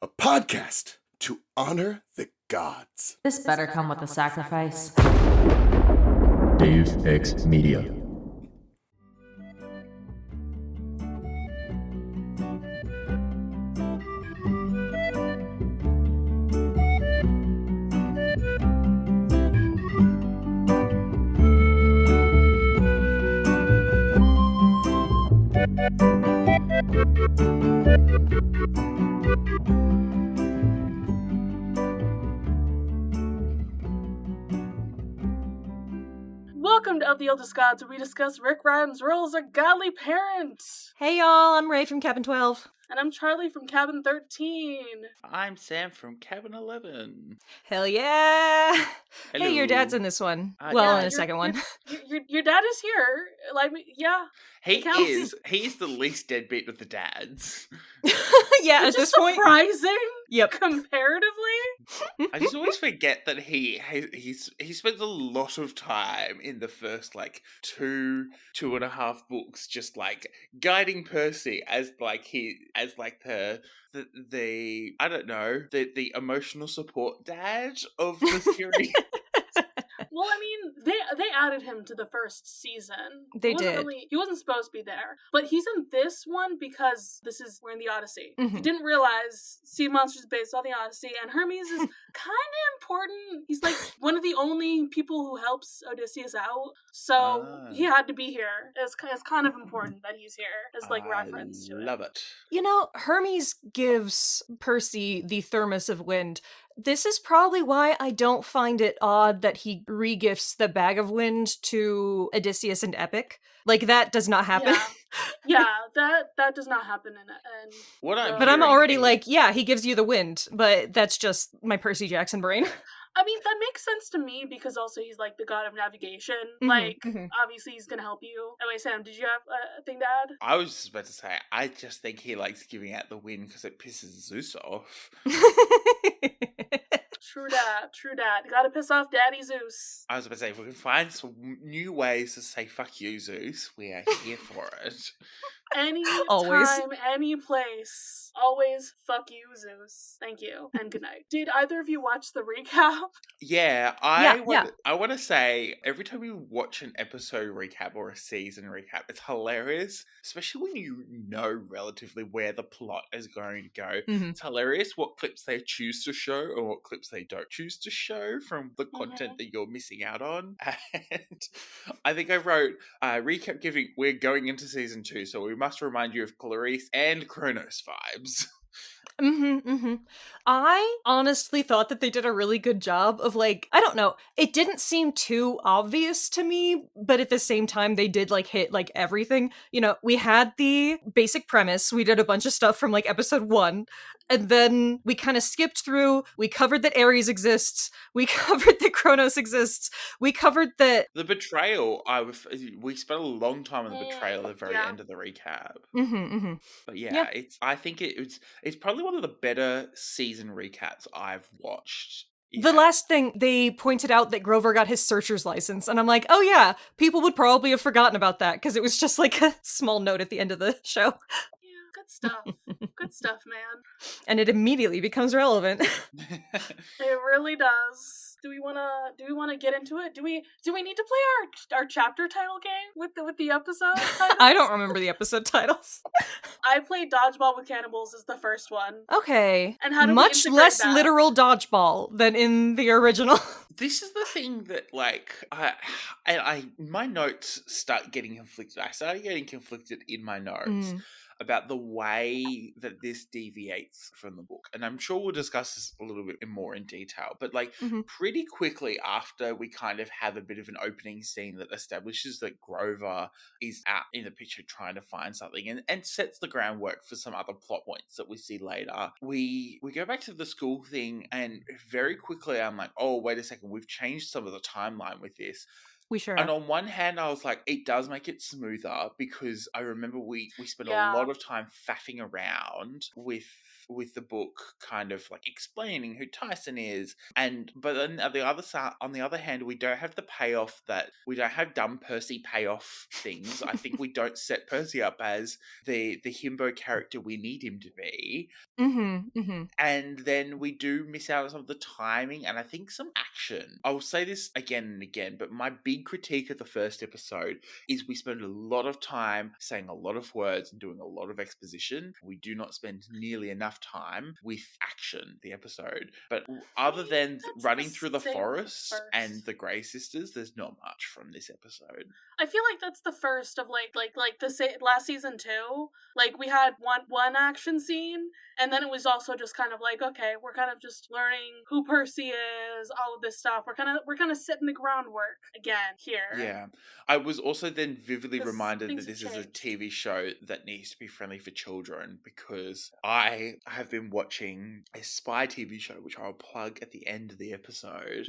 a podcast to honor the gods. This better come with a sacrifice. Dave X Media. Welcome to Of the Eldest Gods, where we discuss Rick Riordan's role as a godly parent. Hey y'all, I'm Raye from Cabin 12. And I'm Charlie from Cabin 13. I'm Sam from Cabin 11. Hell yeah! Hello. Hey, your dad's in this one. In a second one. Your dad is here. Like, yeah. He is. He's the least deadbeat of the dads. Yeah, Which at this is point. surprising. Yep. Comparatively. I just always forget that he spends a lot of time in the first two and a half books just guiding Percy as the I don't know, the emotional support dad of the series. Well, I mean, they added him to the first season. They did. He wasn't supposed to be there, but he's in this one because we're in the Odyssey. Mm-hmm. He didn't realize Sea Monsters based on the Odyssey, and Hermes is kind of important. He's one of the only people who helps Odysseus out, so he had to be here. It's kind of important that he's here as reference to it. Love it. You know, Hermes gives Percy the thermos of wind. This is probably why I don't find it odd that he regifts the bag of wind to Odysseus and Epic. That does not happen. Yeah, that does not happen in it. But I'm already he gives you the wind, but that's just my Percy Jackson brain. I mean, that makes sense to me because also he's the god of navigation. Obviously he's gonna help you. Anyway, Sam, did you have a thing to add? I was just about to say, I just think he likes giving out the wind because it pisses Zeus off. True that. You gotta piss off Daddy Zeus. I was about to say, if we can find some new ways to say fuck you, Zeus, we are here for it. Any Always. time, any place. Always fuck you, Zeus. Thank you, and good night. Did either of you watch the recap? Yeah, I want to say, every time we watch an episode recap or a season recap, it's hilarious, especially when you know relatively where the plot is going to go. Mm-hmm. It's hilarious what clips they choose to show or what clips they don't choose to show from the content that you're missing out on. And I think I wrote, recap giving, we're going into season 2, so we must remind you of Clarice and Kronos vibes. I honestly thought that they did a really good job of I don't know, it didn't seem too obvious to me, but at the same time they did hit everything. You know, we had the basic premise, we did a bunch of stuff from episode 1, and then we kind of skipped through, we covered that Ares exists, we covered that Kronos exists, we covered that... The betrayal, we spent a long time on the betrayal at the very end of the recap. But I think it's probably one of the better season recaps I've watched. Yeah. The last thing, they pointed out that Grover got his searcher's license, and I'm like, oh yeah, people would probably have forgotten about that, because it was just a small note at the end of the show. Good stuff. Good stuff, man. And it immediately becomes relevant. It really does. Do we wanna get into it? Do we need to play our chapter title game with the episode titles? I don't remember the episode titles. I played Dodgeball with Cannonballs as the first one. Okay. And how do much we less that? Literal dodgeball than in the original. This is the thing that my notes start getting conflicted. I started getting conflicted in my notes about the way that this deviates from the book. And I'm sure we'll discuss this a little bit more in detail. But pretty quickly after we kind of have a bit of an opening scene that establishes that Grover is out in the picture trying to find something and sets the groundwork for some other plot points that we see later. We go back to the school thing, and very quickly I'm like, oh, wait a second, we've changed some of the timeline with this. We sure And have. on one hand, I was like, it does make it smoother because I remember we spent a lot of time faffing around with with the book kind of like explaining who Tyson is, but then on the other hand, we don't have the payoff that we don't have dumb Percy payoff things. I think we don't set Percy up as the himbo character we need him to be. And then we do miss out on some of the timing and I think some action. I will say this again and again, but my big critique of the first episode is we spend a lot of time saying a lot of words and doing a lot of exposition. We do not spend nearly enough time with action the episode. But other than running through the forest and the Grey sisters, there's not much from this episode. I feel like that's the first of like the last season too. Like we had one action scene, and then it was also just kind of like, okay, we're kind of just learning who Percy is, all of this stuff. We're kind of setting the groundwork again here. Yeah. I was also then vividly reminded that this is a TV show that needs to be friendly for children, because I have been watching a spy TV show, which I'll plug at the end of the episode,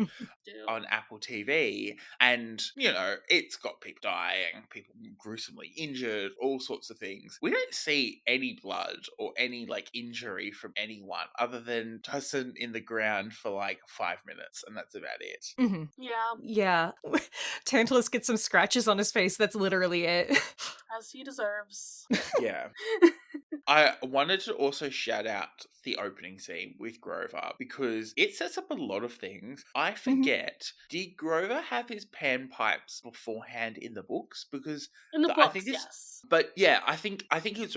on Apple TV. And, you know, it's got people dying, people gruesomely injured, all sorts of things. We don't see any blood or any, like, injury from anyone other than Tyson in the ground for, like, 5 minutes, and that's about it. Yeah. Tantalus gets some scratches on his face. That's literally it. As he deserves. Yeah. I wanted to also shout out the opening scene with Grover, because it sets up a lot of things. I forget, did Grover have his panpipes beforehand in the books? Because in the books, I think yes. But yeah, I think it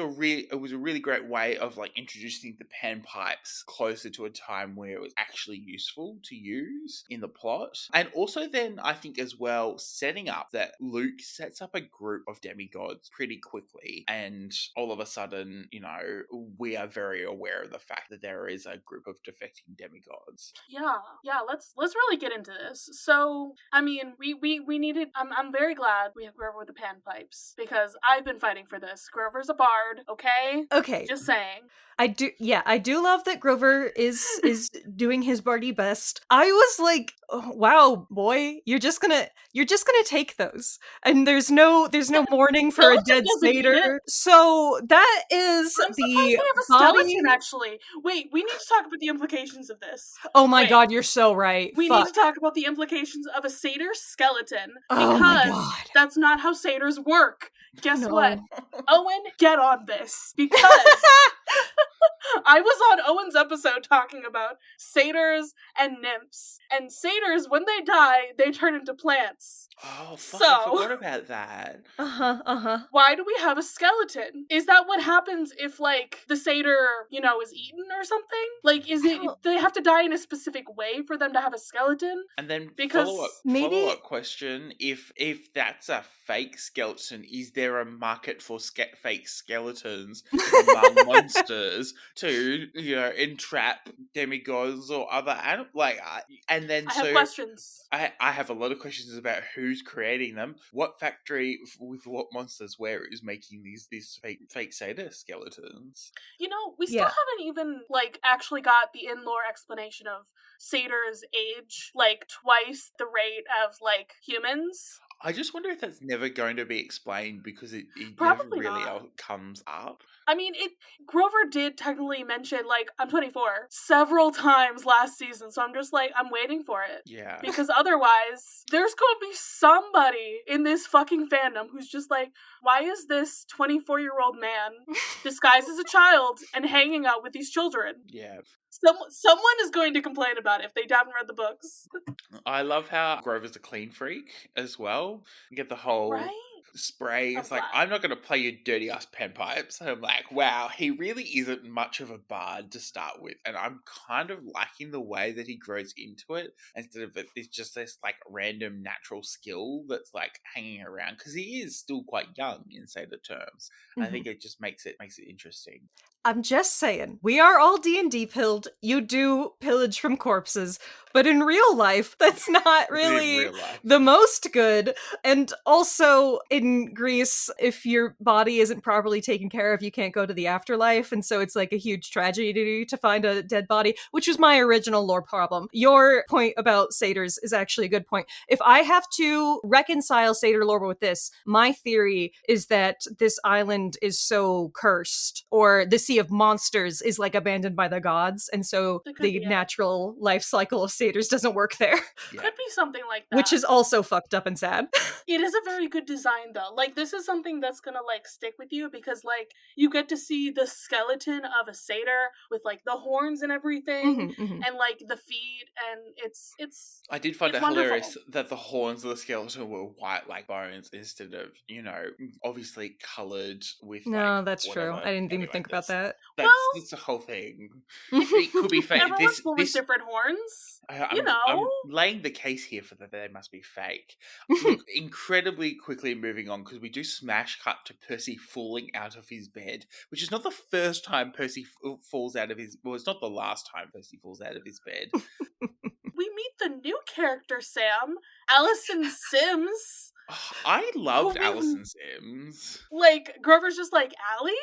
was a really great way of like introducing the panpipes closer to a time where it was actually useful to use in the plot. And also then I think as well setting up that Luke sets up a group of demigods pretty quickly, and all of a sudden, you know, we are very aware of the fact that there is a group of defecting demigods. Yeah, let's really get into this. So, I mean, we needed. I'm very glad we have Grover with the panpipes, because I've been fighting for this. Grover's a bard, okay, just saying. I do love that Grover is doing his bardy best. I was like, oh, wow, boy, you're just gonna take those, and there's no mourning for a dead satyr. So that is the skeleton. Actually, wait, we need to talk about the implications of this. Oh my god, you're so right. We need to talk about the implications of a satyr skeleton, because that's not how satyrs work. Guess what? Owen, get on this, because I was on Owen's episode talking about satyrs and nymphs. And satyrs, when they die, they turn into plants. Oh, fuck, I forgot about that. Why do we have a skeleton? Is that what happens if, like, the satyr, you know, is eaten or something? Like, do they have to die in a specific way for them to have a skeleton? And then follow-up question, if that's a fake skeleton, is there a market for fake skeletons among monsters to, you know, entrap demigods or other animals? Like, and then I have questions. I have a lot of questions about who's creating them, what factory with what monsters, where is making these fake satyr skeletons. You know, we still haven't even, like, actually got the in-lore explanation of satyrs age, like, twice the rate of, like, humans. I just wonder if that's never going to be explained, because it never really comes up. I mean, Grover did technically mention, like, I'm 24 several times last season, so I'm just like, I'm waiting for it. Yeah. Because otherwise, there's going to be somebody in this fucking fandom who's just like, why is this 24-year-old man disguised as a child and hanging out with these children? Yeah. Someone is going to complain about it if they haven't read the books. I love how Grover's a clean freak as well. You get the whole spray. It's like, I'm not going to play your dirty ass panpipes. And I'm like, wow, he really isn't much of a bard to start with. And I'm kind of liking the way that he grows into it, instead of it's just this like random natural skill that's like hanging around, because he is still quite young in satyr terms. I think it just makes it interesting. I'm just saying, we are all D&D pilled. You do pillage from corpses, but in real life, that's not really the most good. And also, in Greece, if your body isn't properly taken care of, you can't go to the afterlife, and so it's like a huge tragedy to find a dead body, which was my original lore problem. Your point about satyrs is actually a good point. If I have to reconcile satyr lore with this, my theory is that this island is so cursed, or the sea sea of monsters is like abandoned by the gods, and so the natural life cycle of satyrs doesn't work there. Could be something like that. Which is also fucked up and sad. It is a very good design, though. Like, this is something that's gonna, like, stick with you, because, like, you get to see the skeleton of a satyr with, like, the horns and everything, and, like, the feet, and it's I did find it wonderful. hilarious that the horns of the skeleton were white like bones instead of, obviously coloured with, no, that's whatever. true. I didn't even think about that. That's the whole thing. It could be fake. Everyone's born with different horns. I'm laying the case here for that they must be fake. Look, incredibly quickly moving on, because we do smash cut to Percy falling out of his bed, which is not the first time Percy falls out of his... Well, it's not the last time Percy falls out of his bed. We meet the new character, Sam. Allison Sims. I loved Allison Sims. Like, Grover's just like, Allie?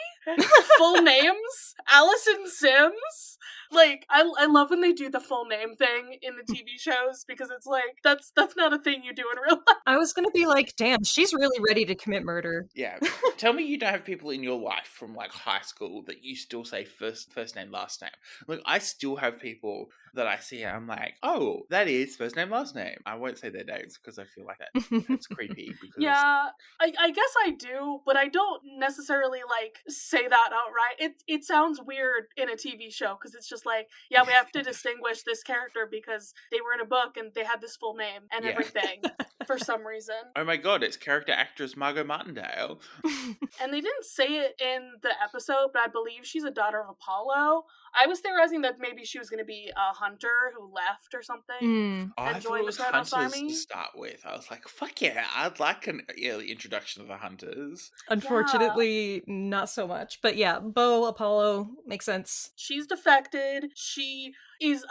Full names? Allison Sims? Like, I love when they do the full name thing in the TV shows, because it's like, that's not a thing you do in real life. I was gonna be like, damn, she's really ready to commit murder. Yeah. Tell me you don't have people in your life from, like, high school that you still say first name, last name. Like, I still have people that I see and I'm like, oh, that is first name, last name. I won't say their names because I feel like that's creepy. Because yeah, I guess I do, but I don't necessarily, like, say that outright. It sounds weird in a TV show, because it's just like, yeah, we have to distinguish this character because they were in a book and they had this full name and everything for some reason. Oh my god, it's character actress Margot Martindale. And they didn't say it in the episode, but I believe she's a daughter of Apollo. I was theorizing that maybe she was going to be a hunter who left or something. I thought it was Hunters to start with. I was like, fuck yeah, I'd like an early introduction of the Hunters. Unfortunately, not so much. But yeah, Bo, Apollo, makes sense. She's defected. She is,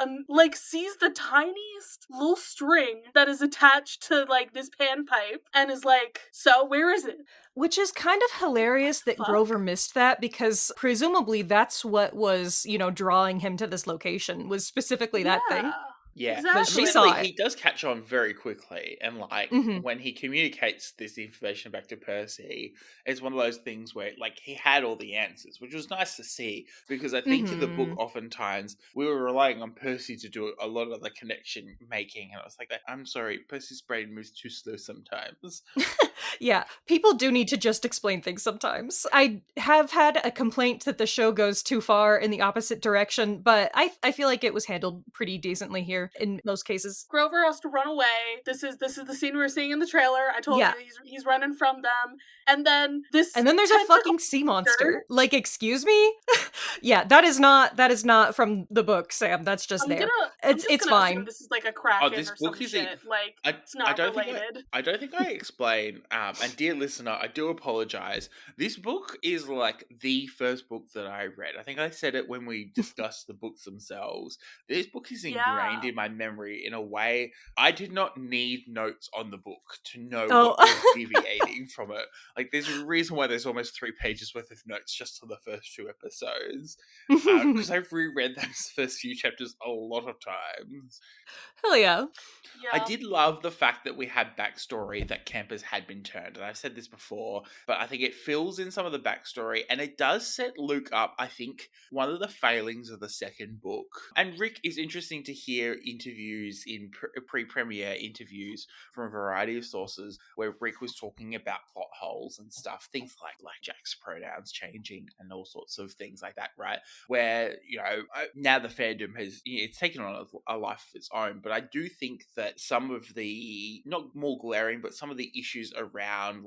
sees the tiniest little string that is attached to, like, this panpipe and is like, so, where is it? Which is kind of hilarious that Grover missed that, because presumably that's what was, drawing him to this location, was specifically that thing. Yeah, exactly. But she saw it. He does catch on very quickly, and when he communicates this information back to Percy, it's one of those things where he had all the answers, which was nice to see, because I think in the book oftentimes we were relying on Percy to do a lot of the connection making, and I was like, I'm sorry, Percy's brain moves too slow sometimes. Yeah, people do need to just explain things sometimes. I have had a complaint that the show goes too far in the opposite direction, but I feel like it was handled pretty decently here in most cases. Grover has to run away. This is the scene we're seeing in the trailer. I told you he's running from them. And then there's a fucking sea monster. Like, excuse me? Yeah, that is not from the book, Sam. That's just it's fine. This is like a Kraken or some shit. It's not related. I don't think I explain. And dear listener, I do apologize. This book is like the first book that I read. I think I said it when we discussed the books themselves. This book is ingrained in my memory in a way I did not need notes on the book to know what was deviating from it. Like, there's a reason why there's almost 3 pages worth of notes just on the first 2 episodes. Because I've reread those first few chapters a lot of times. Hell yeah. I did love the fact that we had backstory that campers had been turned, and I've said this before, but I think it fills in some of the backstory, and it does set Luke up, I think, one of the failings of the second book. And Rick, is interesting to hear interviews in pre-premiere interviews from a variety of sources where Rick was talking about plot holes and stuff, things like Jack's pronouns changing and all sorts of things like that, right? Where, now the fandom it's taken on a life of its own, but I do think that some of the, not more glaring, but some of the issues around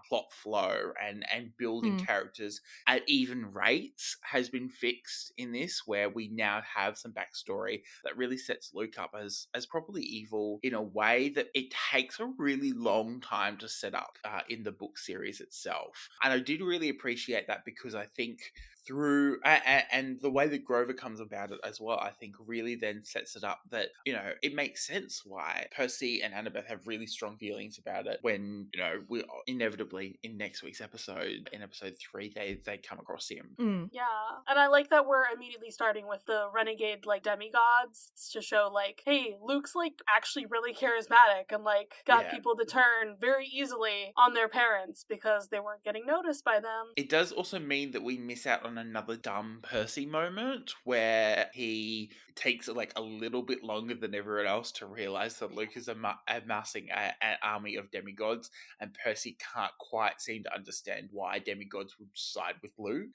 plot flow and building characters at even rates has been fixed in this, where we now have some backstory that really sets Luke up as properly evil in a way that it takes a really long time to set up in the book series itself. And I did really appreciate that, because I think through and the way that Grover comes about it as well, I think really then sets it up that it makes sense why Percy and Annabeth have really strong feelings about it when we inevitably in next week's episode, in episode 3, they come across him. Yeah, and I like that we're immediately starting with the renegade demigods to show hey, Luke's actually really charismatic and got people to turn very easily on their parents because they weren't getting noticed by them. It does also mean that we miss out on on another dumb Percy moment where he takes like a little bit longer than everyone else to realize that Luke is amassing an army of demigods, and Percy can't quite seem to understand why demigods would side with Luke.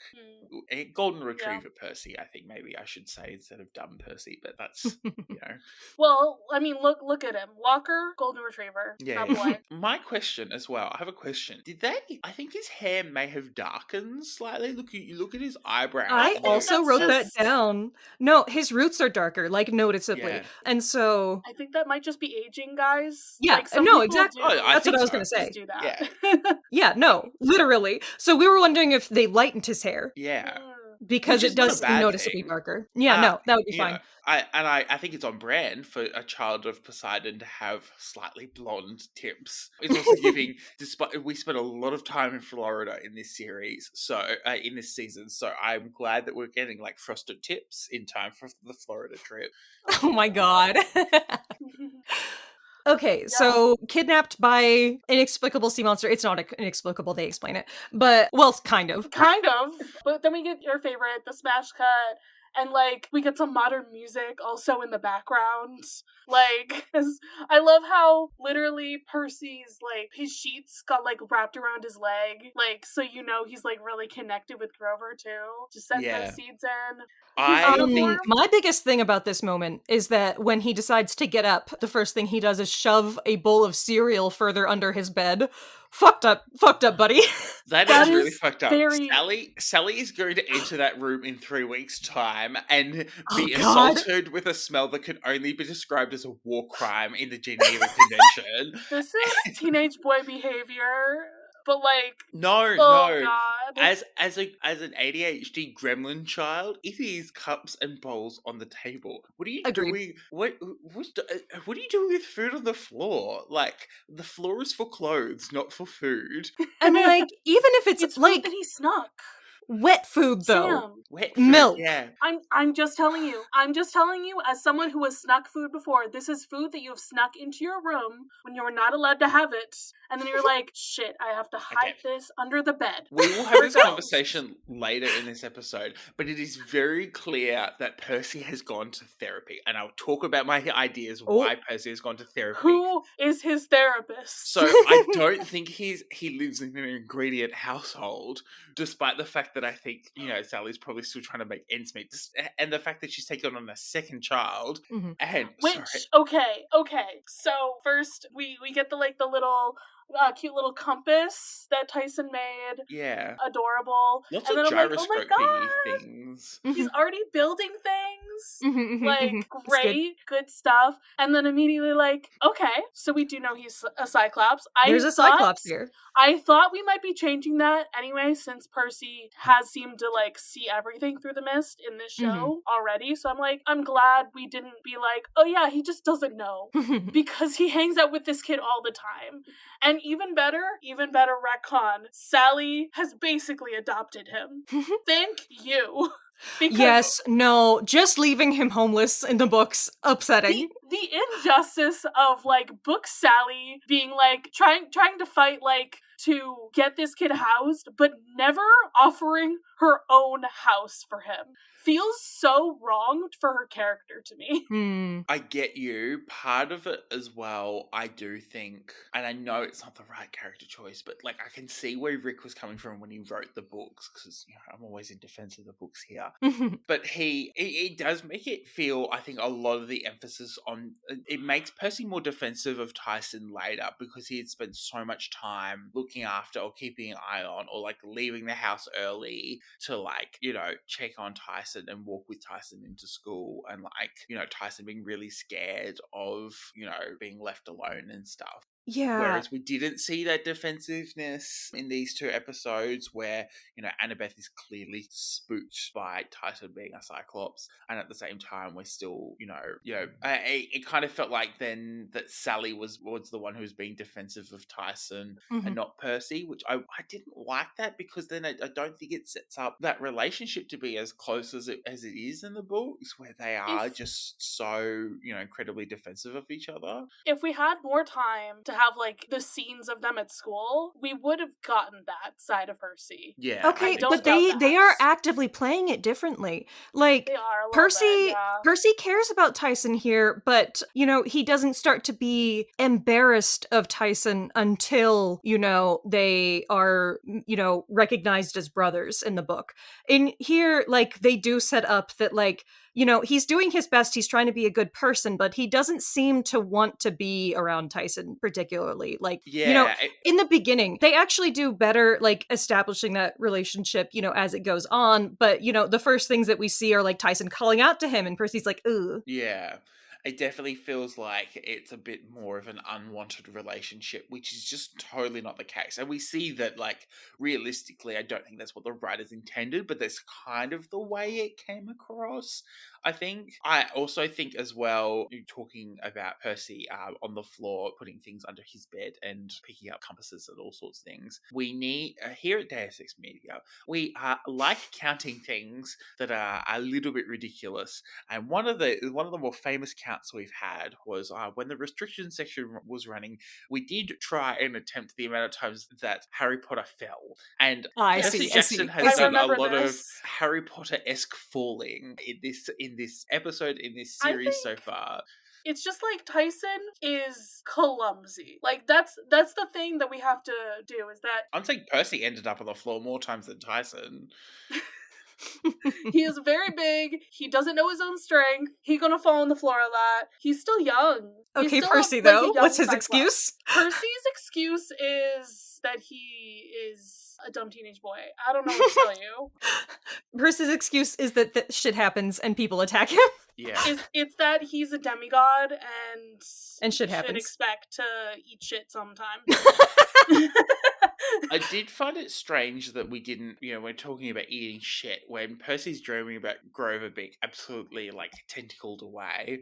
A golden retriever Percy, I think maybe I should say, instead of dumb Percy, but that's, Well, I mean, look at him. Walker, golden retriever. Yeah. Boy. My question as well, I have a question. I think his hair may have darkened slightly. Look at his eyebrows. I also wrote that down. No, his roots are darker, like noticeably. Yeah. And so I think that might just be aging, guys. Yeah, like, some no, people exactly. do. That's what I was going to say. Do that. Yeah. Yeah, no, literally. So we were wondering if they lightened his hair. Yeah. Because it does seem noticeably darker. Yeah, no, that would be fine. I think it's on brand for a child of Poseidon to have slightly blonde tips. It's also giving, despite we spent a lot of time in Florida in this series, so in this season, so I'm glad that we're getting like frosted tips in time for the Florida trip. Oh my god. Okay, so kidnapped by an inexplicable sea monster. It's not inexplicable, they explain it. But, well, kind of. Kind of. But then we get your favorite, the smash cut. And, like, we get some modern music also in the background. Like, I love how literally Percy's, like, his sheets got, like, wrapped around his leg. Like, so you know he's, like, really connected with Grover, too. Just setting those seeds in. My biggest thing about this moment is that when he decides to get up, the first thing he does is shove a bowl of cereal further under his bed. Fucked up, buddy. That is really fucked up. Sally is going to enter that room in 3 weeks' time and be assaulted with a smell that can only be described as a war crime in the Geneva Convention. This is teenage boy behavior. But like, no. God. As an ADHD gremlin child, it is cups and bowls on the table. What are you doing? What are you doing with food on the floor? Like, the floor is for clothes, not for food. And like, even if it's like food that he snuck. Wet food, though. Sam. Wet food, milk. Yeah. I'm just telling you. I'm just telling you, as someone who has snuck food before, this is food that you have snuck into your room when you were not allowed to have it. And then you're like, shit, I have to hide this under the bed. We will have this conversation later in this episode, but it is very clear that Percy has gone to therapy. And I'll talk about my ideas why Percy has gone to therapy. Who is his therapist? So I don't think he lives in an ingredient household, despite the fact that I think, Sally's probably still trying to make ends meet. And the fact that she's taken on a second child. Mm-hmm. And okay. So first we get the little cute little compass that Tyson made. Yeah. Adorable. Lots and of then I'm like, oh my God, things. He's already building things. Mm-hmm. Like, great, good stuff. And then immediately like, okay, so we do know he's a Cyclops. There's a Cyclops here. I thought we might be changing that anyway, since Percy has seemed to like see everything through the mist in this show already. So I'm like, I'm glad we didn't be like, oh yeah, he just doesn't know. Because he hangs out with this kid all the time. And even better retcon, Sally has basically adopted him. Thank you. Yes, no, just leaving him homeless in the books, upsetting. The injustice of, like, book Sally being, like, trying to fight, like, to get this kid housed, but never offering her own house for him feels so wrong for her character to me. I get you. Part of it as well, I do think, and I know it's not the right character choice, but like I can see where Rick was coming from when he wrote the books, because I'm always in defense of the books here. But it does make it feel, I think, a lot of the emphasis on it makes Percy more defensive of Tyson later, because he had spent so much time looking after or keeping an eye on, or like leaving the house early to like, check on Tyson and walk with Tyson into school, and like, Tyson being really scared of, being left alone and stuff. Yeah. Whereas we didn't see that defensiveness in these two episodes where, Annabeth is clearly spooked by Tyson being a Cyclops. And at the same time, we're still, it kind of felt like then that Sally was the one who was being defensive of Tyson and not Percy, which I didn't like that, because then I don't think it sets up that relationship to be as close as it is in the books, where they are just so, incredibly defensive of each other. If we had more time to have like the scenes of them at school, we would have gotten that side of Percy. Yeah. Okay, don't but doubt they that. are actively playing it differently. Like, They are a little bit, yeah. Percy cares about Tyson here, but, you know, he doesn't start to be embarrassed of Tyson until, you know, they are, you know, recognized as brothers in the book. In here, like, they do set up that, like, you know, he's doing his best, he's trying to be a good person, but he doesn't seem to want to be around Tyson particularly. Like, you know, in the beginning, they actually do better, like, establishing that relationship, you know, as it goes on. But, you know, the first things that we see are, like, Tyson calling out to him, and Percy's like, ugh. Yeah. It definitely feels like it's a bit more of an unwanted relationship, which is just totally not the case. And we see that, like, realistically, I don't think that's what the writers intended, but that's kind of the way it came across, I think. I also think as well, you're talking about Percy on the floor, putting things under his bed and picking up compasses and all sorts of things. We need, here at Deus Ex Media, we like counting things that are a little bit ridiculous. And one of the more famous counts we've had was when the restriction section was running, we did try and attempt the amount of times that Harry Potter fell. And Percy Jackson has done a lot of Harry Potter-esque falling in this episode, in this series so far. It's just like Tyson is clumsy. Like that's the thing that we have to do, is that I'm saying Percy ended up on the floor more times than Tyson. He is very big. He doesn't know his own strength. He's gonna fall on the floor a lot. He's still young. Okay, Percy, though, what's his excuse? Percy's excuse is that he is a dumb teenage boy. I don't know what to tell you. Percy's excuse is that shit happens and people attack him. Yeah. It's that he's a demigod and shit happens. Should expect to eat shit sometime. I did find it strange that we didn't, you know, we're talking about eating shit when Percy's dreaming about Grover being absolutely, like, tentacled away.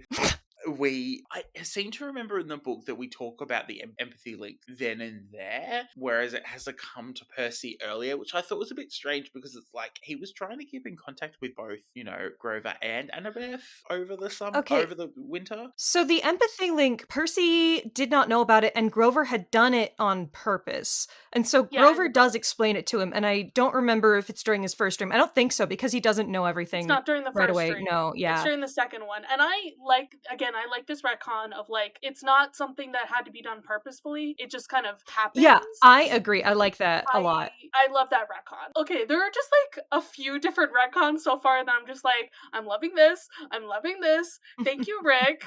I seem to remember in the book that we talk about the empathy link then and there, whereas it has to come to Percy earlier, which I thought was a bit strange because it's like he was trying to keep in contact with both, you know, Grover and Annabeth over the summer, over the winter. So the empathy link, Percy did not know about it, and Grover had done it on purpose. And so Grover does explain it to him, and I don't remember if it's during his first dream. I don't think so, because he doesn't know everything. It's not during the first right away. dream. No, yeah. It's during the second one. And I like this retcon of, like, it's not something that had to be done purposefully. It just kind of happens. Yeah, I agree. I like that a lot. I love that retcon. Okay, there are just, like, a few different retcons so far that I'm just like, I'm loving this. I'm loving this. Thank you, Rick.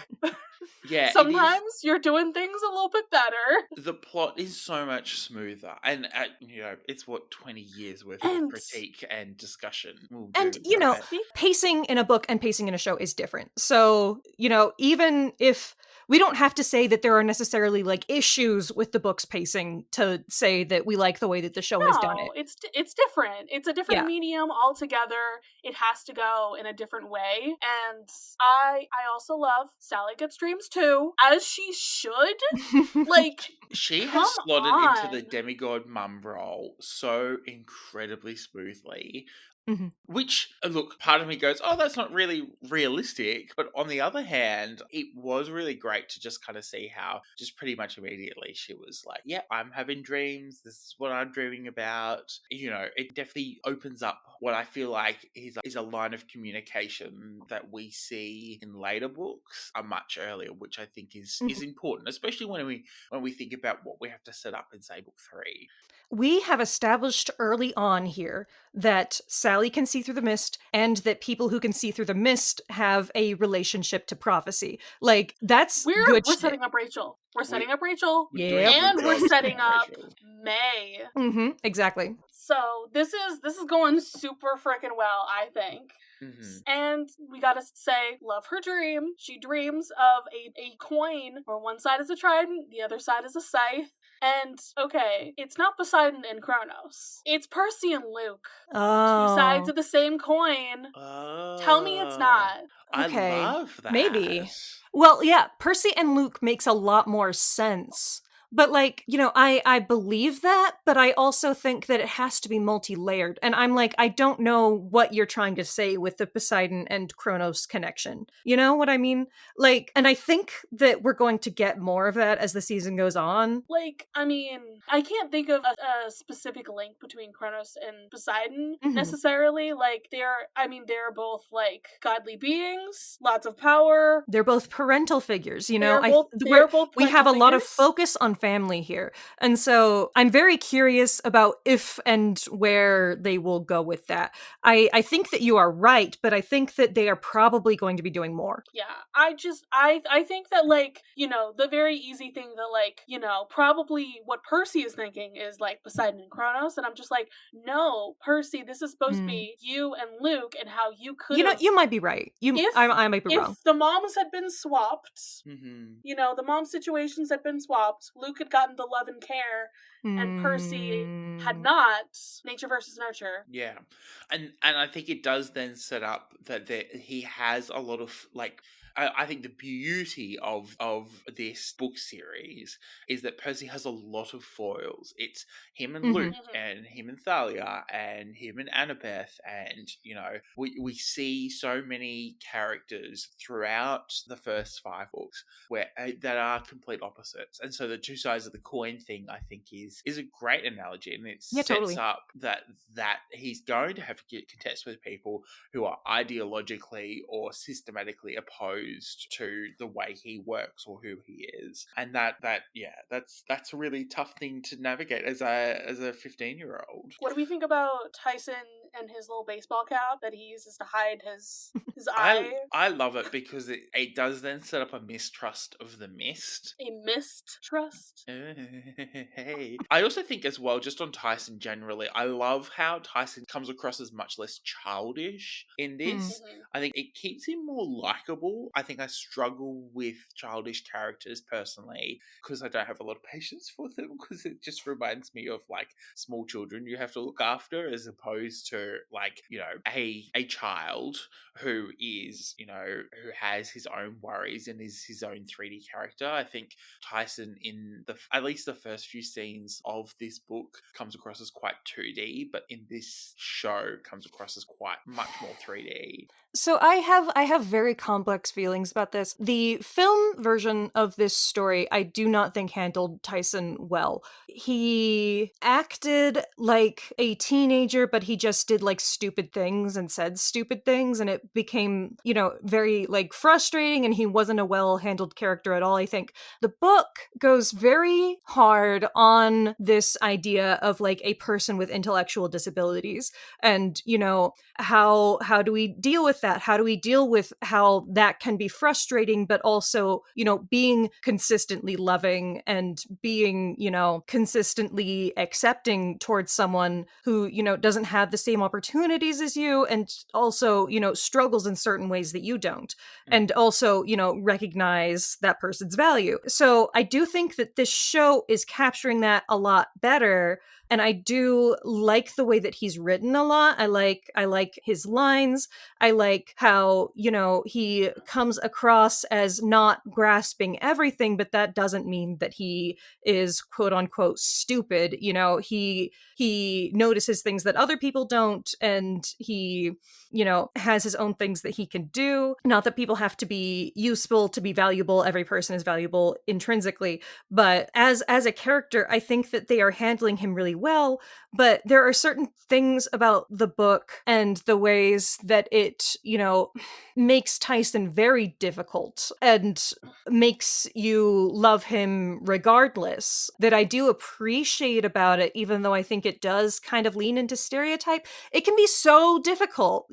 Yeah. Sometimes you're doing things a little bit better. The plot is so much smoother. And, you know, it's 20 years worth of critique and discussion. And, you know, pacing in a book and pacing in a show is different. So, you know, even if we don't have to say that there are necessarily, like, issues with the book's pacing to say that we like the way that the show has done it. It's different. It's a different medium altogether. It has to go in a different way. And I also love Sally Gets Dreams too, as she should. Like, she has slotted into the demigod mum role so incredibly smoothly. Mm-hmm. Which, look, part of me goes, oh, that's not really realistic. But on the other hand, it was really great to just kind of see how just pretty much immediately she was like, yeah, I'm having dreams. This is what I'm dreaming about. You know, it definitely opens up what I feel like is a line of communication that we see in later books much earlier, which I think is important, especially when we think about what we have to set up in, say, book 3. We have established early on here that Sally can see through the mist and that people who can see through the mist have a relationship to prophecy. Like, that's good shit. We're setting up Rachel. We're setting up Rachel. Yeah. And we're setting up May. Mm-hmm, exactly. So this is going super freaking well, I think. Mm-hmm. And we gotta say, love her dream. She dreams of a coin where one side is a trident, the other side is a scythe. And, okay, it's not Poseidon and Kronos. It's Percy and Luke. Oh. 2 sides of the same coin. Oh. Tell me it's not. Okay. I love that. Maybe. Well, yeah, Percy and Luke makes a lot more sense. But like, I believe that, but I also think that it has to be multi-layered. And I'm like, I don't know what you're trying to say with the Poseidon and Kronos connection. You know what I mean? Like, and I think that we're going to get more of that as the season goes on. Like, I mean, I can't think of a specific link between Kronos and Poseidon necessarily. Like, they're both like godly beings, lots of power. They're both parental figures, They're both we have a lot of figures. focus on family here. And so I'm very curious about if and where they will go with that. I think that you are right, but I think that they are probably going to be doing more. Yeah, I think that, like, the very easy thing that, like, probably what Percy is thinking is like Poseidon and Kronos, and I'm just like, no, Percy, this is supposed to be you and Luke, and how you could. You might be right. I might be wrong. If the moms had been swapped, the mom situations had been swapped, Luke had gotten the love and care, and Percy had not. Nature versus nurture. Yeah, and I think it does then set up that he has a lot of, like, I think the beauty of this book series is that Percy has a lot of foils. It's him and Luke, and him and Thalia, and him and Annabeth, and we see so many characters throughout the first 5 books that are complete opposites, and so the two sides of the coin thing, I think, is a great analogy, and it sets up that he's going to have to contest with people who are ideologically or systematically opposed to the way he works or who he is, and that's a really tough thing to navigate as a 15-year-old. What do we think about Tyson and his little baseball cap that he uses to hide his eye? I love it because it does then set up a mistrust of the mist. A mistrust? Hey. I also think as well, just on Tyson generally, I love how Tyson comes across as much less childish in this. I think it keeps him more likable. I think I struggle with childish characters personally because I don't have a lot of patience for them, because it just reminds me of like small children you have to look after, as opposed to like, a child who is, who has his own worries and is his own 3D character. I think Tyson in at least the first few scenes of this book comes across as quite 2D, but in this show comes across as quite much more 3D. So I have very complex feelings about this. The film version of this story, I do not think handled Tyson well. He acted like a teenager, but he just did like stupid things and said stupid things, and it became, very like frustrating, and he wasn't a well-handled character at all. I think the book goes very hard on this idea of like a person with intellectual disabilities, and how do we deal with that? How do we deal with how that can be frustrating, but also, being consistently loving and being, consistently accepting towards someone who, doesn't have the same opportunities as you, and also, struggles in certain ways that you don't, and also, recognize that person's value. So I do think that this show is capturing that a lot better. And I do like the way that he's written a lot. I like his lines. I like how, he comes across as not grasping everything, but that doesn't mean that he is quote unquote stupid. He notices things that other people don't, and he, has his own things that he can do. Not that people have to be useful to be valuable. Every person is valuable intrinsically, but as a character, I think that they are handling him really well. But there are certain things about the book and the ways that it, makes Tyson very difficult and makes you love him regardless, that I do appreciate about it, even though I think it does kind of lean into stereotype. It can be so difficult,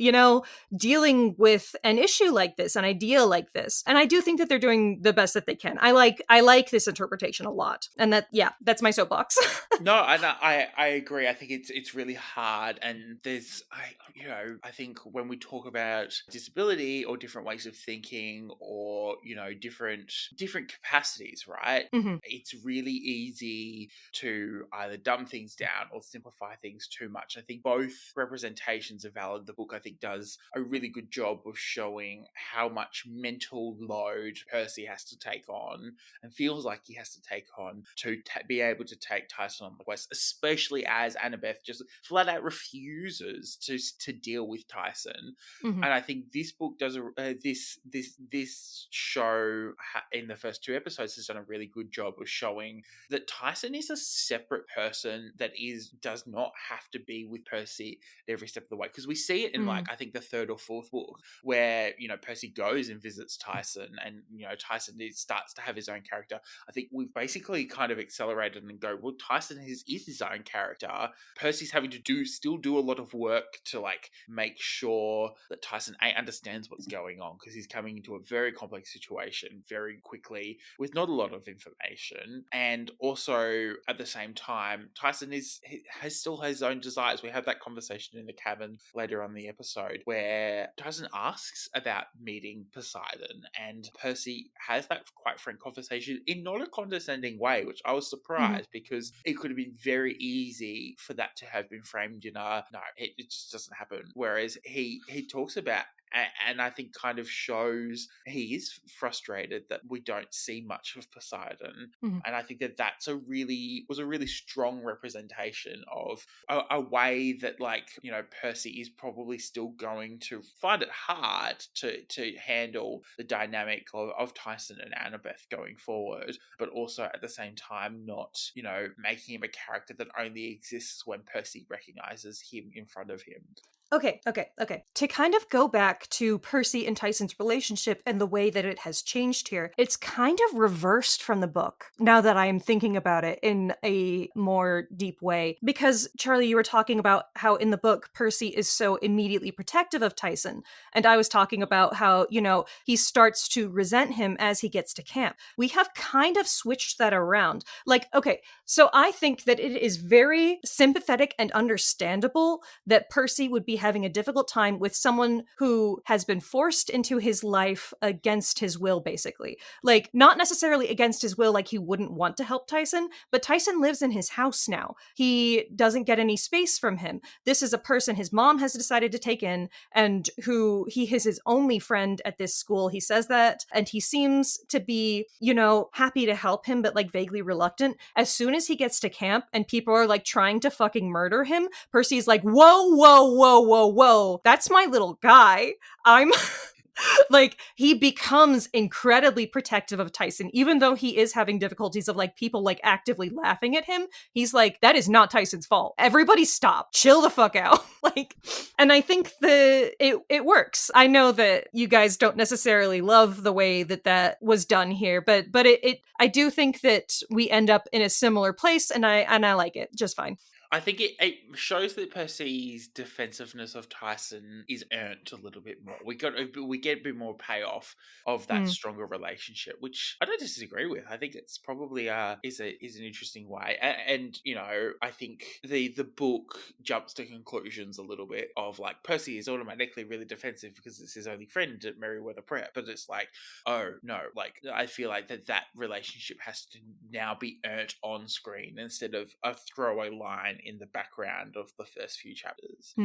dealing with an issue like this, an idea like this. And I do think that they're doing the best that they can. I like this interpretation a lot. And that's my soapbox. No, and I I agree. I think it's really hard, and I think when we talk about disability or different ways of thinking, or different capacities, right? Mm-hmm. It's really easy to either dumb things down or simplify things too much. I think both representations are valid. The book, I think, does a really good job of showing how much mental load Percy has to take on and feels like he has to take on to be able to take Tyson on the quest, especially as Annabeth just flat out refuses to deal with Tyson. Mm-hmm. And I think this book does this show in the first 2 episodes has done a really good job of showing that Tyson is a separate person that does not have to be with Percy every step of the way, because we see it in like I think the 3rd or 4th book where Percy goes and visits Tyson, and Tyson starts to have his own character. I think we've basically kind of accelerated and go, well, Tyson is his own character. Percy's having to still do a lot of work to like make sure that Tyson understands what's going on, because he's coming into a very complex situation very quickly with not a lot of information. And also at the same time, Tyson still has his own desires. We have that conversation in the cabin later on in the episode where Tyson asks about meeting Poseidon, and Percy has that quite frank conversation in not a condescending way, which I was surprised because it could have been very easy for that to have been framed in no, it just doesn't happen. Whereas he talks about, and I think kind of shows he is frustrated that we don't see much of Poseidon. Mm-hmm. And I think that was a really strong representation of a way that Percy is probably still going to find it hard to handle the dynamic of Tyson and Annabeth going forward, but also at the same time not, making him a character that only exists when Percy recognizes him in front of him. Okay. To kind of go back to Percy and Tyson's relationship and the way that it has changed here, it's kind of reversed from the book, now that I am thinking about it in a more deep way. Because, Charlie, you were talking about how in the book, Percy is so immediately protective of Tyson. And I was talking about how, he starts to resent him as he gets to camp. We have kind of switched that around. So I think that it is very sympathetic and understandable that Percy would be having a difficult time with someone who has been forced into his life against his will, basically. Not necessarily against his will, like he wouldn't want to help Tyson, but Tyson lives in his house now. He doesn't get any space from him. This is a person his mom has decided to take in, and who he is his only friend at this school. He says that, and he seems to be, happy to help him, but vaguely reluctant. As soon as he gets to camp and people are trying to fucking murder him, Percy's like, whoa, that's my little guy. I'm he becomes incredibly protective of Tyson, even though he is having difficulties of people actively laughing at him. He's like, that is not Tyson's fault. Everybody stop, chill the fuck out. And I think it works. I know that you guys don't necessarily love the way that was done here, but I do think that we end up in a similar place, and I like it just fine. I think it shows that Percy's defensiveness of Tyson is earned a little bit more. We get a bit more payoff of that stronger relationship, which I don't disagree with. I think it's probably is an interesting way, and I think the book jumps to conclusions a little bit of Percy is automatically really defensive because it's his only friend at Merryweather Prep, but it's oh no, I feel that relationship has to now be earned on screen instead of a throwaway line in the background of the first few chapters.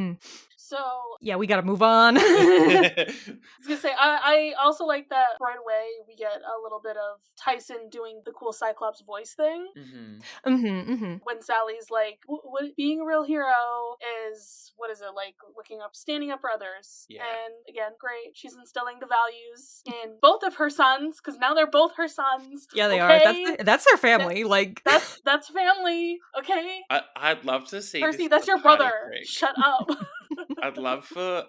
So yeah, we gotta move on. I was gonna say, I also like that right away we get a little bit of Tyson doing the cool Cyclops voice thing. When Sally's like, what, being a real hero is, what is it, standing up for others. Yeah. And again, great, she's instilling the values in both of her sons, because now they're both her sons. Yeah, they are. That's their family. That's family. Okay. I'd love to see Percy, that's your brother. Shut up. I'd love for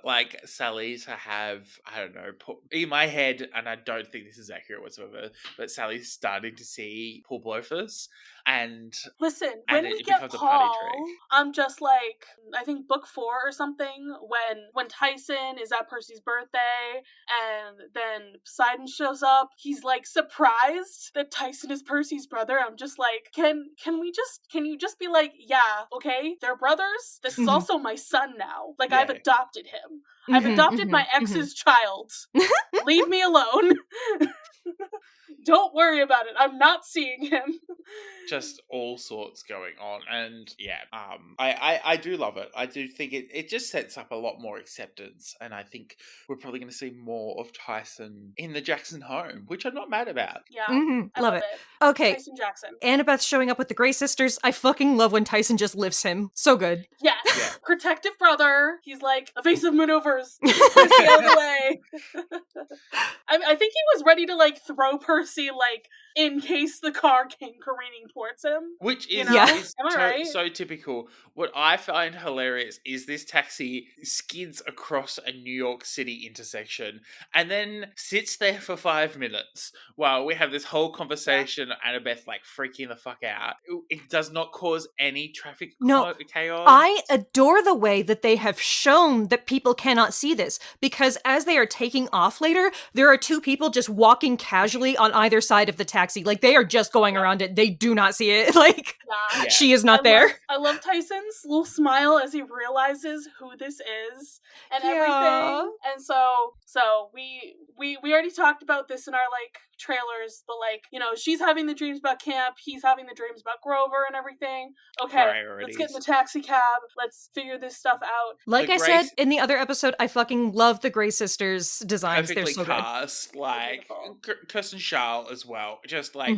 Sally to have, I don't know, in my head, and I don't think this is accurate whatsoever, but Sally's starting to see Paul Blofeld and listen, and when we it get becomes a party Paul, trick. I'm just like, I think book 4 or something, when Tyson is at Percy's birthday, and then Poseidon shows up, he's like surprised that Tyson is Percy's brother. I'm just like, can you just be like, yeah, okay, they're brothers. This is also my son now. Like, I've adopted him. I've adopted my ex's child. Leave me alone. Don't worry about it. I'm not seeing him. Just all sorts going on, and I do love it. I do think it just sets up a lot more acceptance, and I think we're probably going to see more of Tyson in the Jackson home, which I'm not mad about. Yeah, I love it. it. Okay, Tyson Jackson. Annabeth showing up with the Grey sisters. I fucking love when Tyson just lifts him. So good. Yes, Yeah. Protective brother. He's like, evasive maneuvers. Percy out of the way. I think he was ready to like throw Percy like in case the car came careening towards him. Which is, Am I so, right? so typical. What I find hilarious is this taxi skids across a New York City intersection and then sits there for 5 minutes while we have this whole conversation, Annabeth like freaking the fuck out. It does not cause any traffic chaos. I adore the way that they have shown that people cannot see this, because as they are taking off later, there are 2 people just walking casually on either side of the taxi. Like, they are just going around it. They do not see it. Like, she is not there. I love Tyson's little smile as he realizes who this is and everything. And so we already talked about this in our like trailers, but like, you know, she's having the dreams about camp, he's having the dreams about Grover and everything. Okay, let's get in the taxi cab. Let's figure this stuff out. Like I said in the other episode, I fucking love the Grey sisters designs. Perfectly They're so cast, good. like Kirsten Shaw as well. Just like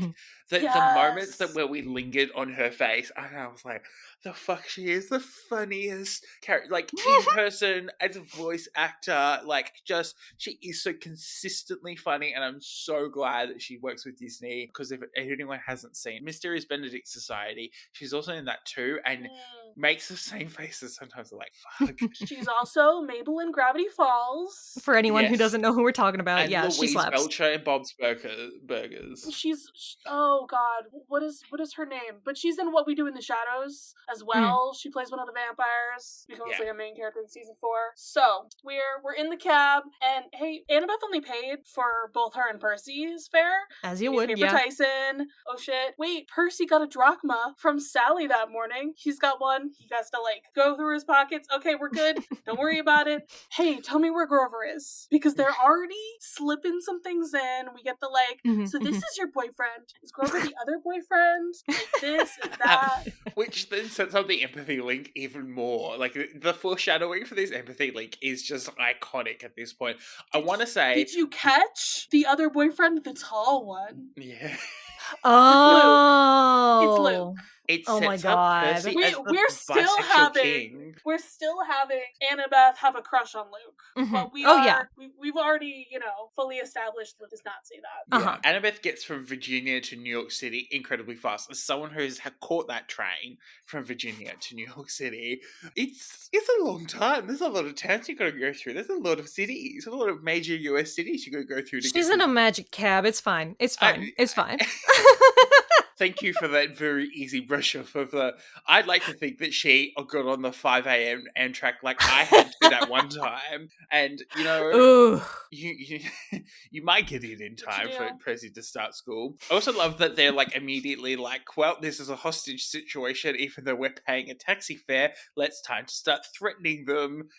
the moments where we lingered on her face, and I was like, the fuck, she is the funniest character, like in person, as a voice actor, like just, she is so consistently funny, and I'm so glad that she works with Disney, because if anyone hasn't seen Mysterious Benedict Society, she's also in that too, and makes the same faces sometimes. Like, fuck. She's also Mabel in Gravity Falls. For anyone who doesn't know who we're talking about, and yeah, Louise she slaps. Belcher and Bob's Burgers. She's oh god, what is her name? But she's in What We Do in the Shadows as well. She plays one of the vampires. Becomes like a main character in season 4. So we're in the cab, and hey, Annabeth only paid for both her and Percy's fare. As you would, for Tyson. Oh shit! Wait, Percy got a drachma from Sally that morning. He's got one. He has to like go through his pockets. Okay, we're good. Don't worry about it. Hey, tell me where Grover is, because they're already slipping some things in. We get the like, so this is your boyfriend. Is Grover the other boyfriend? Like this and that. Which then sets up the empathy link even more. Like, the foreshadowing for this empathy link is just iconic at this point. I want to say... Did you catch the other boyfriend, the tall one? Yeah. Oh. It's Luke. It oh my sets god. up Percy as the We're still having Annabeth have a crush on Luke. But we've already, fully established that does not say that. Yeah. Annabeth gets from Virginia to New York City incredibly fast. As someone who's caught that train from Virginia to New York City, it's a long time. There's a lot of towns you gotta go through. There's a lot of cities, a lot of major US cities you gotta go through. She's in a magic cab. It's fine. It's fine. It's fine. Thank you for that very easy brush off of the... I'd like to think that she got on the 5 a.m. Amtrak like I had to that one time. And, you might get in time for Percy to start school. I also love that they're like immediately like, well, this is a hostage situation, even though we're paying a taxi fare. Time to start threatening them.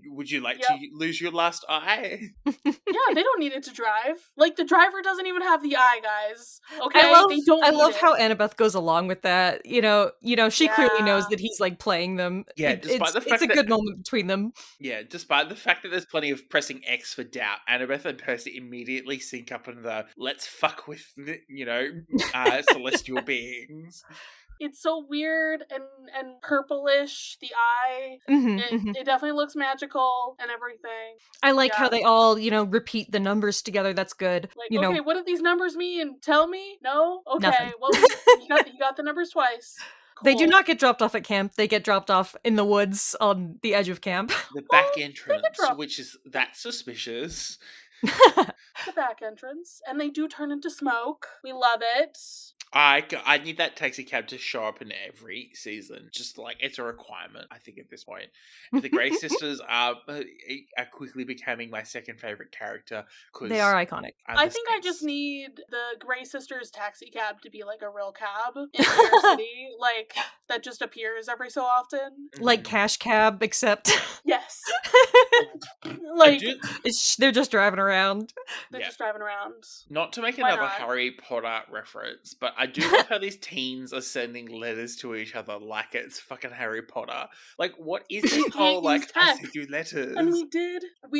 Would you like to lose your last eye? Yeah, they don't need it to drive. Like, the driver doesn't even have the eye, guys. Okay? I love how Annabeth goes along with that. She clearly knows that he's like playing them. Yeah, despite the fact it's a good moment between them. Yeah, despite the fact that there's plenty of pressing X for doubt, Annabeth and Percy immediately sync up on the let's fuck with celestial beings. It's so weird and purplish, the eye. It definitely looks magical and everything. I like how they all, repeat the numbers together. That's good. Like, okay, what do these numbers mean? Tell me? No? Okay, nothing. Well, you got the numbers twice. Cool. They do not get dropped off at camp. They get dropped off in the woods on the edge of camp. The back entrance, which is that suspicious. The back entrance, and they do turn into smoke. We love it. I need that taxi cab to show up in every season. Just like, it's a requirement, I think, at this point. The Grey sisters are quickly becoming my second favorite character. They are iconic. I think I just need the Grey sisters taxi cab to be like a real cab in their city, like that just appears every so often. Like Cash Cab, except yes. Like they're just driving around. They're just driving around. Not to make another Harry Potter reference, but I do love how these teens are sending letters to each other like it's fucking Harry Potter. Like, what is this whole, like, I send you letters? And we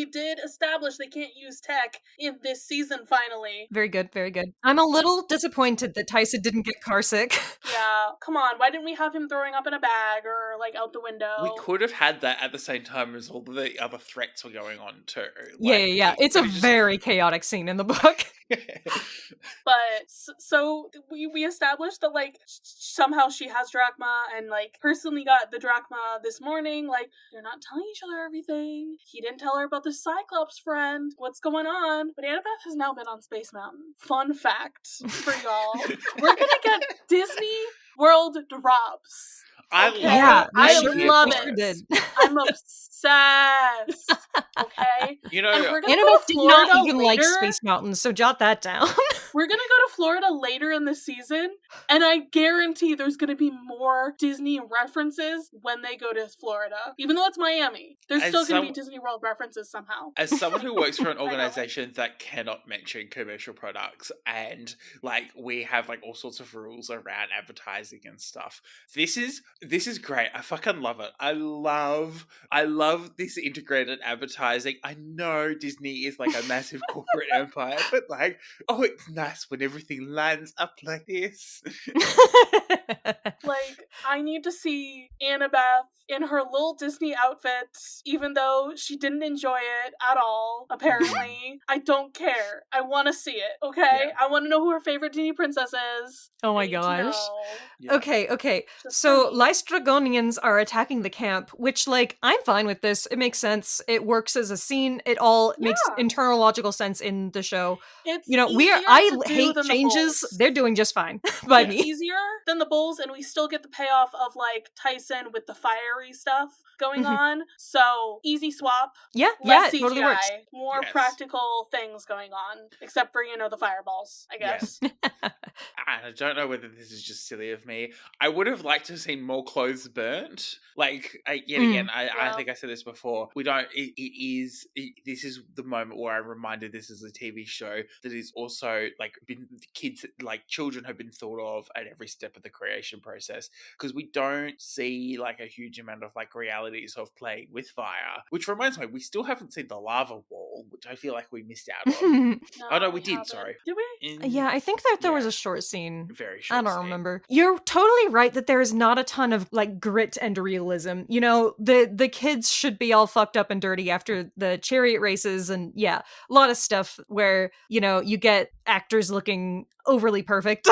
did establish they can't use tech in this season, finally. Very good, very good. I'm a little disappointed that Tyson didn't get car sick. Yeah, come on, why didn't we have him throwing up in a bag or, like, out the window? We could have had that at the same time as all the other threats were going on, too. Like, yeah. It's a very chaotic scene in the book. But so we established that, like, somehow she has drachma, and, like, personally got the drachma this morning. Like, they're not telling each other everything. He didn't tell her about the Cyclops friend. What's going on? But Annabeth has now been on Space Mountain. Fun fact for y'all. We're gonna get Disney World drops. I love it. I'm obsessed. Okay, you know, Annabeth did not even like Space Mountain, so jot that down. We're gonna go to Florida later in the season, and I guarantee there's gonna be more Disney references when they go to Florida. Even though it's Miami, there's still gonna be Disney World references somehow. As someone who works for an organization that cannot mention commercial products, and like we have like all sorts of rules around advertising and stuff, this is great. I fucking love it. I love this integrated advertising. I know Disney is like a massive corporate empire, but like, oh, it's nice when everything lines up like this. Like, I need to see Annabeth in her little Disney outfit, even though she didn't enjoy it at all, apparently. I don't care. I want to see it, okay? Yeah. I want to know who her favorite Disney princess is. Oh my gosh. Yeah. Okay. So, Lystragonians are attacking the camp, which, like, I'm fine with this. It makes sense. It works as a scene. It all makes internal logical sense in the show. It's I hate changes. They're doing just fine by me. It's easier than the Bulls, and we still get the payoff of, like, Tyson with the fiery stuff going on. So, easy swap. Yeah, less it totally works. More practical things going on, except for, the fireballs, I guess. Yes. I don't know whether this is just silly of me. I would have liked to have seen more clothes burnt. Like, I think I said this before. This is the moment where I'm reminded this is a TV show that is also, like, children have been thought of at every step of the creation process, because we don't see, like, a huge amount of, like, realities of playing with fire, which reminds me, we still haven't seen the lava wall, which I feel like we missed out on. No, we did, sorry. Did we? Yeah, I think that there was a short scene. Very short. I don't remember. You're totally right that there is not a ton of, like, grit and realism. The kids should be all fucked up and dirty after the chariot races, and a lot of stuff where, you get actors looking overly perfect.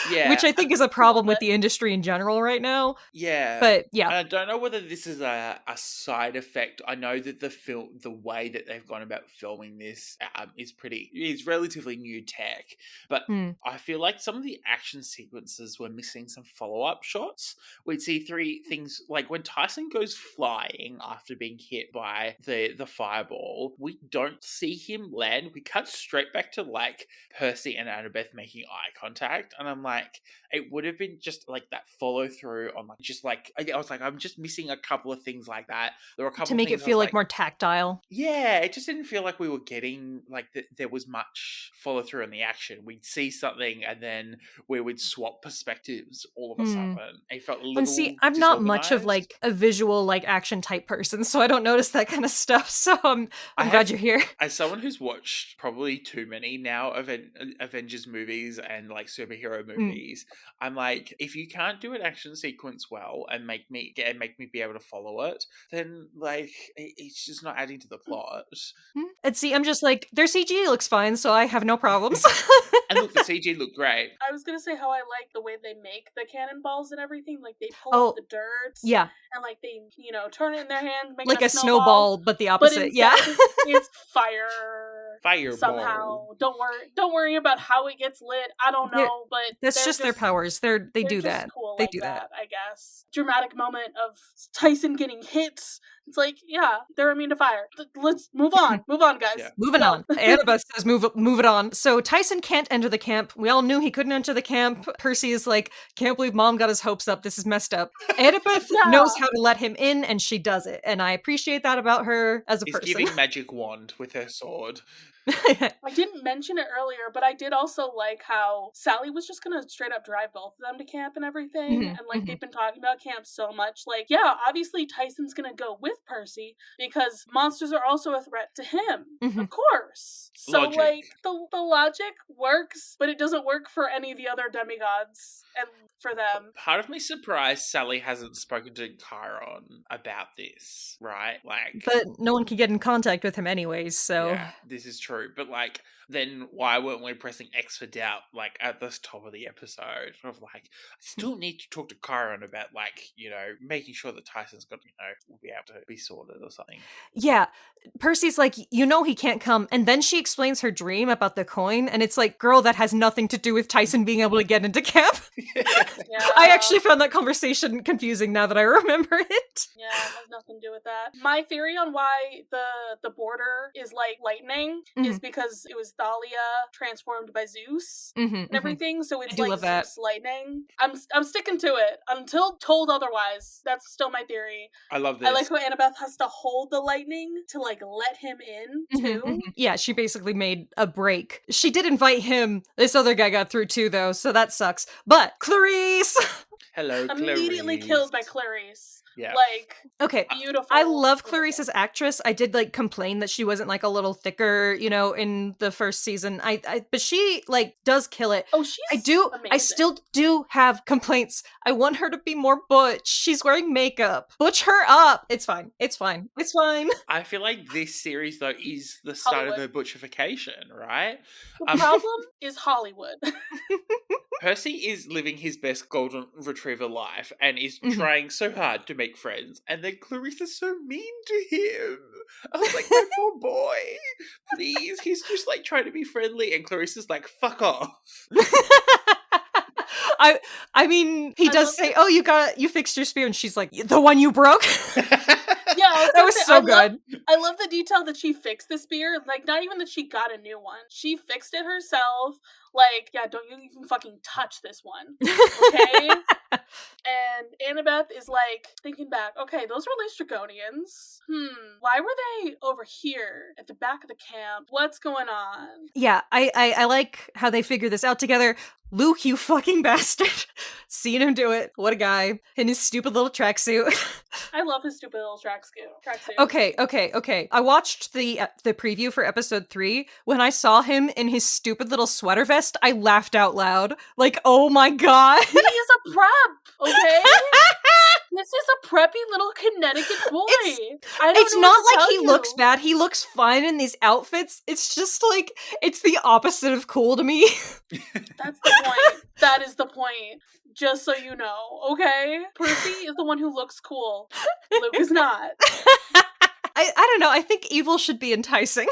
Yeah. Which I think is a problem with the industry in general right now. Yeah. But I don't know whether this is a side effect. I know that the way that they've gone about filming this is relatively new tech. But I feel like some of the action sequences were missing some follow-up shots. We'd see three things, like when Tyson goes flying after being hit by the fireball, we don't see him land. We cut straight back to, like, Percy and Annabeth making eye contact, and I'm like, it would have been just like that follow through on, like, just like, I was like, I'm just missing a couple of things like that. There were a couple to make it feel like more tactile. Yeah, it just didn't feel like we were getting, like, there was much follow through in the action. We'd see something and then we would swap perspectives all of a sudden. It felt a little. And see, I'm not much of, like, a visual, like, action type person, so I don't notice that kind of stuff. So I'm glad you're here. As someone who's watched probably too many now of Avengers movies and, like, superhero movies, I'm like, if you can't do an action sequence well and make me be able to follow it, then, like, it's just not adding to the plot. And see, I'm just like, their CG looks fine, so I have no problems. And look, the CG looked great. I was gonna say how I like the way they make the cannonballs and everything. Like, they pull up the dirt. Yeah. And, like, they, turn it in their hand, make like it a snowball, but the opposite. But instead, it's fire. Fireball. Somehow. Don't worry about how it gets lit. I don't know, but that's just their powers. They do that. Cool they like do that, I guess. Dramatic moment of Tyson getting hit. It's like, yeah, they're immune to fire. Let's move on. Move on, guys. Yeah. Moving on. Annabeth says move it on. So Tyson can't enter the camp. We all knew he couldn't enter the camp. Percy is like, can't believe mom got his hopes up. This is messed up. Annabeth knows how to let him in, and she does it. And I appreciate that about her as a person. She's giving magic wand with her sword. I didn't mention it earlier, but I did also like how Sally was just gonna straight up drive both of them to camp and everything. And like they've been talking about camp so much. Like, yeah, obviously Tyson's gonna go with Percy because monsters are also a threat to him. Of course. So Logic. like the logic works, but it doesn't work for any of the other demigods and for them. Part of me surprised Sally hasn't spoken to Chiron about this, right? Like, but no one can get in contact with him anyways, so yeah, this is true. But like, then why weren't we pressing X for doubt, like, at the top of the episode? Of like, I still need to talk to Chiron about, like, making sure that Tyson's got, will be able to be sorted or something. Yeah. Percy's like, he can't come. And then she explains her dream about the coin. And it's like, girl, that has nothing to do with Tyson being able to get into camp. Yeah. I actually found that conversation confusing now that I remember it. Yeah, it has nothing to do with that. My theory on why the border is like lightning is because it was Thalia transformed by Zeus and everything. So it's like Zeus lightning. I'm sticking to it until told otherwise. That's still my theory. I love this. I like how Annabeth has to hold the lightning to like let him in too. Yeah, she basically made a break. She did invite him. This other guy got through too, though, so that sucks. But Clarice! Hello, Clarice. Immediately killed by Clarice. Yeah. Like, okay. Beautiful. I love Clarice's actress. I did like complain that she wasn't like a little thicker, in the first season. But she like does kill it. Oh, she's amazing. I still do have complaints. I want her to be more butch. She's wearing makeup. Butch her up. It's fine. It's fine. It's fine. I feel like this series though is the start of her butchification, right? The problem is Hollywood. Percy is living his best golden retriever life and is trying so hard to make friends, and then Clarice is so mean to him. I was like, my poor boy, please. He's just like trying to be friendly, and Clarice is like, fuck off. I mean, he does say, "Oh, you fixed your spear," and she's like, "The one you broke." Yeah, that was so good. I love the detail that she fixed the spear. Like, not even that she got a new one. She fixed it herself. Like, yeah, don't you even fucking touch this one. Okay? And Annabeth is like, thinking back, okay, those were least Draconians. Why were they over here at the back of the camp? What's going on? Yeah, I like how they figure this out together. Luke, you fucking bastard. Seeing him do it. What a guy. In his stupid little tracksuit. I love his stupid little tracksuit. Okay. I watched the preview for episode 3. When I saw him in his stupid little sweater vest, I laughed out loud. Like, oh my god. He is a prep, okay? This is a preppy little Connecticut boy. It's not like he looks bad. He looks fine in these outfits. It's just like, it's the opposite of cool to me. That's the point. That is the point. Just so you know, okay? Percy is the one who looks cool. Luke is not. I don't know. I think evil should be enticing.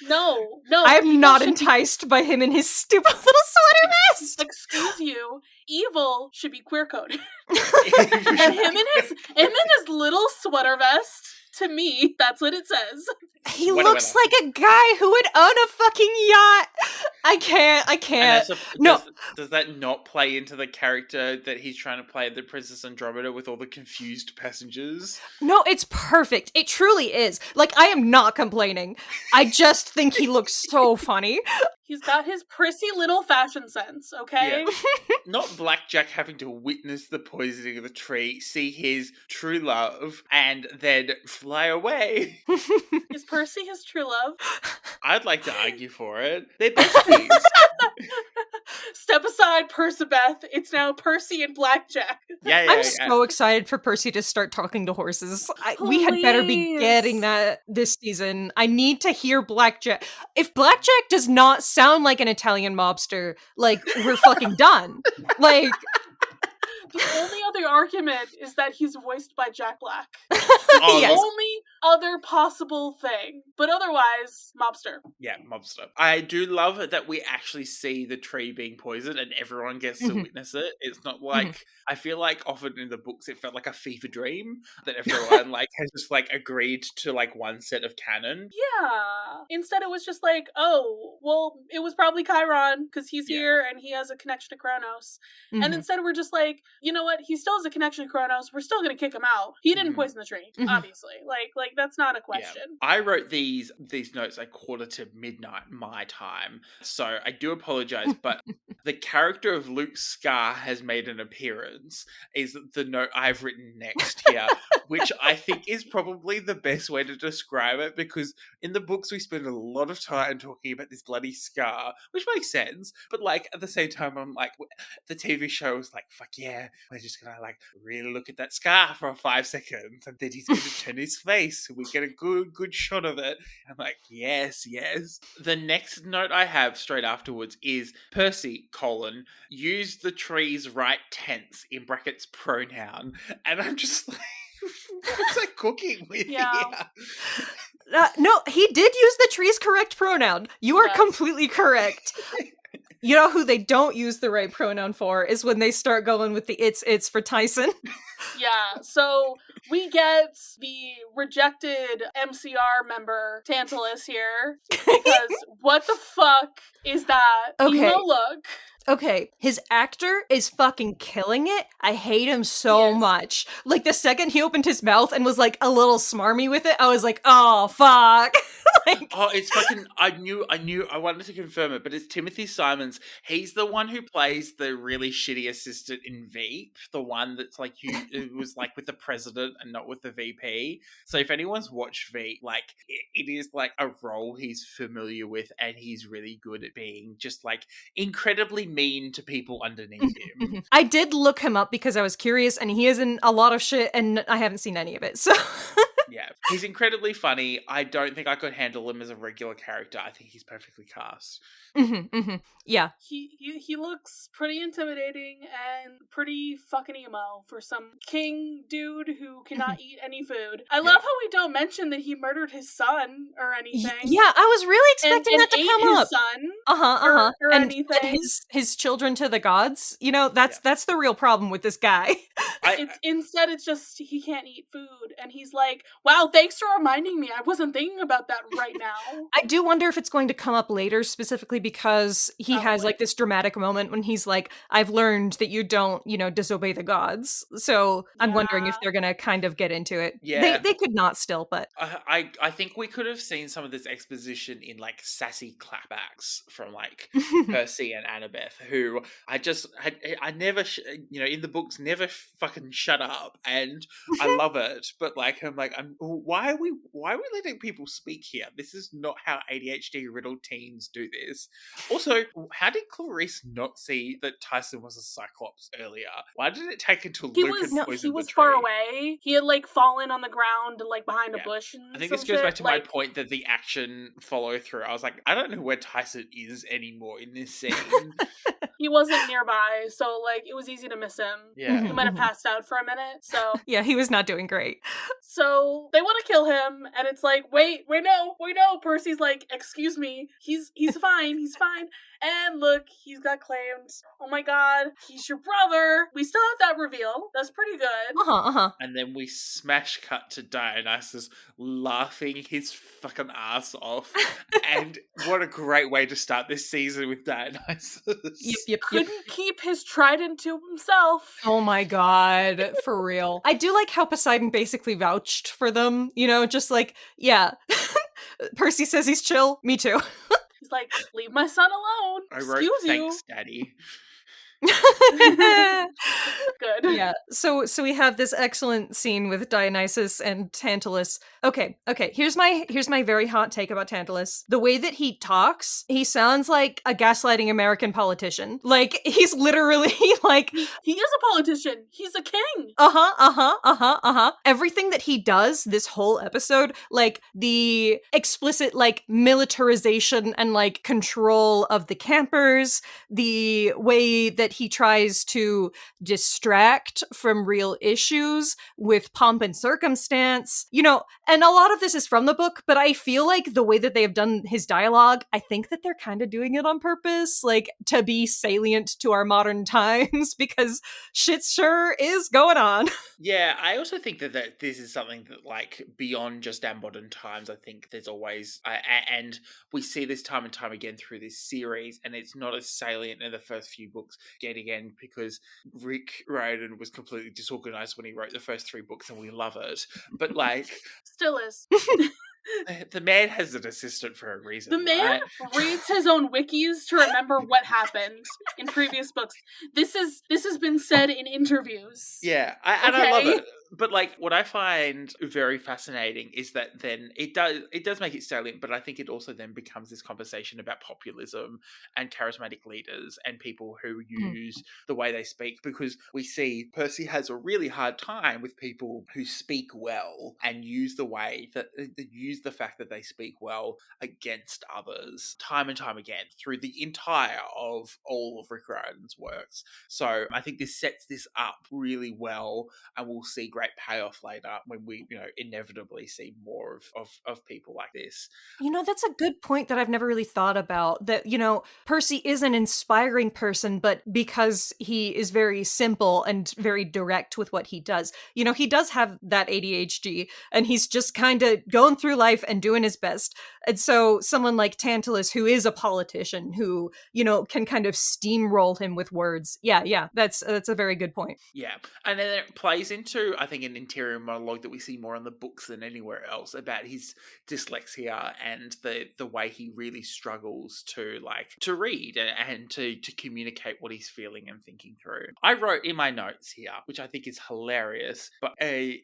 No. I'm not enticed by him in his stupid little sweater vest. Excuse you. Evil should be queer coded. And him in his little sweater vest. To me, that's what it says. He looks like a guy who would own a fucking yacht. I can't. No. Does that not play into the character that he's trying to play, the Princess Andromeda, with all the confused passengers? No, it's perfect. It truly is. Like, I am not complaining. I just think he looks so funny. He's got his prissy little fashion sense, okay? Yeah. Not Blackjack having to witness the poisoning of the tree, see his true love, and then fly away. Is Percy his true love? I'd like to argue for it. They're besties. Step aside, Percibeth. It's now Percy and Blackjack. Yeah, I'm so excited for Percy to start talking to horses. We had better be getting that this season. I need to hear Blackjack. If Blackjack does not sound like an Italian mobster, like, we're fucking done. Like... The only other argument is that he's voiced by Jack Black. Oh, The only other possible thing. But otherwise, mobster. Yeah, mobster. I do love it that we actually see the tree being poisoned and everyone gets to witness it. It's not like, I feel like often in the books it felt like a fever dream that everyone like has just like agreed to like one set of canon. Yeah. Instead it was just like, oh, well, it was probably Chiron because he's here and he has a connection to Kronos. And instead we're just like, you know what? He still has a connection to Kronos. We're still going to kick him out. He didn't poison the tree, obviously. Like that's not a question. Yeah. I wrote these notes at 1:45 my time, so I do apologize, but the character of Luke Scar has made an appearance, is the note I've written next here, which I think is probably the best way to describe it, because in the books we spend a lot of time talking about this bloody scar, which makes sense, but like at the same time I'm like, the TV show was like, fuck yeah, we're just gonna like really look at that scar for 5 seconds and then he's gonna turn his face and we get a good shot of it. I'm like, yes. The next note I have straight afterwards is Percy, use the tree's right tense, in brackets pronoun. And I'm just like, what's that cooking with here? No, he did use the tree's correct pronoun. You are completely correct. You know who they don't use the right pronoun for is when they start going with the it's for Tyson. Yeah, so we get the rejected MCR member, Tantalus, here. Because what the fuck is that emo look? Okay, his actor is fucking killing it. I hate him so much. Like, the second he opened his mouth and was, like, a little smarmy with it, I was like, oh, fuck. Like... Oh, it's fucking, I wanted to confirm it, but it's Timothy Simons. He's the one who plays the really shitty assistant in Veep, the one that's, like, it was, like, with the president and not with the VP. So if anyone's watched Veep, like, it is, like, a role he's familiar with, and he's really good at being just, like, incredibly mean to people underneath him. I did look him up because I was curious, and he is in a lot of shit, and I haven't seen any of it, so... Yeah, he's incredibly funny. I don't think I could handle him as a regular character. I think he's perfectly cast. Yeah. He looks pretty intimidating and pretty fucking emo for some king dude who cannot eat any food. I love how we don't mention that he murdered his son or anything. Yeah, I was really expecting that to come his up. Son or and anything. His children to the gods. You know, that's the real problem with this guy. Instead, it's just he can't eat food, and he's like, wow, thanks for reminding me. I wasn't thinking about that right now. I do wonder if it's going to come up later, specifically because he has like this dramatic moment when he's like, I've learned that you don't, disobey the gods. So I'm wondering if they're going to kind of get into it. Yeah. They could not still, but... I think we could have seen some of this exposition in like sassy clapbacks from like Percy and Annabeth, who I never, in the books, never fucking shut up. And I love it. But like, why are we letting people speak here? This is not how ADHD riddled teens do this. Also, how did Clarice not see that Tyson was a Cyclops earlier? Why did it take until Luke had poisoned he was the far tree? away. He had like fallen on the ground like behind a bush. And I think this goes back to my point that the action follow through. I was like, I don't know where Tyson is anymore in this scene. He wasn't nearby, so like it was easy to miss him. Yeah, he might have passed out for a minute. So yeah, he was not doing great. So they want to kill him, and it's like, wait, no. Percy's like, excuse me, he's fine, he's fine. And look, he's got claimed. Oh my god, he's your brother. We still have that reveal. That's pretty good. And then we smash cut to Dionysus laughing his fucking ass off. And what a great way to start this season with Dionysus. Yep. Couldn't keep his trident to himself. Oh my god, for real. I do like how Poseidon basically vouched for them, just like, yeah. Percy says he's chill, me too. He's like, leave my son alone. I wrote, Excuse you. thanks, Daddy. Good. Yeah. So we have this excellent scene with Dionysus and Tantalus. Okay. Here's my very hot take about Tantalus. The way that he talks, he sounds like a gaslighting American politician. Like he's literally like he is a politician. He's a king. Everything that he does this whole episode, like the explicit like militarization and like control of the campers, the way that he tries to distract from real issues with pomp and circumstance, you know, and a lot of this is from the book, but I feel like the way that they have done his dialogue, I think that they're kind of doing it on purpose, like to be salient to our modern times because shit sure is going on. Yeah, I also think that this is something that, like, beyond just our modern times, I think there's always, and we see this time and time again through this series, and it's not as salient in the first few books yet again because Rick Riordan was completely disorganized when he wrote the first 3 books, and we love it. But, like... Still is. The man has an assistant for a reason. The man reads his own wikis to remember what happened in previous books. This has been said in interviews. Yeah, and I love it. But like, what I find very fascinating is that then it does make it salient, but I think it also then becomes this conversation about populism and charismatic leaders and people who use the way they speak, because we see Percy has a really hard time with people who speak well and use the way that use the fact that they speak well against others time and time again through the entire of all of Rick Riordan's works. So I think this sets this up really well, and we'll see great payoff later when we, you know, inevitably see more of people like this. You know, that's a good point that I've never really thought about, that, you know, Percy is an inspiring person, but because he is very simple and very direct with what he does, you know, he does have that ADHD and he's just kind of going through life and doing his best. And so someone like Tantalus, who is a politician, who, you know, can kind of steamroll him with words. Yeah, that's a very good point. Yeah, and then it plays into, I think, an interior monologue that we see more in the books than anywhere else about his dyslexia and the way he really struggles to read and to communicate what he's feeling and thinking through. I wrote in my notes here, which I think is hilarious, but a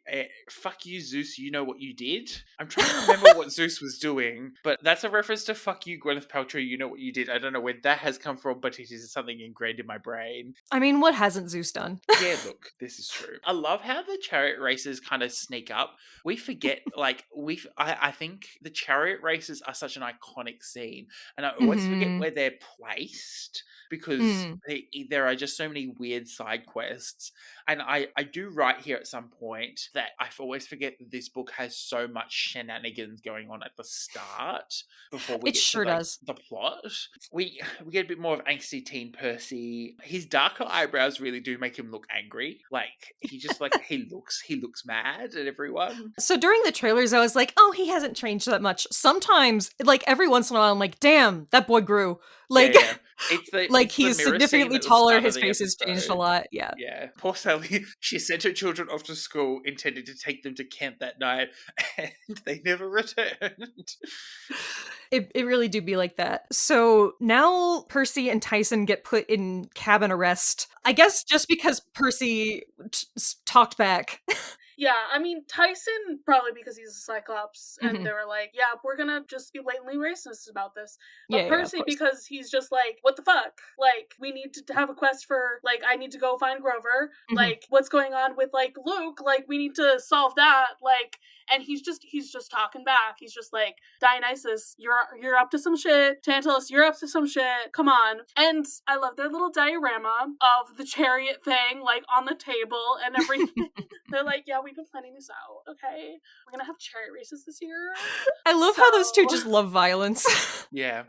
fuck you, Zeus, you know what you did? I'm trying to remember what Zeus was doing, but that's a reference to fuck you, Gwyneth Paltrow, you know what you did. I don't know where that has come from, but it is something ingrained in my brain. I mean, what hasn't Zeus done? Yeah, look, this is true. I love how the chariot races kind of sneak up. We forget, I think the chariot races are such an iconic scene, and I always forget where they're placed because there are just so many weird side quests. And I do write here at some point that I always forget that this book has so much shenanigans going on at the start before we get to the plot. We get a bit more of angsty teen Percy. His darker eyebrows really do make him look angry. Like he just he looks mad at everyone. So during the trailers, I was like, oh, he hasn't changed that much. Sometimes, like every once in a while, I'm like, damn, that boy grew. Like, yeah. It's he's significantly taller. His face has changed a lot. Yeah. Yeah. Poor Sally. She sent her children off to school, intending to take them to camp that night, and they never returned. It really do be like that. So now Percy and Tyson get put in cabin arrest. I guess just because Percy talked back. Yeah, I mean, Tyson, probably because he's a Cyclops, and they were like, yeah, we're gonna just be blatantly racist about this. But Percy, because he's just like, what the fuck? Like, we need to have a quest for, like, I need to go find Grover. Like, what's going on with, like, Luke? Like, we need to solve that. Like, and he's just talking back. He's just like, Dionysus, you're up to some shit. Tantalus, you're up to some shit. Come on. And I love their little diorama of the chariot thing, like, on the table and everything. They're like, yeah, we've been planning this out, okay? We're gonna have chariot races this year. I love how those two just love violence. Yeah.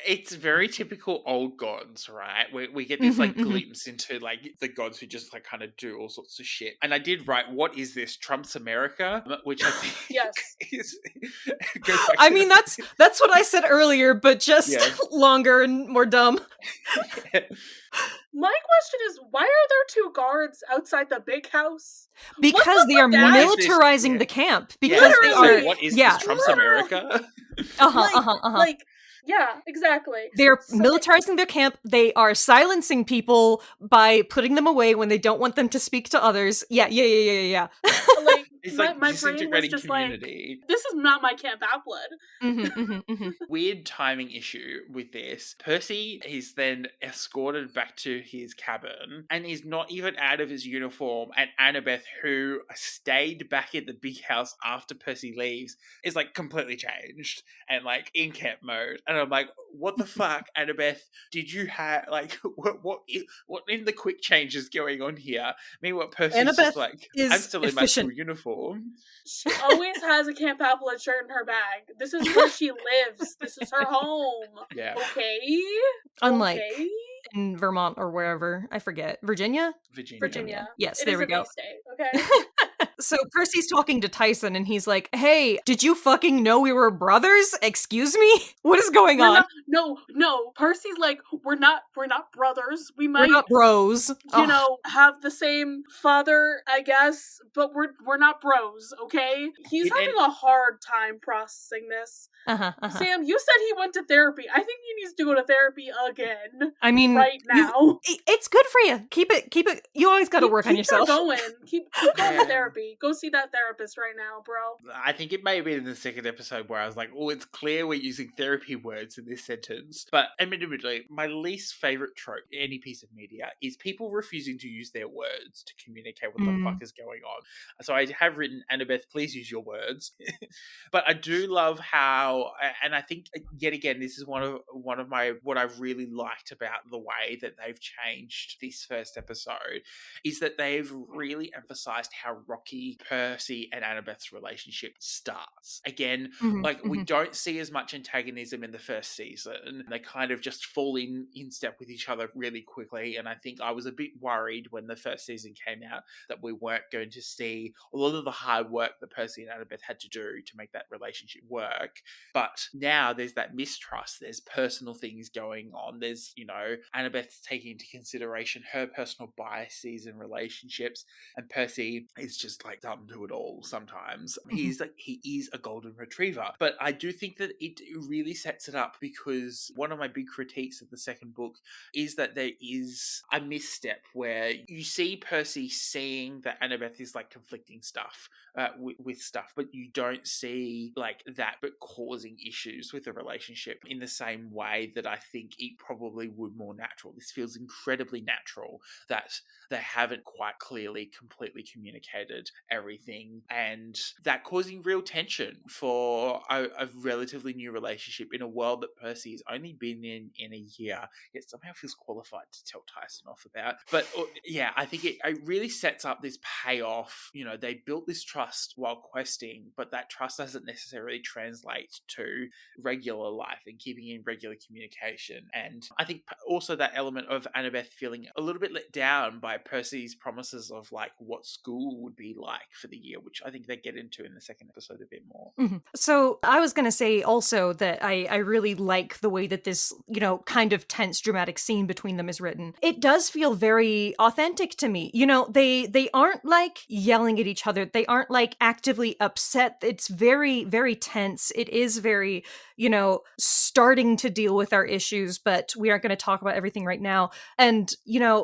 It's very typical old gods, right? We get this glimpse into the gods who just kind of do all sorts of shit. And I did write, "What is this? Trump's America?" Which I think is. I mean, that's what I said earlier, but just longer and more dumb. My question is, why are there 2 guards outside the big house? Because they are militarizing the camp. Because they are. What is this? Trump's America? Like, Yeah, exactly. They're militarizing their camp. They are silencing people by putting them away when they don't want them to speak to others. Yeah. Like, It's my like brain was disintegrating just community. like, this is not my camp applin. Weird timing issue with this. Percy is then escorted back to his cabin and is not even out of his uniform, and Annabeth, who stayed back in the big house after Percy leaves, is like completely changed and like in camp mode. And I'm like, what the fuck, Annabeth? Did you have like what in the quick changes going on here? Meanwhile, Percy's Annabeth just like, is I'm still efficient. in my school uniform. She always has a camp applin shirt in her bag. This is where she lives. This is her home. Yeah. Okay. Unlike Okay. in Vermont or wherever, I forget. Virginia. Yes, It there is we a go. base state, okay? So Percy's talking to Tyson and he's like, hey, did you fucking know we were brothers? Excuse me? What is going on? No. Percy's like, we're not brothers. We might, We're not bros. you know, have the same father, I guess, but we're not bros, okay? He's having a hard time processing this. Sam, you said he went to therapy. I think he needs to go to therapy again. I mean, right now. It's good for you. Keep it. You always got to work on yourself. Keep going. Keep going to therapy. Go see that therapist right now, bro. I think it may have been in the second episode where I was like, oh, it's clear we're using therapy words in this sentence. But admittedly, my least favorite trope in any piece of media is people refusing to use their words to communicate what the fuck is going on. So I have written, Annabeth, please use your words. But I do love how, and I think yet again, this is one of my, what I've really liked about the way that they've changed this first episode, is that they've really emphasized how rocky Percy and Annabeth's relationship starts. Again, we don't see as much antagonism in the first season. They kind of just fall in step with each other really quickly. And I think I was a bit worried when the first season came out that we weren't going to see a lot of the hard work that Percy and Annabeth had to do to make that relationship work. But now there's that mistrust. There's personal things going on. There's, Annabeth's taking into consideration her personal biases and relationships, and Percy is just like dumb to it all sometimes. He is a golden retriever. But I do think that it really sets it up, because one of my big critiques of the second book is that there is a misstep where you see Percy seeing that Annabeth is like conflicting stuff with stuff, but you don't see like that but causing issues with the relationship in the same way that I think it probably would more natural. This feels incredibly natural that they haven't quite clearly completely communicated everything, and that causing real tension for a relatively new relationship in a world that Percy has only been in a year, yet somehow feels qualified to tell Tyson off about. But yeah, I think it really sets up this payoff. They built this trust while questing, but that trust doesn't necessarily translate to regular life and keeping in regular communication. And I think also that element of Annabeth feeling a little bit let down by Percy's promises of like what school would be like for the year, which I think they get into in the second episode a bit more. So I was going to say also that I really like the way that this, kind of tense dramatic scene between them is written. It does feel very authentic to me. They aren't like yelling at each other. They aren't like actively upset. It's very, very tense. It is very, starting to deal with our issues, but we aren't going to talk about everything right now. And,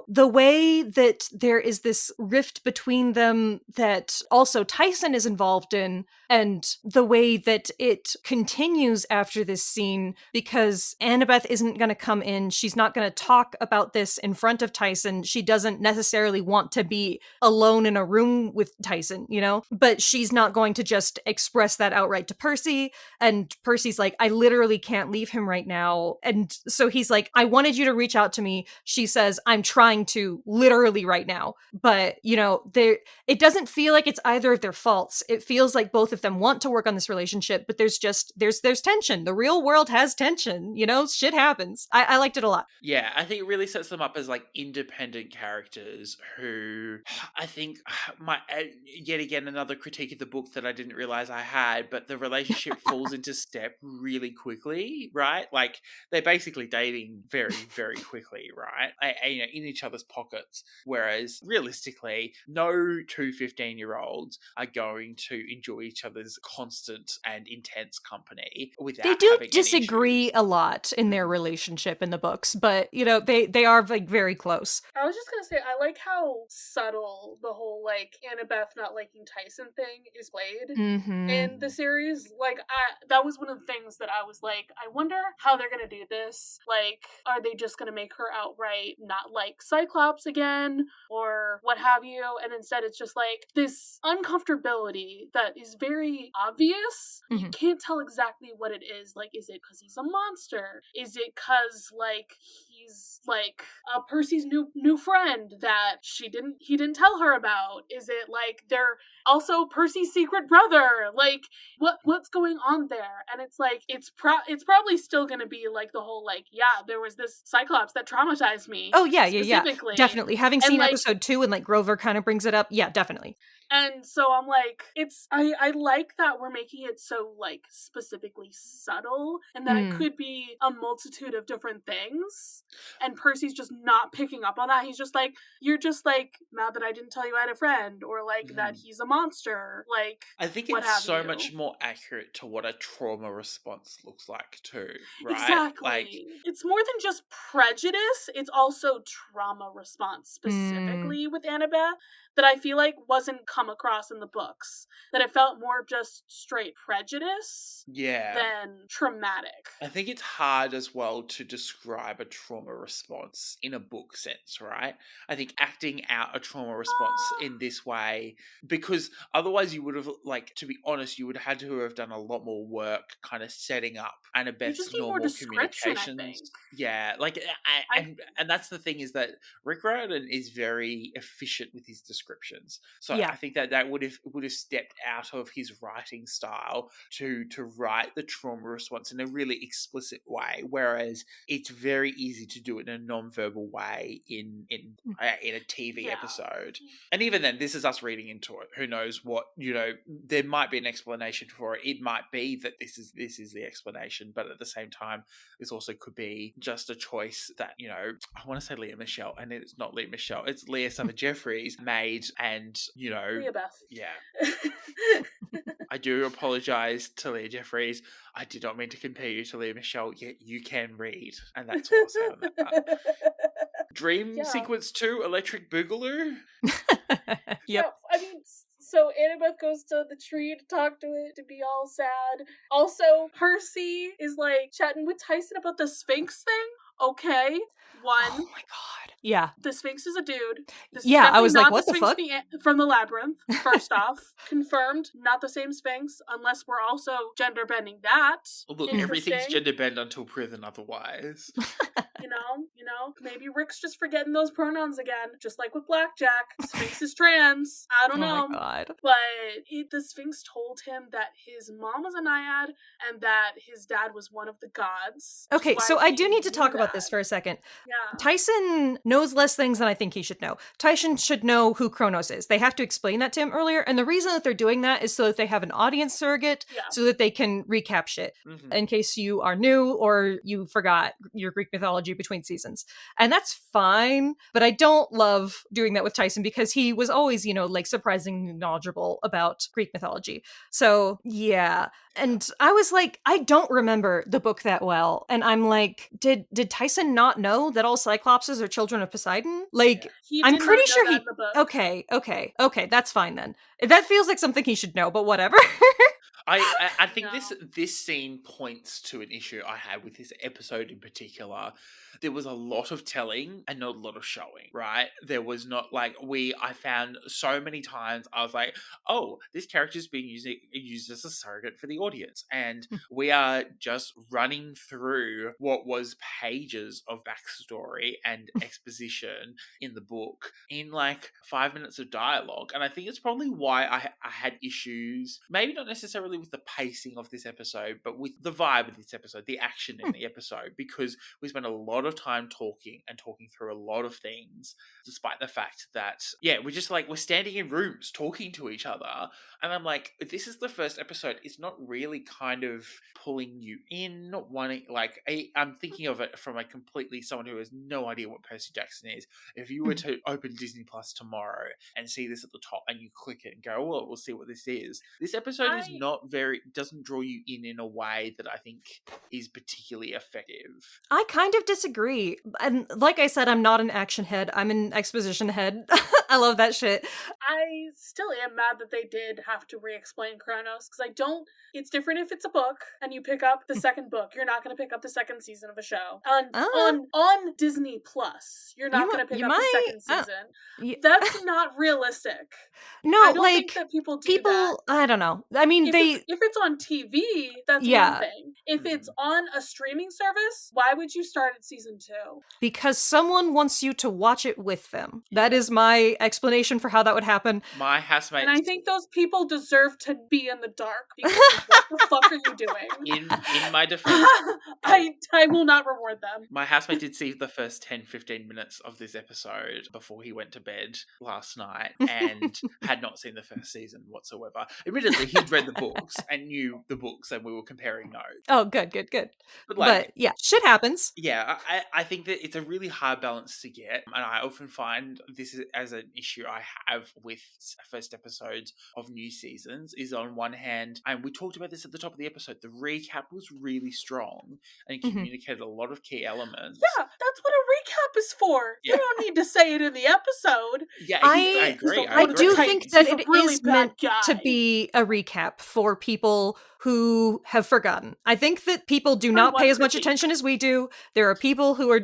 the way that there is this rift between them that also Tyson is involved in, and the way that it continues after this scene, because Annabeth isn't going to come in. She's not going to talk about this in front of Tyson. She doesn't necessarily want to be alone in a room with Tyson, but she's not going to just express that outright to Percy. And Percy's like, I literally can't leave him right now. And so he's like, I wanted you to reach out to me. She says, I'm trying to literally right now. But, it doesn't feel like it's either of their faults. It feels like both of them want to work on this relationship, but there's tension. The real world has tension, shit happens. I liked it a lot. Yeah, I think it really sets them up as like independent characters who I think yet again, another critique of the book that I didn't realize I had, but the relationship falls into step really quickly, right? Like they're basically dating very, very quickly, right? In each other's pockets. Whereas realistically, no two 13-year-olds are going to enjoy each other's constant and intense company without they do having any disagree issues. a lot in their relationship in the books, but they are like very close. I was just gonna say, I like how subtle the whole like Annabeth not liking Tyson thing is played in the series. Like, that was one of the things that I was like, I wonder how they're gonna do this. Like, are they just gonna make her outright not like Cyclops again, or what have you? And instead, it's just like this uncomfortability that is very obvious. You can't tell exactly what it is. Like, is it because he's a monster? Is it because like he's like Percy's new friend that he didn't tell her about? Is it like they're also Percy's secret brother? Like, what's going on there? And it's like it's probably still gonna be like the whole like, yeah, there was this Cyclops that traumatized me. Oh yeah, specifically. definitely. Having And, seen like, episode 2 and like Grover kind of brings it up, yeah, definitely. And so I'm like, I like that we're making it so like specifically subtle, and that it could be a multitude of different things, and Percy's just not picking up on that. He's just like, you're just like mad that I didn't tell you I had a friend, or like that he's a monster. Like, I think what it's have so you. much more accurate to what a trauma response looks like too, right? Exactly. Like, it's more than just prejudice, it's also trauma response, specifically with Annabeth, that I feel like wasn't come across in the books. That it felt more just straight prejudice than traumatic. I think it's hard as well to describe a trauma response in a book sense, right? I think acting out a trauma response in this way, because otherwise you would have, like, to be honest, you would have had to have done a lot more work kind of setting up Annabeth's normal communications. Yeah, like, and that's the thing, is that Rick Riordan is very efficient with his descriptions. So I think that would have stepped out of his writing style to write the trauma response in a really explicit way, whereas it's very easy to do it in a non-verbal way in a TV episode. And even then, this is us reading into it. Who knows what, there might be an explanation for it. It might be that this is the explanation, but at the same time, this also could be just a choice that, I want to say Leah Michelle, and it's not Leah Michelle, it's Leah Summer Jeffries made, and Leah Beth. Yeah. I do apologise to Leah Jeffries. I did not mean to compare you to Leah Michelle, yet you can read, and that's all I'll say on that part. Dream Sequence 2, Electric Boogaloo? Yep. Yeah, I mean, so Annabeth goes to the tree to talk to it, to be all sad. Also, Percy is like chatting with Tyson about the Sphinx thing. Okay, Oh my god. Yeah. The Sphinx is a dude. This Yeah, is I was like, not what the the Sphinx fuck? from the Labyrinth. First off, confirmed, not the same Sphinx, unless we're also gender bending that. Look, everything's gender bend until proven otherwise. You know, maybe Rick's just forgetting those pronouns again, just like with Blackjack. Sphinx is trans. I don't know. Oh my god. But the Sphinx told him that his mom was a naiad and that his dad was one of the gods. Okay, so I do need to talk about this for a second. Yeah. Tyson knows less things than I think he should know. Tyson should know who Kronos is. They have to explain that to him earlier, and the reason that they're doing that is so that they have an audience surrogate, so that they can recap shit, in case you are new or you forgot your Greek mythology between seasons. And that's fine, but I don't love doing that with Tyson because he was always, like surprisingly knowledgeable about Greek mythology. So, yeah. And I was like, I don't remember the book that well. And I'm like, did Tyson not know that all Cyclopses are children of Poseidon? Like, I'm pretty sure he... Okay, that's fine then. That feels like something he should know, but whatever. I think this scene points to an issue I had with this episode in particular. There was a lot of telling and not a lot of showing, right? There was not I found so many times I was like, oh, this character's being used as a surrogate for the audience. And we are just running through what was pages of backstory and exposition in the book in 5 minutes of dialogue. And I think it's probably why I had issues, maybe not necessarily necessarily with the pacing of this episode, but with the vibe of this episode, the action in the episode, because we spent a lot of time talking through a lot of things, despite the fact that, we're just like, we're standing in rooms talking to each other. And I'm like, this is the first episode. It's not really kind of pulling you in, not wanting, like, I'm thinking of it from a completely someone who has no idea what Percy Jackson is. If you were to open Disney Plus tomorrow and see this at the top and you click it and go, well, we'll see what this is. This episode is not doesn't draw you in a way that I think is particularly effective. I kind of disagree. And like I said, I'm not an action head. I'm an exposition head. I love that shit. I still am mad that they did have to re-explain Kronos, because it's different if it's a book and you pick up the second book. You're not going to pick up the second season of a show. On Disney Plus, you're not going to pick up the second season. That's not realistic. No, I don't think that people do that. I don't know. I mean, if it's on TV, that's one thing. If it's on a streaming service, why would you start at season 2? Because someone wants you to watch it with them. That is my explanation for how that would happen. My housemate, and I think those people deserve to be in the dark, because what the fuck are you doing? In my defense, I will not reward them. My housemate did see the first 10-15 minutes of this episode before he went to bed last night and had not seen the first season whatsoever. Admittedly, he'd read the books and knew the books, and we were comparing notes. Oh, good. But yeah, shit happens. Yeah, I think that it's a really hard balance to get, and I often find this is as an issue I have with first episodes of new seasons, is on one hand, and we talked about this at the top of the episode, the recap was really strong and communicated a lot of key elements. Yeah, that's what a recap is for. Yeah. You don't need to say it in the episode. Yeah, I agree. I do think that it is meant to be a recap for people who have forgotten. I think that people do not pay as much attention as we do. There are people who are,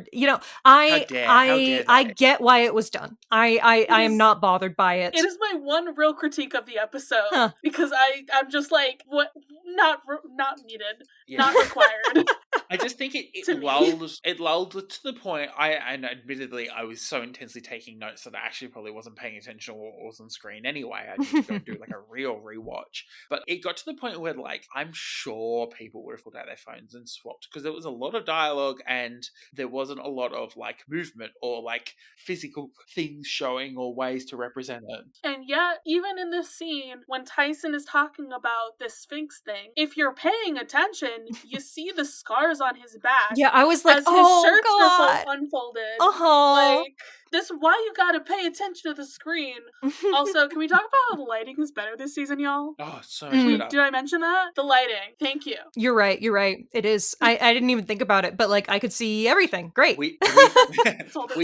I get why it was done. I am not bothered by it. It is my one real critique of the episode, because I'm just like, what? Not needed, not required. I just think it lulled to the point. And admittedly, I was so intensely taking notes that I actually probably wasn't paying attention to what was on screen anyway. I need to go and do like a real rewatch. But it got to the point where, like, I'm sure people would have pulled out their phones and swapped, because there was a lot of dialogue and there wasn't a lot of like movement or like physical things showing or ways to represent it. And yet, even in this scene, when Tyson is talking about this Sphinx thing, if you're paying attention, you see the scars on his back. Yeah, I was like, as his shirts are unfolded. Like, this is why you gotta pay attention to the screen. Also, can we talk about how the lighting is better this season, y'all? Oh, so much better. Did I mention that? The lighting. Thank you. You're right. It is. I didn't even think about it, but like I could see everything. Great. We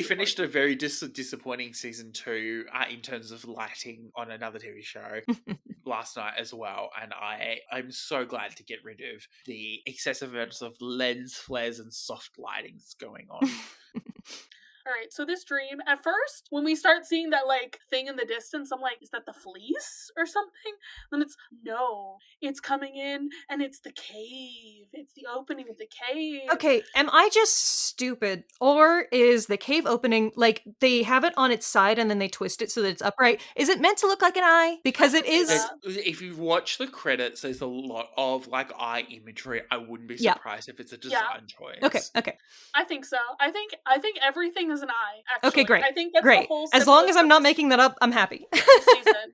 finished a very disappointing season 2 in terms of lighting on another TV show last night as well, and I'm so glad to get rid of the excessive amounts of lens flares and soft lighting that's going on. All right, so this dream, at first, when we start seeing that, like, thing in the distance, I'm like, is that the fleece or something? Then it's coming in, and it's the cave. It's the opening of the cave. Okay, am I just stupid? Or is the cave opening, like, they have it on its side and then they twist it so that it's upright? Is it meant to look like an eye? Because it is... If you watch the credits, there's a lot of, like, eye imagery. I wouldn't be surprised if it's a design choice. Okay. I think so. I think everything is an eye, actually. Okay, great. I think that's great. The whole as long as I'm not making that up, I'm happy.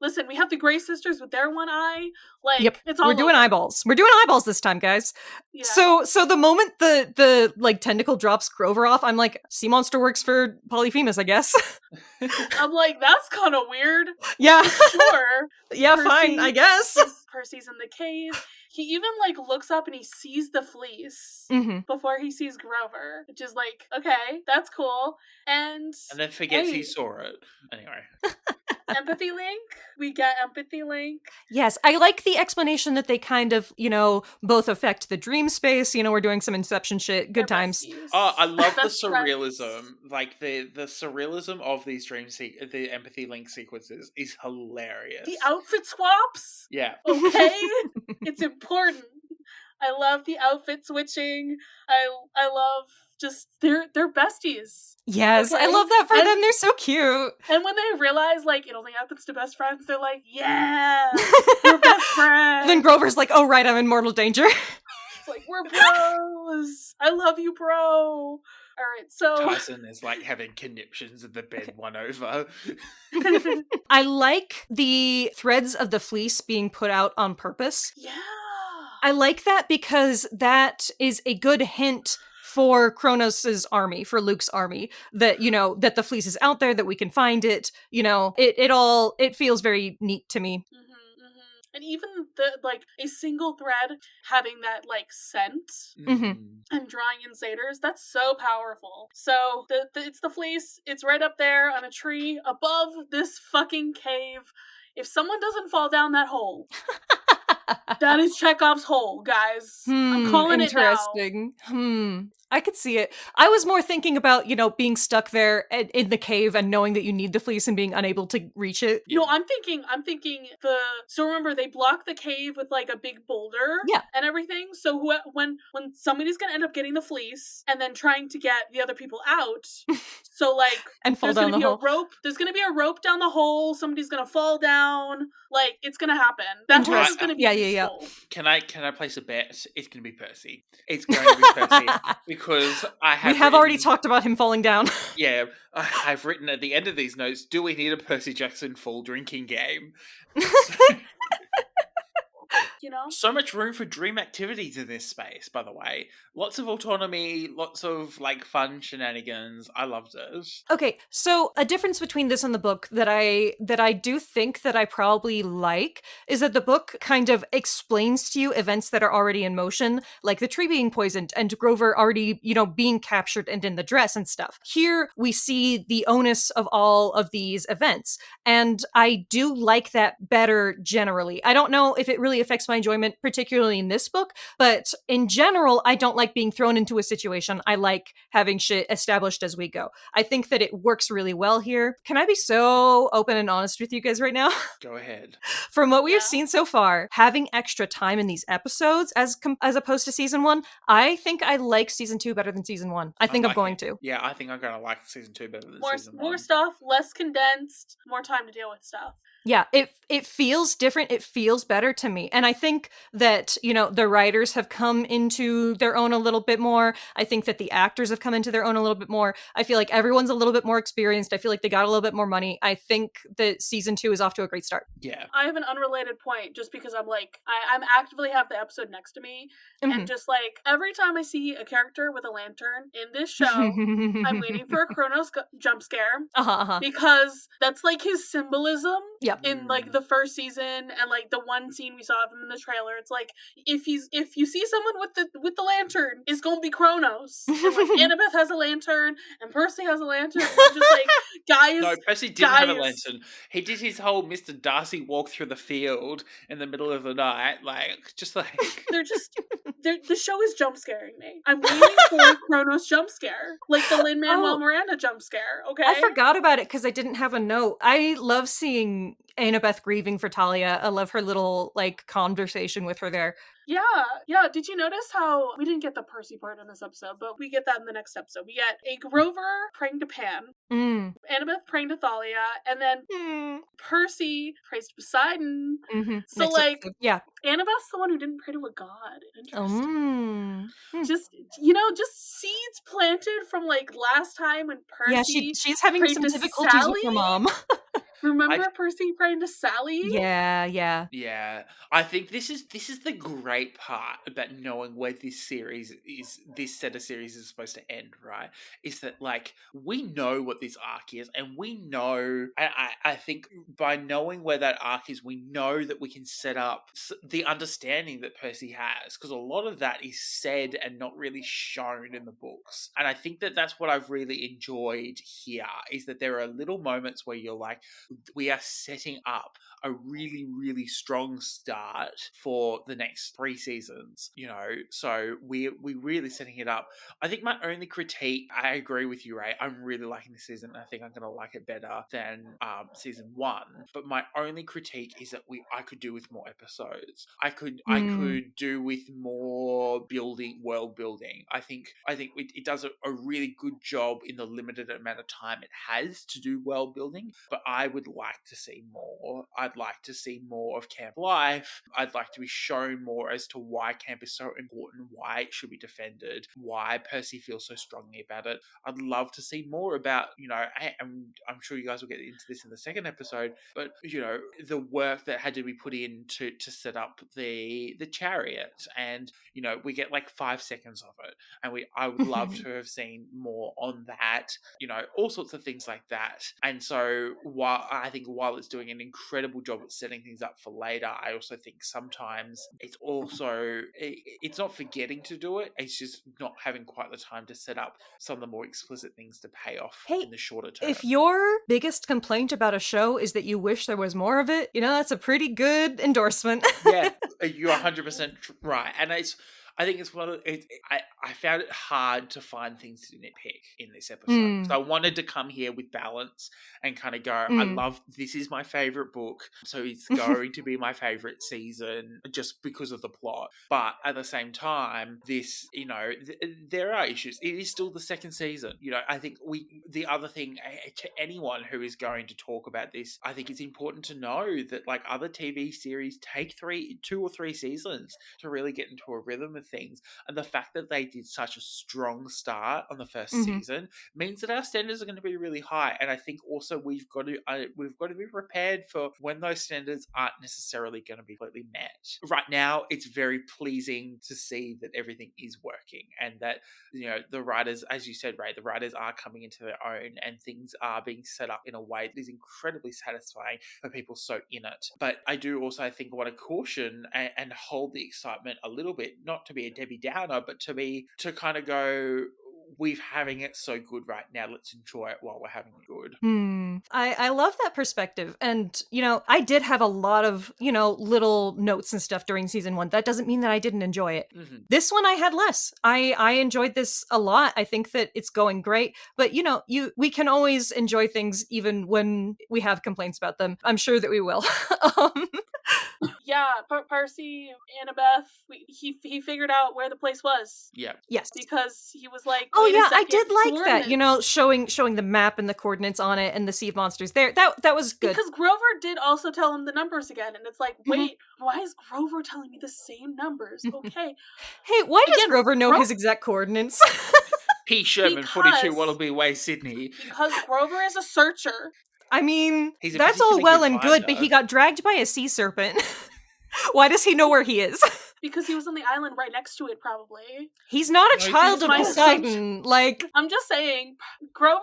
Listen, we have the Grey sisters with their one eye. Like, yep. It's all We're doing eyeballs. We're doing eyeballs this time, guys. Yeah. So the moment the like tentacle drops Grover off, I'm like, sea monster works for Polyphemus, I guess. I'm like, that's kind of weird. Yeah. Sure. Yeah, fine, I guess. Percy's in the cave. He even, like, looks up and he sees the fleece before he sees Grover, which is like, okay, that's cool. And then forgets he saw it. Anyway. Empathy link. We get empathy link. Yes, I like the explanation that they kind of, both affect the dream space. We're doing some Inception shit. Good times. Oh, I love the surrealism. Like, the surrealism of these the empathy link sequences is hilarious. The outfit swaps? Yeah. Okay? It's important. I love the outfit switching. I love they're besties. Yes, Okay? I love that for And- them. They're so cute. And when they realize, like, it only happens to best friends, they're like, yeah, we're best friends. Then Grover's like, oh, right, I'm in mortal danger. It's like, we're bros. I love you, bro. All right, so Tyson is like having conniptions at the bed one over. I like the threads of the fleece being put out on purpose. Yeah. I like that because that is a good hint for Kronos's army, for Luke's army, that, you know, that the fleece is out there, that we can find it, you know, it feels very neat to me. And even a single thread having that, like, scent and drawing in satyrs, that's so powerful. So it's the fleece, it's right up there on a tree above this fucking cave. If someone doesn't fall down that hole, that is Chekhov's hole, guys. I'm calling it now. Interesting. I could see it. I was more thinking about, you know, being stuck there in the cave and knowing that you need the fleece and being unable to reach it. No, I'm thinking so remember, they block the cave with, like, a big boulder and everything. So when somebody's gonna end up getting the fleece and then trying to get the other people out, so, like, and fall down the hole. There's gonna be a rope down the hole, somebody's gonna fall down, like, it's gonna happen. That hole is gonna be useful. Can I place a bet? It's gonna be Percy. It's going to be Percy. Because we have already talked about him falling down. Yeah, I've written at the end of these notes, do we need a Percy Jackson full drinking game? You know? So much room for dream activities in this space, by the way. Lots of autonomy, lots of, like, fun shenanigans. I loved it. Okay, so a difference between this and the book that I do think that I probably like is that the book kind of explains to you events that are already in motion, like the tree being poisoned and Grover already, you know, being captured and in the dress and stuff. Here we see the onus of all of these events, and I do like that better generally. I don't know if it really affects my enjoyment, particularly in this book, but in general, I don't like being thrown into a situation. I like having shit established as we go. I think that it works really well here. Can I be so open and honest with you guys right now? Go ahead. From what we have seen so far, having extra time in these episodes as opposed to season 1, I think I like season 2 better than season 1. I think I'm going to. Yeah, I think I'm going to like season 2 better than season 1. More stuff, less condensed, more time to deal with stuff. Yeah, it feels different. It feels better to me. And I think that, you know, the writers have come into their own a little bit more. I think that the actors have come into their own a little bit more. I feel like everyone's a little bit more experienced. I feel like they got a little bit more money. I think that season 2 is off to a great start. Yeah. I have an unrelated point just because I'm like, I'm actively have the episode next to me. And just like, every time I see a character with a lantern in this show, I'm waiting for a Kronos jump scare. Because that's like his symbolism. In like the first season and like the one scene we saw of him in the trailer, it's like if you see someone with the lantern, it's gonna be Kronos. And like Annabeth has a lantern and Percy has a lantern. And just like guys. No, Percy didn't have a lantern. He did his whole Mr. Darcy walk through the field in the middle of the night, like just like the show is jump scaring me. I'm waiting for a Kronos jump scare, like the Lin-Manuel Miranda jump scare. Okay, I forgot about it because I didn't have a note. I love seeing Annabeth grieving for Talia. I love her little like conversation with her there. Yeah. Did you notice how we didn't get the Percy part in this episode, but we get that in the next episode? We get a Grover praying to Pan, Annabeth praying to Thalia, and then Percy prays to Poseidon. So next like, episode. Annabeth's the one who didn't pray to a god. Interesting. Just seeds planted from like last time when Percy. Yeah, she's having some difficulties with her mom. Remember Percy praying to Sally? Yeah. I think this is the great part about knowing where this set of series is supposed to end, right? Is that like we know what this arc is, and we know. I think by knowing where that arc is, we know that we can set up the understanding that Percy has, because a lot of that is said and not really shown in the books. And I think that that's what I've really enjoyed here, is that there are little moments where you're like, we are setting up a really, really strong start for the next 3 seasons, so we're really setting it up. I think my only critique, I agree with you, Ray, I'm really liking this season. I think I'm going to like it better than season 1, but my only critique is that I could do with more episodes. I could do with more world building. I think it does a really good job in the limited amount of time it has to do world building, but I would like to see more. I'd like to see more of camp life. I'd like to be shown more as to why camp is so important, why it should be defended, why Percy feels so strongly about it. I'd love to see more about, and I'm sure you guys will get into this in the second episode, but, the work that had to be put in to set up the chariot, and, we get like 5 seconds of it, and I would love to have seen more on that, all sorts of things like that. And so while it's doing an incredible job at setting things up for later, I also think sometimes it's not forgetting to do it, it's just not having quite the time to set up some of the more explicit things to pay off in the shorter term. If your biggest complaint about a show is that you wish there was more of it, that's a pretty good endorsement. Yeah, you're 100% right. And I think it's I found it hard to find things to nitpick in this episode. So I wanted to come here with balance and kind of go, this is my favorite book, so it's going to be my favorite season just because of the plot. But at the same time, this, there are issues. It is still the second season. I think the other thing, to anyone who is going to talk about this, I think it's important to know that like other TV series take 2 or 3 seasons to really get into a rhythm of things, and the fact that they did such a strong start on the first season means that our standards are going to be really high. And I think also we've got to be prepared for when those standards aren't necessarily going to be completely met. Right now, it's very pleasing to see that everything is working, and that the writers, as you said, Ray, the writers are coming into their own, and things are being set up in a way that is incredibly satisfying for people so in it. But I do also, I think, want to caution and hold the excitement a little bit, not to be a Debbie Downer, but to kind of go, we're having it so good right now, let's enjoy it while we're having it good. I love that perspective. And, I did have a lot of, little notes and stuff during season 1. That doesn't mean that I didn't enjoy it. This one I had less. I enjoyed this a lot. I think that it's going great. But, we can always enjoy things even when we have complaints about them. I'm sure that we will. Yeah, Percy, Annabeth, he figured out where the place was. Yeah. Yes. Because he was like, oh yeah, I did like that. Showing the map and the coordinates on it and the sea monsters there. That was good. Because Grover did also tell him the numbers again, and it's like, wait, why is Grover telling me the same numbers? Okay. Hey, why does Grover know his exact coordinates? P. Sherman, 42 Wallaby Way, Sydney. Because Grover is a searcher. I mean, that's all well and good, but he got dragged by a sea serpent. Why does he know where he is? Because he was on the island right next to it, probably. Have not a child of Poseidon. Like, I'm just saying, Grover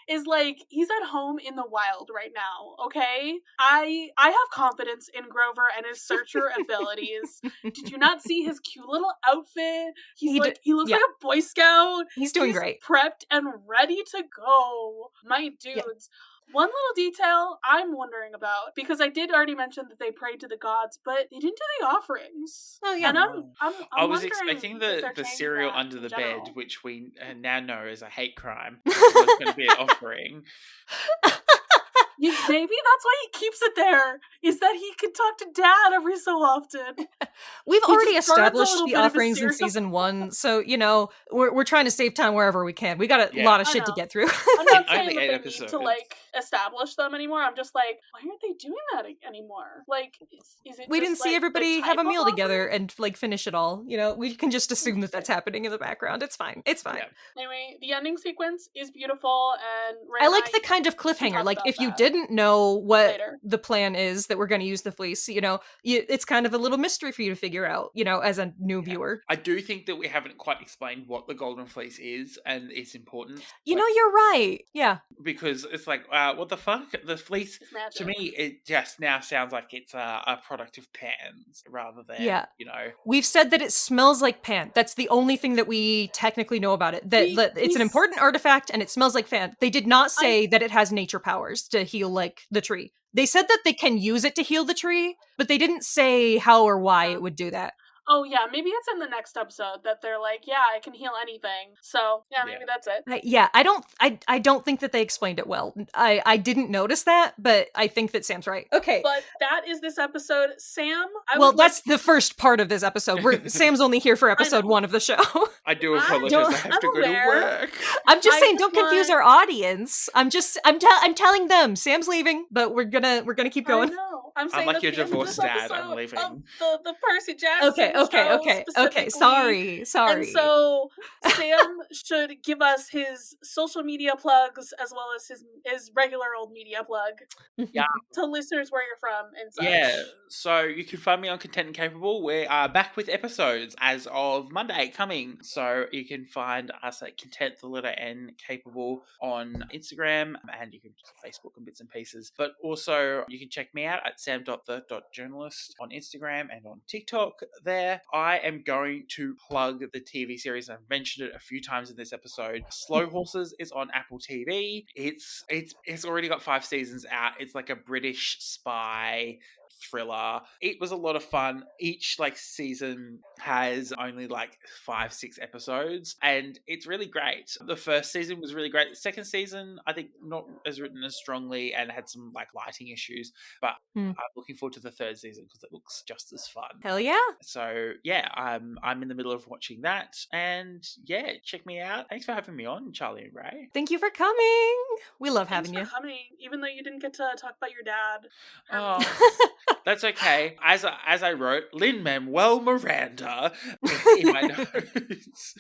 is like, he's at home in the wild right now, okay? I have confidence in Grover and his searcher abilities. Did you not see his cute little outfit? He looks like a Boy Scout. He's doing great. Prepped and ready to go. My dudes. Yeah. One little detail I'm wondering about, because I did already mention that they prayed to the gods, but they didn't do the offerings. Oh yeah. And I was expecting the cereal under the bed, which we now know is a hate crime, was going to be an offering. Maybe that's why he keeps it there, is that he can talk to Dad every so often. We've already established the offerings in season 1, so, we're trying to save time wherever we can. We got a lot of shit to get through. I'm not saying that they need to, establish them anymore. I'm just like, why aren't they doing that anymore? Like, is it we didn't see everybody have a meal together and, finish it all. We can just assume that that's happening in the background. It's fine. It's fine. Yeah. Anyway, the ending sequence is beautiful, and I like the kind of cliffhanger. Like, if you didn't know what the plan is that we're going to use the fleece, it's kind of a little mystery for you to figure out, as a new viewer. I do think that we haven't quite explained what the golden fleece is, and it's important. You're right. Yeah. Because it's like, what the fuck? The fleece, to me, it just now sounds like it's a product of pans rather than, We've said that it smells like pan. That's the only thing that we technically know about it. That it's an important artifact and it smells like pan. They did not say that it has nature powers to heal, like, the tree. They said that they can use it to heal the tree, but they didn't say how or why it would do that. Oh, yeah, maybe it's in the next episode that they're like, yeah, I can heal anything. So, yeah, maybe that's it. I don't think that they explained it well. I didn't notice that, but I think that Sam's right. Okay. But that is this episode. Sam, that's the first part of this episode. Sam's only here for episode 1 of the show. I do apologize. I have to go to work. I'm just saying, don't confuse our audience. I'm telling them Sam's leaving, but we're gonna keep going. I know. I'm saying like your that's the end of divorced this dad. episode I'm leaving. of the Percy Jackson show Okay. specifically. Sorry. And so Sam should give us his social media plugs as well as his regular old media plug. Yeah. To listeners where you're from and such. Yeah. So you can find me on Content and Capable. We are back with episodes as of Monday coming. So you can find us at Content, the letter N, Capable on Instagram, and you can just Facebook and bits and pieces. But also you can check me out at sam.the.journalist on Instagram and on TikTok there. I am going to plug the TV series. I've mentioned it a few times in this episode. Slow Horses is on Apple TV. It's already got 5 seasons out. It's like a British spy thriller. It was a lot of fun. Each season has only 5-6 episodes, and it's really great. The first season was really great. The second season, I think, not as written as strongly and had some lighting issues, but I'm looking forward to the third season because it looks just as fun. Hell yeah. So yeah, I'm in the middle of watching that, and yeah, check me out. Thanks for having me on, Charlie and Raye. Thank you for coming. We love having you. Thanks for coming, even though you didn't get to talk about your dad. Oh, that's okay. As I wrote, Lin-Manuel Miranda in my notes.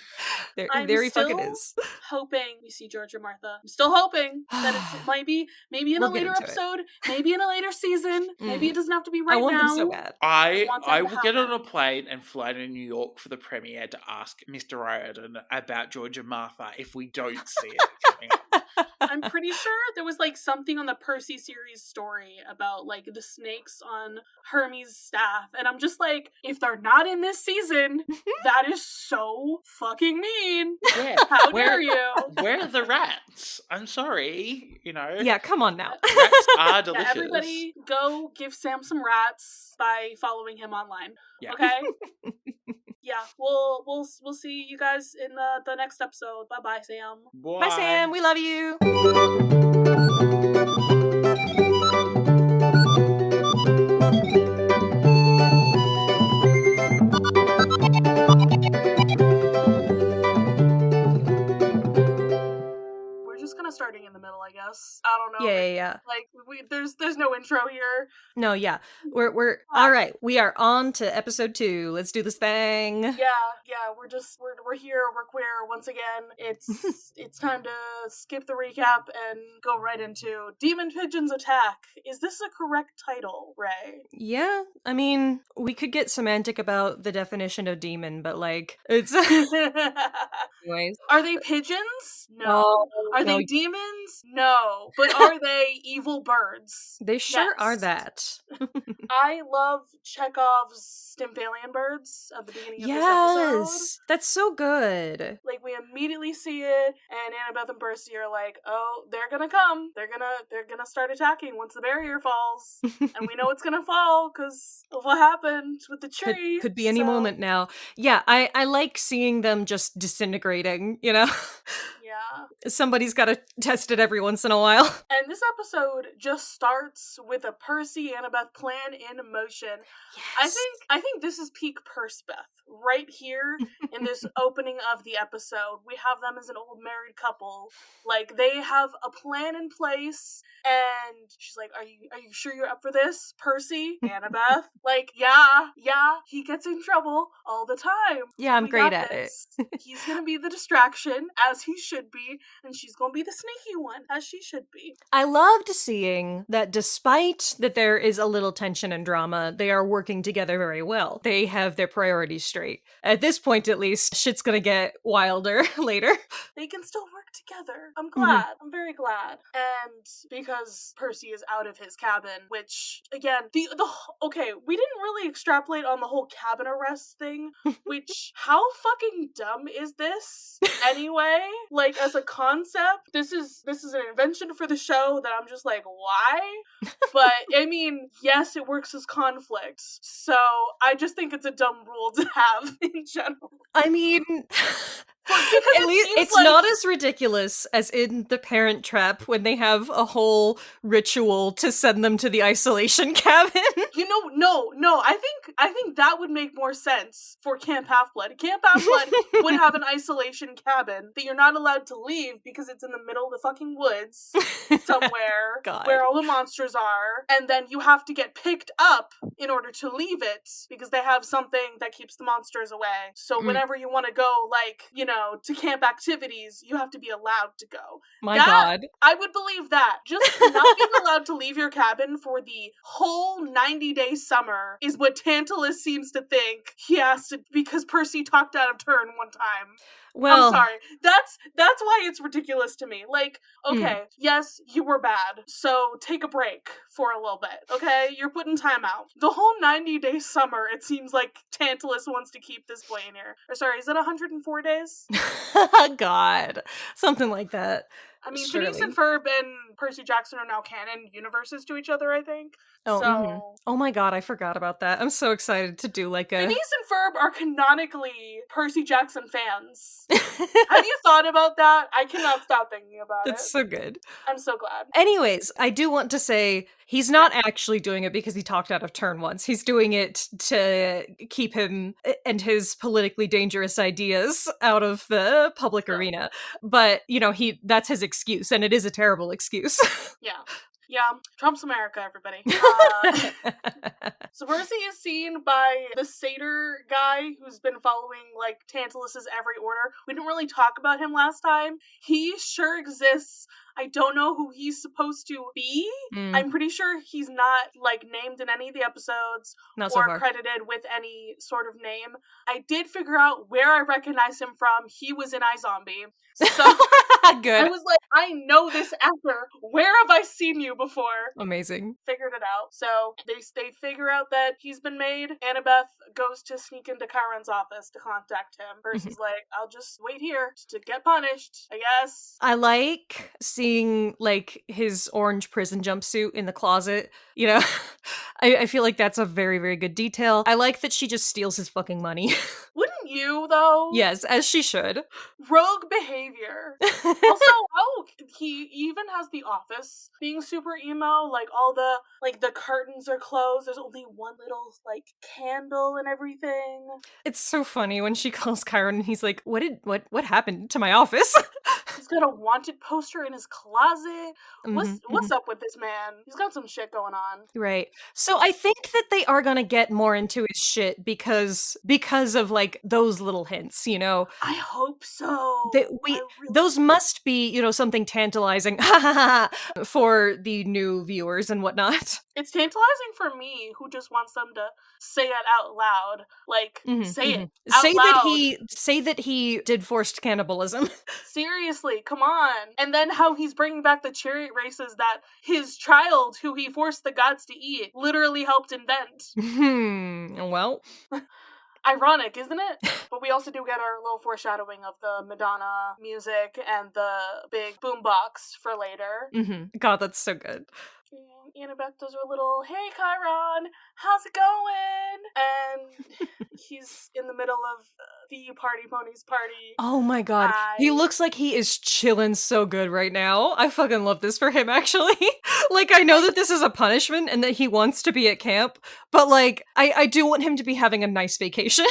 There he fucking is. Hoping we see George and Martha. I'm still hoping that it might be maybe in a later episode, maybe in a later season. Maybe it doesn't have to be right now. I want them so bad. I will get on a plane and fly to New York for the premiere to ask Mr. Riordan about George and Martha if we don't see it coming up. I'm pretty sure there was something on the Percy series story about the snakes on Hermes' staff, and I'm just if they're not in this season, that is so fucking mean. Yeah. How dare you? Where are the rats? I'm sorry, Yeah, come on now. Rats are delicious. Yeah, everybody go give Sam some rats by following him online. Yeah. Okay? Yeah, we'll see you guys in the next episode. Bye, Sam. Bye, Sam. We love you. Starting in the middle, I guess. I don't know. Yeah. There's no intro here. No, yeah. We're all right. We are on to episode 2. Let's do this thing. Yeah. We're here. We're queer once again. It's time to skip the recap and go right into Demon Pigeons Attack. Is this a correct title, Raye? Yeah. I mean, we could get semantic about the definition of demon, but it's anyways. Are they pigeons? No. Are they demons? No. But are they evil birds? They sure are that. I love Chekhov's Stymphalian birds at the beginning of this episode. Yes! That's so good. We immediately see it, and Annabeth and Percy are oh, they're gonna come. They're gonna start attacking once the barrier falls. And we know it's gonna fall because of what happened with the tree. Could be any moment now. Yeah, I like seeing them just disintegrating, Yeah. Somebody's gotta test it every once in a while. And this episode just starts with a Percy Annabeth plan in motion. Yes. I think this is peak Percebeth. Right here in this opening of the episode, we have them as an old married couple. They have a plan in place, and she's are you sure you're up for this, Percy? Annabeth? Yeah, he gets in trouble all the time. Yeah, I'm great at it. He's gonna be the distraction, as he should be, and she's gonna be the sneaky one, as she should be. I loved seeing that despite that there is a little tension and drama, they are working together very well. They have their priorities straight. At this point, at least, shit's gonna get wilder later. They can still work together. I'm glad. I'm very glad. And because Percy is out of his cabin, which, again, okay, we didn't really extrapolate on the whole cabin arrest thing, which, how fucking dumb is this anyway? Like, as a concept, this is an invention for the show that I'm just like, why? But, I mean, yes, it works as conflict. So, I just think it's a dumb rule to have in general. I mean, at least it's like, not as ridiculous as in The Parent Trap when they have a whole ritual to send them to the isolation cabin. You know, no, I think that would make more sense for Camp Half-Blood. Camp Half-Blood would have an isolation cabin that you're not allowed to leave because it's in the middle of the fucking woods somewhere where all the monsters are, and then you have to get picked up in order to leave it because they have something that keeps the monsters away. So whenever you want to go, like, you know, to camp activities, you have to be allowed to go. My God. I would believe that. Just not being allowed to leave your cabin for the whole 90-day summer is what Tantalus seems to think he has to, because Percy talked out of turn one time. Well, I'm sorry. That's why it's ridiculous to me. Like, okay, yes, you were bad, so take a break for a little bit, okay? You're putting time out. The whole 90-day summer, it seems like Tantalus wants to keep this boy in here. Or sorry, is it 104 days? God. Something like that. I mean, Surely. Phineas and Ferb and Percy Jackson are now canon universes to each other, I think. Oh, so... Oh my God, I forgot about that. I'm so excited to do like a... Phineas and Ferb are canonically Percy Jackson fans. Have you thought about that? I cannot stop thinking about it. That's so good. I'm so glad. Anyways, I do want to say he's not actually doing it because he talked out of turn once. He's doing it to keep him and his politically dangerous ideas out of the public arena. But, you know, that's his excuse, and it is a terrible excuse. Yeah, Trump's America, everybody. So Percy is seen by the satyr guy who's been following, like, Tantalus's every order. We didn't really talk about him last time. He sure exists. I don't know who he's supposed to be. I'm pretty sure he's not, like, named in any of the episodes or credited with any sort of name. I did figure out where I recognize him from. He was in iZombie. So good. I was like, I know this actor. Where have I seen you before? Amazing. Figured it out. So they figure out that he's been made. Annabeth goes to sneak into Chiron's office to contact him. Percy's like, I'll just wait here to get punished, I guess. I like seeing, like, his orange prison jumpsuit in the closet, you know? I feel like that's a very, very good detail. I like that she just steals his fucking money. Wouldn't you, though? Yes, as she should. Rogue behavior. Also, he even has the office being super emo, like, all the, like, the curtains are closed, there's only one little, like, candle and everything. It's so funny when she calls Chiron and he's like, what happened to my office? He's got a wanted poster in his closet. What's up with this man? He's got some shit going on. Right. So I think that they are gonna get more into his shit because of, like, those little hints, you know? I hope so. Those must be, you know, something tantalizing for the new viewers and whatnot. It's tantalizing for me, who just wants them to say it out loud. Like, say it out loud. Say that he did forced cannibalism. Seriously, come on. And then how he's bringing back the chariot races that his child, who he forced the gods to eat, literally helped invent. Well... Ironic, isn't it? But we also do get our little foreshadowing of the Madonna music and the big boombox for later. God, that's so good. Annabeth does her little, hey Chiron, how's it going? And he's in the middle of the Party Ponies party. Oh my God. He looks like he is chilling so good right now. I fucking love this for him, actually. Like, I know that this is a punishment and that he wants to be at camp, but, like, I do want him to be having a nice vacation.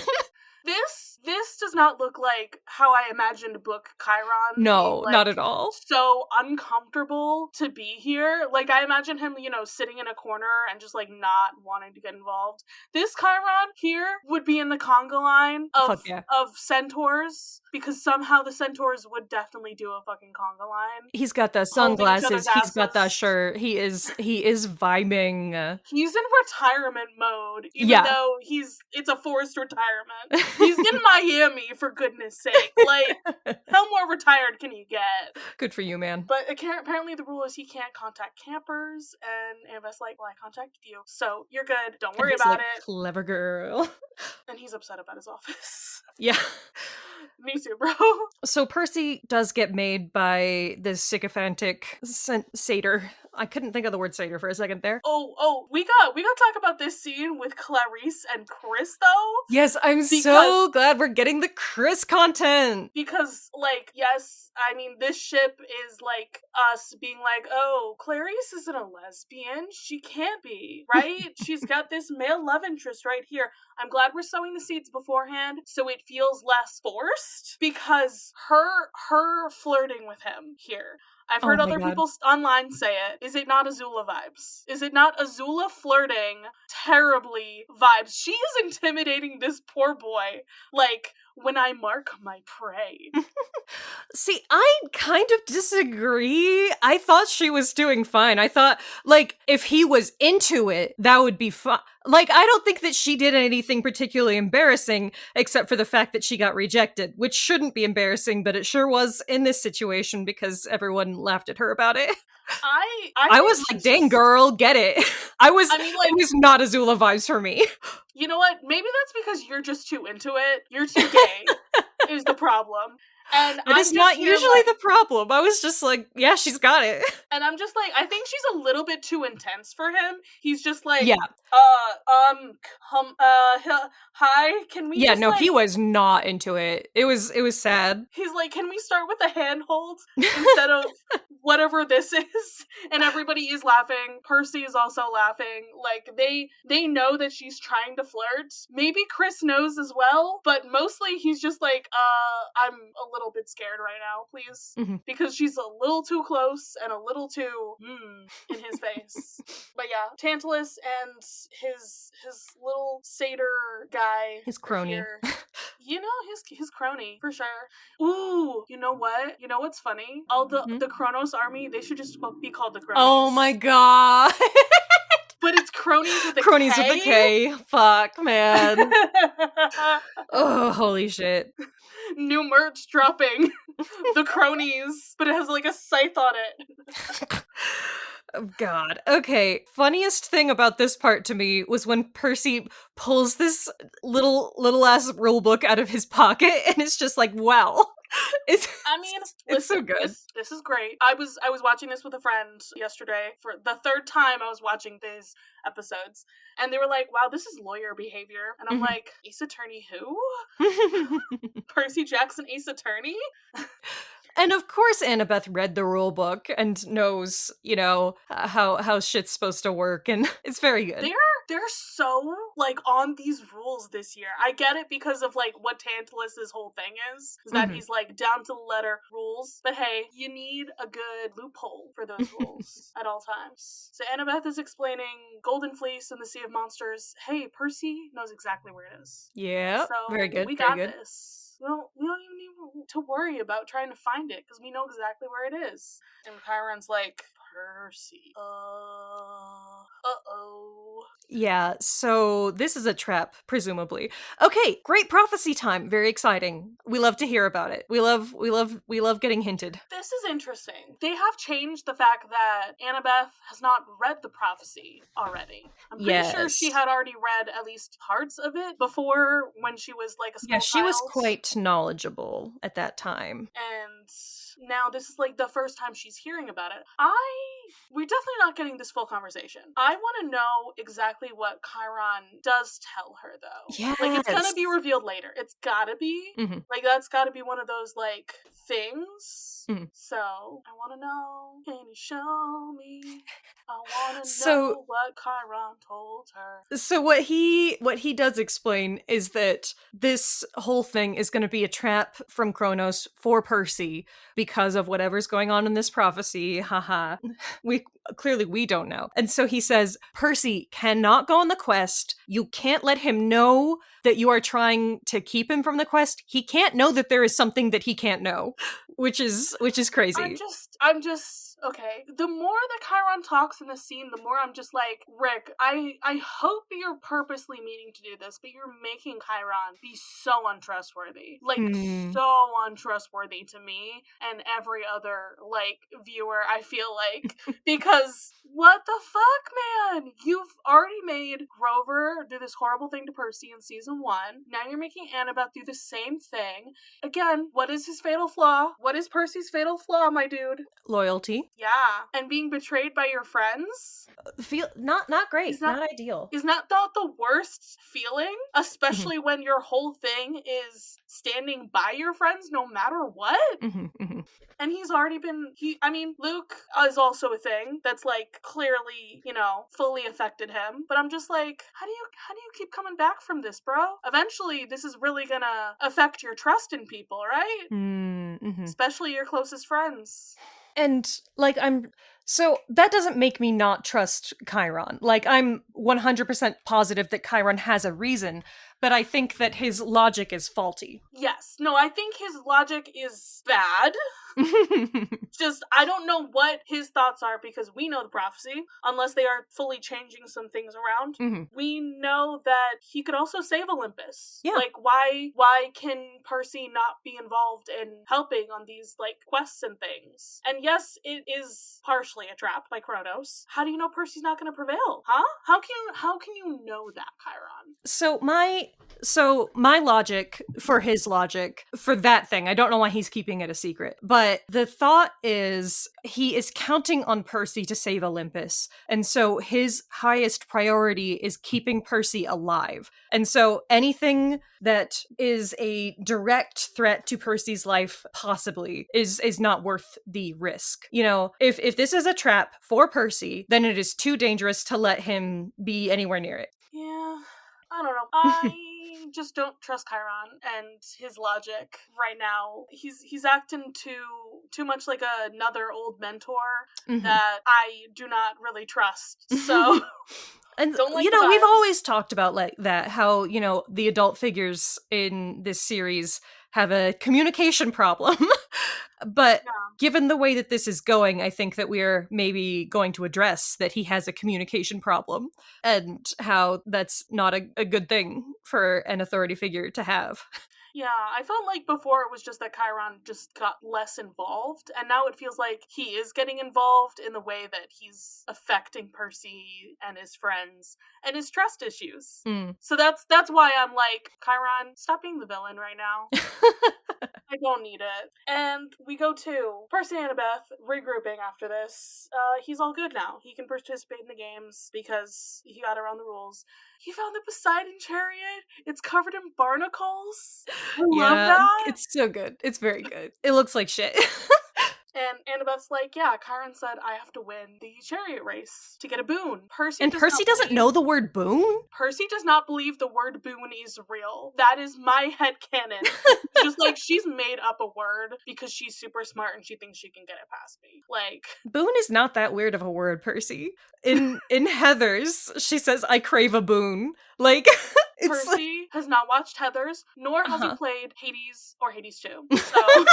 This does not look like how I imagined book Chiron. No, like, not at all. So uncomfortable to be here. Like, I imagine him, you know, sitting in a corner and just, like, not wanting to get involved. This Chiron here would be in the conga line of centaurs, because somehow the centaurs would definitely do a fucking conga line. He's got the sunglasses, he's got that shirt, he is vibing. He's in retirement mode, even though it's a forced retirement. He's getting Miami, for goodness sake. Like, how more retired can you get? Good for you, man. But apparently the rule is he can't contact campers, and Annabeth's like, well, I contacted you, so you're good. Don't worry about it. Clever girl. And he's upset about his office. Yeah. Me too, bro. So Percy does get made by this sycophantic satyr. I couldn't think of the word satyr for a second there. Oh, we got to talk about this scene with Clarice and Chris, though. Yes, I'm so glad we're getting the Chris content. Because, like, yes, I mean, this ship is, like, us being like, oh, Clarice isn't a lesbian. She can't be, right? She's got this male love interest right here. I'm glad we're sowing the seeds beforehand so it feels less forced, because her flirting with him here. I've heard other people online say it. Is it not Azula vibes? Is it not Azula flirting terribly vibes? She is intimidating this poor boy. Like, when I mark my prey. See, I kind of disagree. I thought she was doing fine. I thought, like, if he was into it, that would be fine. Like, I don't think that she did anything particularly embarrassing, except for the fact that she got rejected, which shouldn't be embarrassing, but it sure was in this situation because everyone laughed at her about it. I was like, dang girl, get it. It was not Azula vibes for me. You know what? Maybe that's because you're just too into it. You're too gay, is the problem. And it is not usually the problem. I was just like, yeah, she's got it. And I'm just like, I think she's a little bit too intense for him. He's just like, yeah. Hi, can we? Yeah, he was not into it. It was sad. He's like, can we start with a handhold instead of whatever this is? And everybody is laughing. Percy is also laughing. Like, they know that she's trying to flirt. Maybe Chris knows as well, but mostly he's just like, I'm a little bit scared right now, please. Mm-hmm. Because she's a little too close and a little too in his face. But yeah, Tantalus and his little satyr guy, his crony. You know, his crony for sure. Ooh, you know what? You know what's funny? All the Kronos army, they should just be called the Cronies. Oh my god. But it's cronies with a cronies K? with a K. Fuck, man. Oh, holy shit. New merch dropping. The cronies, but it has like a scythe on it. Oh, God. Okay. Funniest thing about this part to me was when Percy pulls this little ass rule book out of his pocket, and it's just like, wow. It's so good. This is great. I was watching this with a friend yesterday for the third time. I was watching these episodes, and they were like, "Wow, this is lawyer behavior," and I'm like, "Ace Attorney who? Percy Jackson, Ace Attorney." And of course Annabeth read the rule book and knows, how shit's supposed to work, and it's very good. They're so, like, on these rules this year. I get it because of, like, what Tantalus's whole thing is that he's, like, down to the letter rules. But hey, you need a good loophole for those rules at all times. So Annabeth is explaining Golden Fleece and the Sea of Monsters. Hey, Percy knows exactly where it is. Yeah, so very good. We got this. We don't even need to worry about trying to find it because we know exactly where it is. And Chiron's like, Percy. Uh-oh. Yeah, so this is a trap, presumably. Okay, great prophecy time. Very exciting. We love to hear about it. We love getting hinted. This is interesting. They have changed the fact that Annabeth has not read the prophecy already. I'm pretty sure she had already read at least parts of it before when she was like a small child. Yeah, she was quite knowledgeable at that time. And now this is like the first time she's hearing about it. We're definitely not getting this full conversation. I want to know exactly what Chiron does tell her, though. Yes. Like, it's gonna be revealed later. It's gotta be. Mm-hmm. Like, that's gotta be one of those, like, things. Mm-hmm. So, I want to know. Can you show me? I want to know what Chiron told her. So what he does explain is that this whole thing is going to be a trap from Kronos for Percy because of whatever's going on in this prophecy. Haha. We don't know. And so he says, Percy cannot go on the quest. You can't let him know that you are trying to keep him from the quest. He can't know that there is something that he can't know, which is crazy. I'm just okay, the more that Chiron talks in this scene, the more I'm just like, Rick, I hope you're purposely meaning to do this, but you're making Chiron be so untrustworthy. Like, so untrustworthy to me and every other, like, viewer, I feel like. Because, what the fuck, man? You've already made Grover do this horrible thing to Percy in season 1. Now you're making Annabeth do the same thing. Again, what is his fatal flaw? What is Percy's fatal flaw, my dude? Loyalty. Yeah. And being betrayed by your friends? Not great. Not ideal. Is that not the worst feeling? Especially when your whole thing is standing by your friends no matter what? And he's already been, Luke is also a thing that's, like, clearly, fully affected him. But I'm just like, how do you keep coming back from this, bro? Eventually, this is really gonna affect your trust in people, right? Especially your closest friends. And, like, so that doesn't make me not trust Chiron. Like, I'm 100% positive that Chiron has a reason, but I think that his logic is faulty. Yes. No, I think his logic is bad. Just, I don't know what his thoughts are because we know the prophecy, unless they are fully changing some things around. We know that he could also save Olympus. Yeah. Like, why can Percy not be involved in helping on these, like, quests and things? And yes, it is partially a trap by Kronos. How do you know Percy's not going to prevail? Huh? How can you know that, Chiron? So my logic for his logic for that thing, I don't know why he's keeping it a secret, but the thought is he is counting on Percy to save Olympus. And so his highest priority is keeping Percy alive. And so anything that is a direct threat to Percy's life possibly is not worth the risk. If this is a trap for Percy, then it is too dangerous to let him be anywhere near it. Yeah. I don't know. I just don't trust Chiron and his logic right now. He's acting too much like another old mentor that I do not really trust. So and don't we've always talked about like that, how, the adult figures in this series have a communication problem. But given the way that this is going, I think that we're maybe going to address that he has a communication problem and how that's not a good thing for an authority figure to have. Yeah, I felt like before it was just that Chiron just got less involved, and now it feels like he is getting involved in the way that he's affecting Percy and his friends and his trust issues. So that's why I'm like, Chiron, stop being the villain right now. I don't need it. And we go to Percy and Annabeth regrouping after this. He's all good now. He can participate in the games because he got around the rules. He found the Poseidon chariot. It's covered in barnacles. I love that. It's so good. It's very good. It looks like shit. And Annabeth's like, yeah, Chiron said I have to win the chariot race to get a boon. Percy doesn't know the word boon? Percy does not believe the word boon is real. That is my headcanon. Just like, she's made up a word because she's super smart and she thinks she can get it past me. Like, boon is not that weird of a word, Percy. In Heathers, she says, I crave a boon. Like, Percy has not watched Heathers, nor has he played Hades or Hades 2. So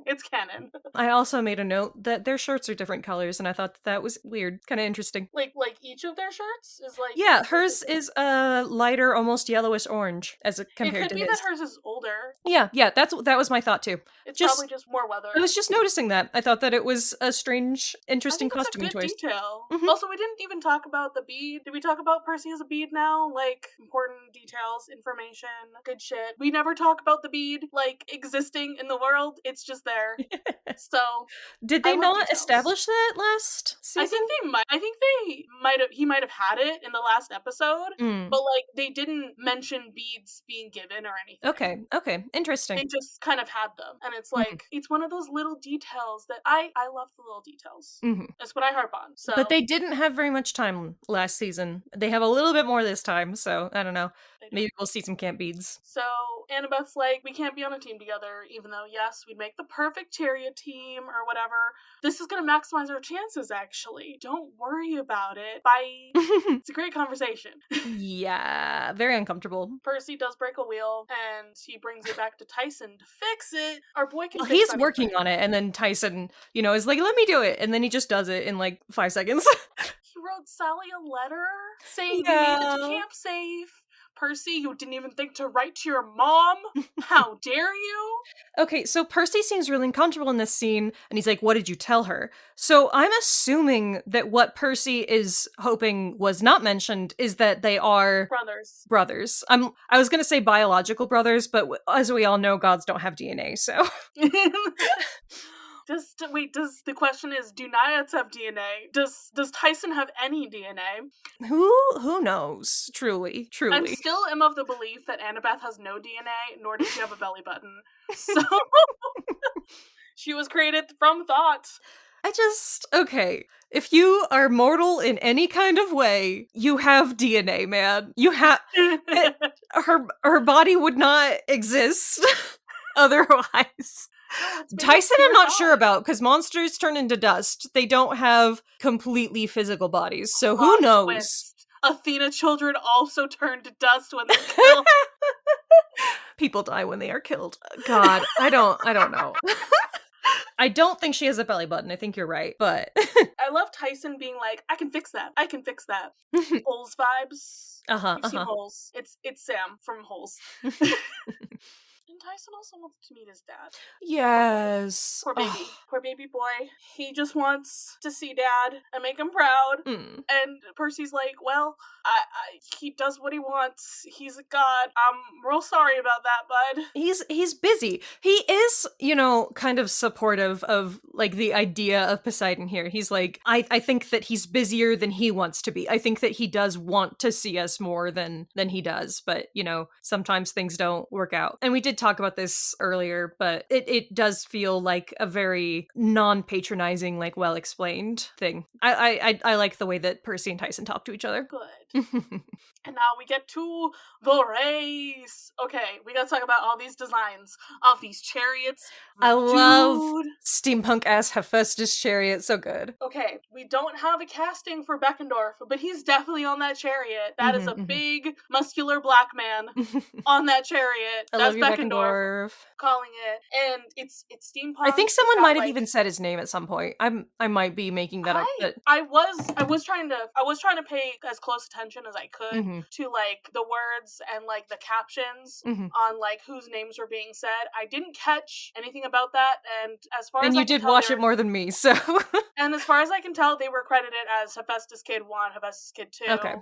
it's canon. I also made a note that their shirts are different colors, and I thought that was weird. Kind of interesting. Like each of their shirts is like... Yeah, hers is a lighter, almost yellowish orange as compared to his. It could be that hers is older. Yeah, that was my thought too. It's probably just more weather. I was just noticing that. I thought that it was a strange, interesting costuming choice. Detail. Also, we didn't even talk about the bead. Did we talk about Percy as a bead now? Like, important details, information, good shit. We never talk about the bead, like, existing in the world. It's just there. So, did they not establish that last season? I think he might have had it in the last episode, but, like, they didn't mention beads being given or anything. Okay, interesting. They just kind of had them. And it's like, it's one of those little details that I love the little details. That's what I harp on. So. But they didn't have very much time last season. They have a little bit more this time, so I don't know. Maybe we'll see some camp beads. So Annabeth's like, we can't be on a team together, even though, us. We'd make the perfect chariot team or whatever. This is going to maximize our chances, actually. Don't worry about it. Bye. It's a great conversation. Yeah, very uncomfortable. Percy does break a wheel, and he brings it back to Tyson to fix it. Our boy can fix He's anything. working on it, and then Tyson, is like, let me do it, and then he just does it in like 5 seconds. He wrote Sally a letter saying we made it to camp safe. Percy, you didn't even think to write to your mom? How dare you? Okay, so Percy seems really uncomfortable in this scene, and he's like, what did you tell her? So I'm assuming that what Percy is hoping was not mentioned is that they are brothers. I was going to say biological brothers, but as we all know, gods don't have DNA, so... Does the question is, do Naiads have DNA? Does Tyson have any DNA? Who knows? Truly. I still am of the belief that Annabeth has no DNA, nor does she have a belly button. So she was created from thought. Okay, if you are mortal in any kind of way, you have DNA, man. You have her body would not exist otherwise. No, Tyson I'm not sure about, because monsters turn into dust. They don't have completely physical bodies, so who knows? Twist. Athena children also turn to dust when they're killed. People die when they are killed. God, I don't know. I don't think she has a belly button. I think you're right, but... I love Tyson being like, I can fix that. Holes vibes. You've seen Holes. It's Sam from Holes. And Tyson also wants to meet his dad. Yes. Poor baby. Poor baby boy. He just wants to see dad and make him proud. And Percy's like, well, he does what he wants. He's a god. I'm real sorry about that, bud. He's busy. He is, kind of supportive of, like, the idea of Poseidon here. He's like, I think that he's busier than he wants to be. I think that he does want to see us more than he does. But, sometimes things don't work out. And we did talk about this earlier, but it does feel like a very non-patronizing, like, well-explained thing. I like the way that Percy and Tyson talk to each other. Good. And now we get to the race. Okay, we gotta talk about all these designs of these chariots. I love steampunk-ass Hephaestus chariot, so good. Okay, we don't have a casting for Beckendorf, but he's definitely on that chariot. That is a big, muscular black man on that chariot. That's Beckendorf. Calling it. And it's steampunk. I think someone might have even said his name at some point. I might be making that up. But... I was trying to pay as close attention as I could to, like, the words and, like, the captions on, like, whose names were being said. I didn't catch anything about that, and as far as you did watch it more than me, so... And as far as I can tell, they were credited as Hephaestus Kid 1, Hephaestus Kid 2. Okay.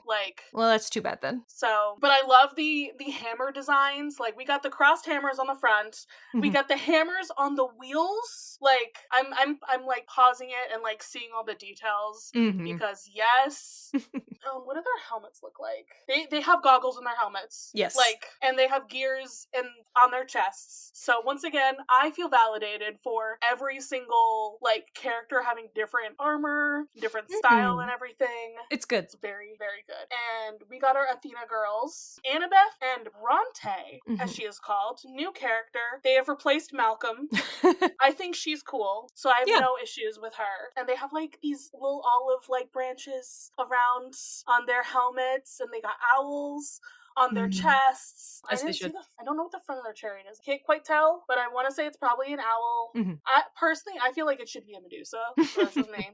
Well, that's too bad then. So, but I love the hammer designs. Like, we got the crossed hammers on the front. We got the hammers on the wheels. Like, I'm like pausing it and, like, seeing all the details because yes. What do their helmets look like? They have goggles in their helmets. Yes. Like, and they have gears on their chests. So once again, I feel validated for every single, like, character having different armor, different style and everything. It's good. It's very, very good. And we got our Athena girls, Annabeth and Bronte, as she is called. New character. They have replaced Malcolm. I think she's cool, so I have no issues with her. And they have, like, these little olive, like, branches around on their helmets, and they got owls on their chests. As they should. I don't know what the front of their chariot is. Can't quite tell, but I want to say it's probably an owl. I feel like it should be a Medusa. That's his name.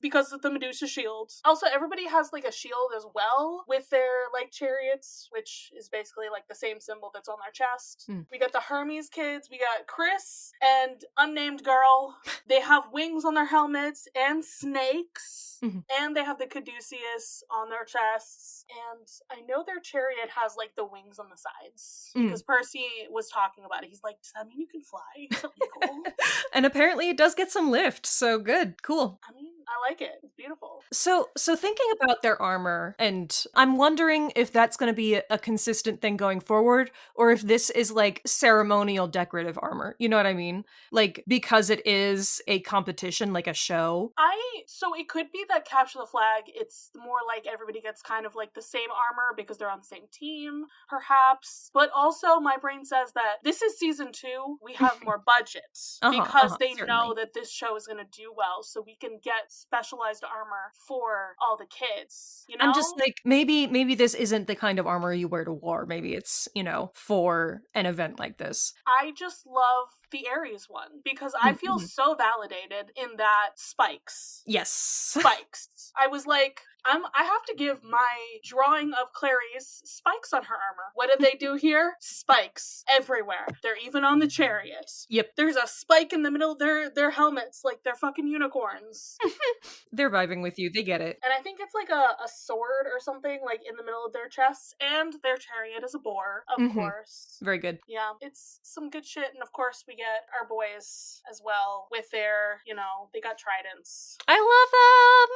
Because of the Medusa shield. Also, everybody has, like, a shield as well with their, like, chariots, which is basically, like, the same symbol that's on their chest. We got the Hermes kids. We got Chris and unnamed girl. They have wings on their helmets and snakes. And they have the Caduceus on their chests. And I know their chariot has, like, the wings on the sides. Because Percy was talking about it. He's like, does that mean you can fly? Is that really cool? And apparently it does get some lift, so good. Cool. I mean, I like it. It's beautiful. So thinking about their armor, and I'm wondering if that's going to be a consistent thing going forward, or if this is like ceremonial decorative armor. You know what I mean? Like, because it is a competition, like a show. So it could be that Capture the Flag, it's more like everybody gets kind of like the same armor because they're on the same team, perhaps. But also my brain says that this is season 2, we have more budget because they certainly know that this show is going to do well, so we can get specialized armor for all the kids, you know? I'm just like, maybe this isn't the kind of armor you wear to war. Maybe it's, for an event like this. I just love the Ares one because I feel so validated in that spikes. Yes. Spikes. I was like, I have to give my drawing of Clarice spikes on her armor. What did they do here? Spikes everywhere. They're even on the chariot. Yep. There's a spike in the middle of their helmets, like they're fucking unicorns. They're vibing with you. They get it. And I think it's like a sword or something, like in the middle of their chests, and their chariot is a boar, of course. Very good. Yeah, it's some good shit, and of course we get our boys as well with their, they got tridents. I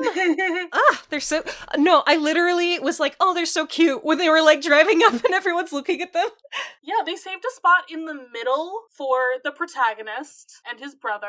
love them! They're so... No, I literally was like, oh, they're so cute when they were like driving up and everyone's looking at them. Yeah, they saved a spot in the middle for the protagonist and his brother.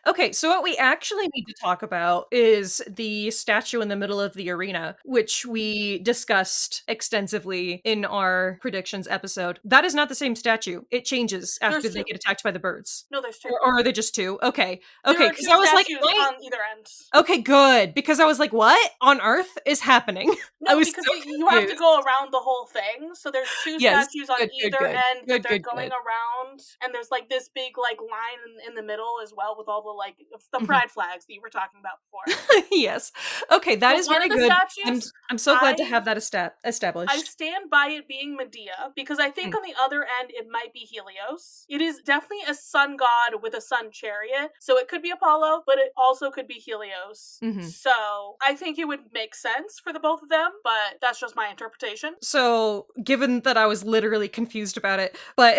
Okay, so what we actually need to talk about is the statue in the middle of the arena, which we discussed extensively in our predictions episode. That is not the same statue. It changes after they get attacked by the birds. No, there's 2. Or are they just 2? Okay, because I was like, on either end. Okay, good, because I was like, what on earth is happening? No, because you have to go around the whole thing, so there's 2 statues on either end that they're going around, and there's like this big like line in the middle as well with all the like the pride flags that you were talking about before. Yes. Okay, that is very good. Statues, I'm so glad to have that established. I stand by it being Medea, because I think on the other end it might be Helios. It is definitely a sun god with a sun chariot, so it could be Apollo, but it also could be Helios. So I think it would make sense for the both of them, but that's just my interpretation. So given that I was literally confused about it, but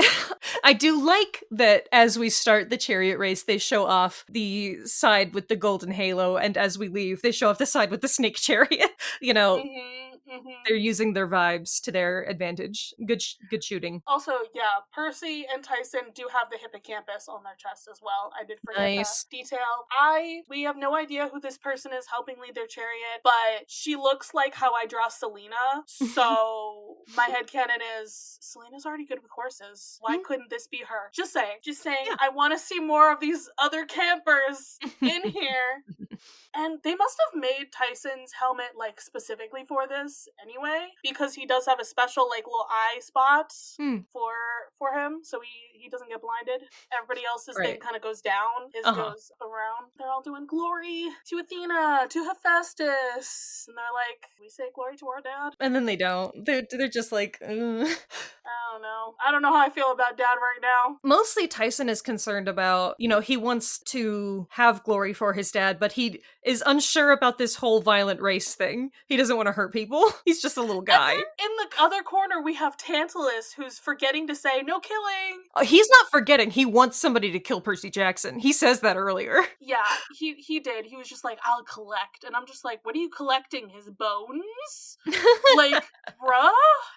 I do like that as we start the chariot race, they show off the side with the golden halo, and as we leave, they show off the side with the snake chariot. They're using their vibes to their advantage. Good shooting. Also, yeah, Percy and Tyson do have the hippocampus on their chest as well. I did forget that detail. We have no idea who this person is helping lead their chariot, but she looks like how I draw Selena. So my headcanon is Selena's already good with horses. Why couldn't this be her? Just saying. Yeah. I want to see more of these other campers in here. And they must have made Tyson's helmet like specifically for this anyway, because he does have a special like little eye spot for him, so he doesn't get blinded. Everybody else's thing kind of goes down. His goes around. They're all doing glory to Athena, to Hephaestus, and they're like, we say glory to our dad, and then they don't. They're just like, I don't know. I don't know how I feel about dad right now. Mostly Tyson is concerned about, he wants to have glory for his dad, but he is unsure about this whole violent race thing. He doesn't want to hurt people. He's just a little guy. And then in the other corner, we have Tantalus, who's forgetting to say, no killing. He's not forgetting. He wants somebody to kill Percy Jackson. He says that earlier. Yeah, he did. He was just like, I'll collect. And I'm just like, what are you collecting? His bones? Like, bruh?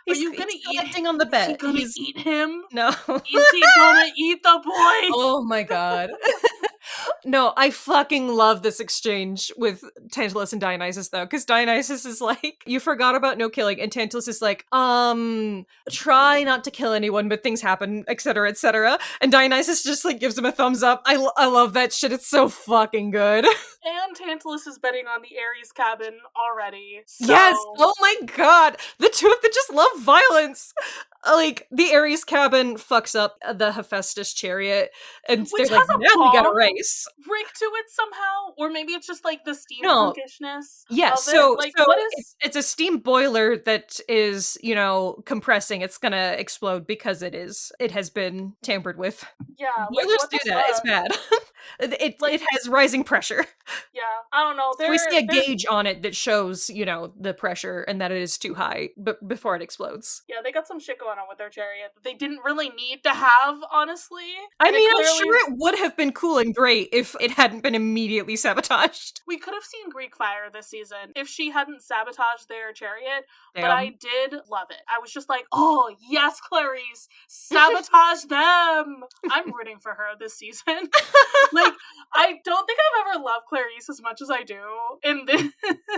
Are you gonna eat him? On the bed. Is he gonna eat him? No. Is he gonna eat the boy? Oh my god. No, I fucking love this exchange with Tantalus and Dionysus, though, because Dionysus is like, you forgot about no killing, and Tantalus is like, try not to kill anyone, but things happen, etc., etc., and Dionysus just, like, gives him a thumbs up. I love that shit. It's so fucking good. And Tantalus is betting on the Ares cabin already. So... Yes! Oh my god! The two of them just love violence! Like, the Ares cabin fucks up the Hephaestus chariot, and which they're like, now we gotta race. Rig to it somehow? Or maybe it's just, like, the steampunkishness Yeah, of so, it. Like, so what is... it's a steam boiler that is, compressing. It's gonna explode because it has been tampered with. Yeah. Boilers do that. It's bad. It has rising pressure. Yeah, I don't know. We see a gauge on it that shows, the pressure and that it is too high before it explodes. Yeah, they got some shit going going on with their chariot that they didn't really need to have, honestly. I mean, I'm sure it would have been cool and great if it hadn't been immediately sabotaged. We could have seen Greek fire this season if she hadn't sabotaged their chariot, Damn. but I did love it. I was just like, oh, yes, Clarice, sabotage them! I'm rooting for her this season. Like, I don't think I've ever loved Clarice as much as I do in this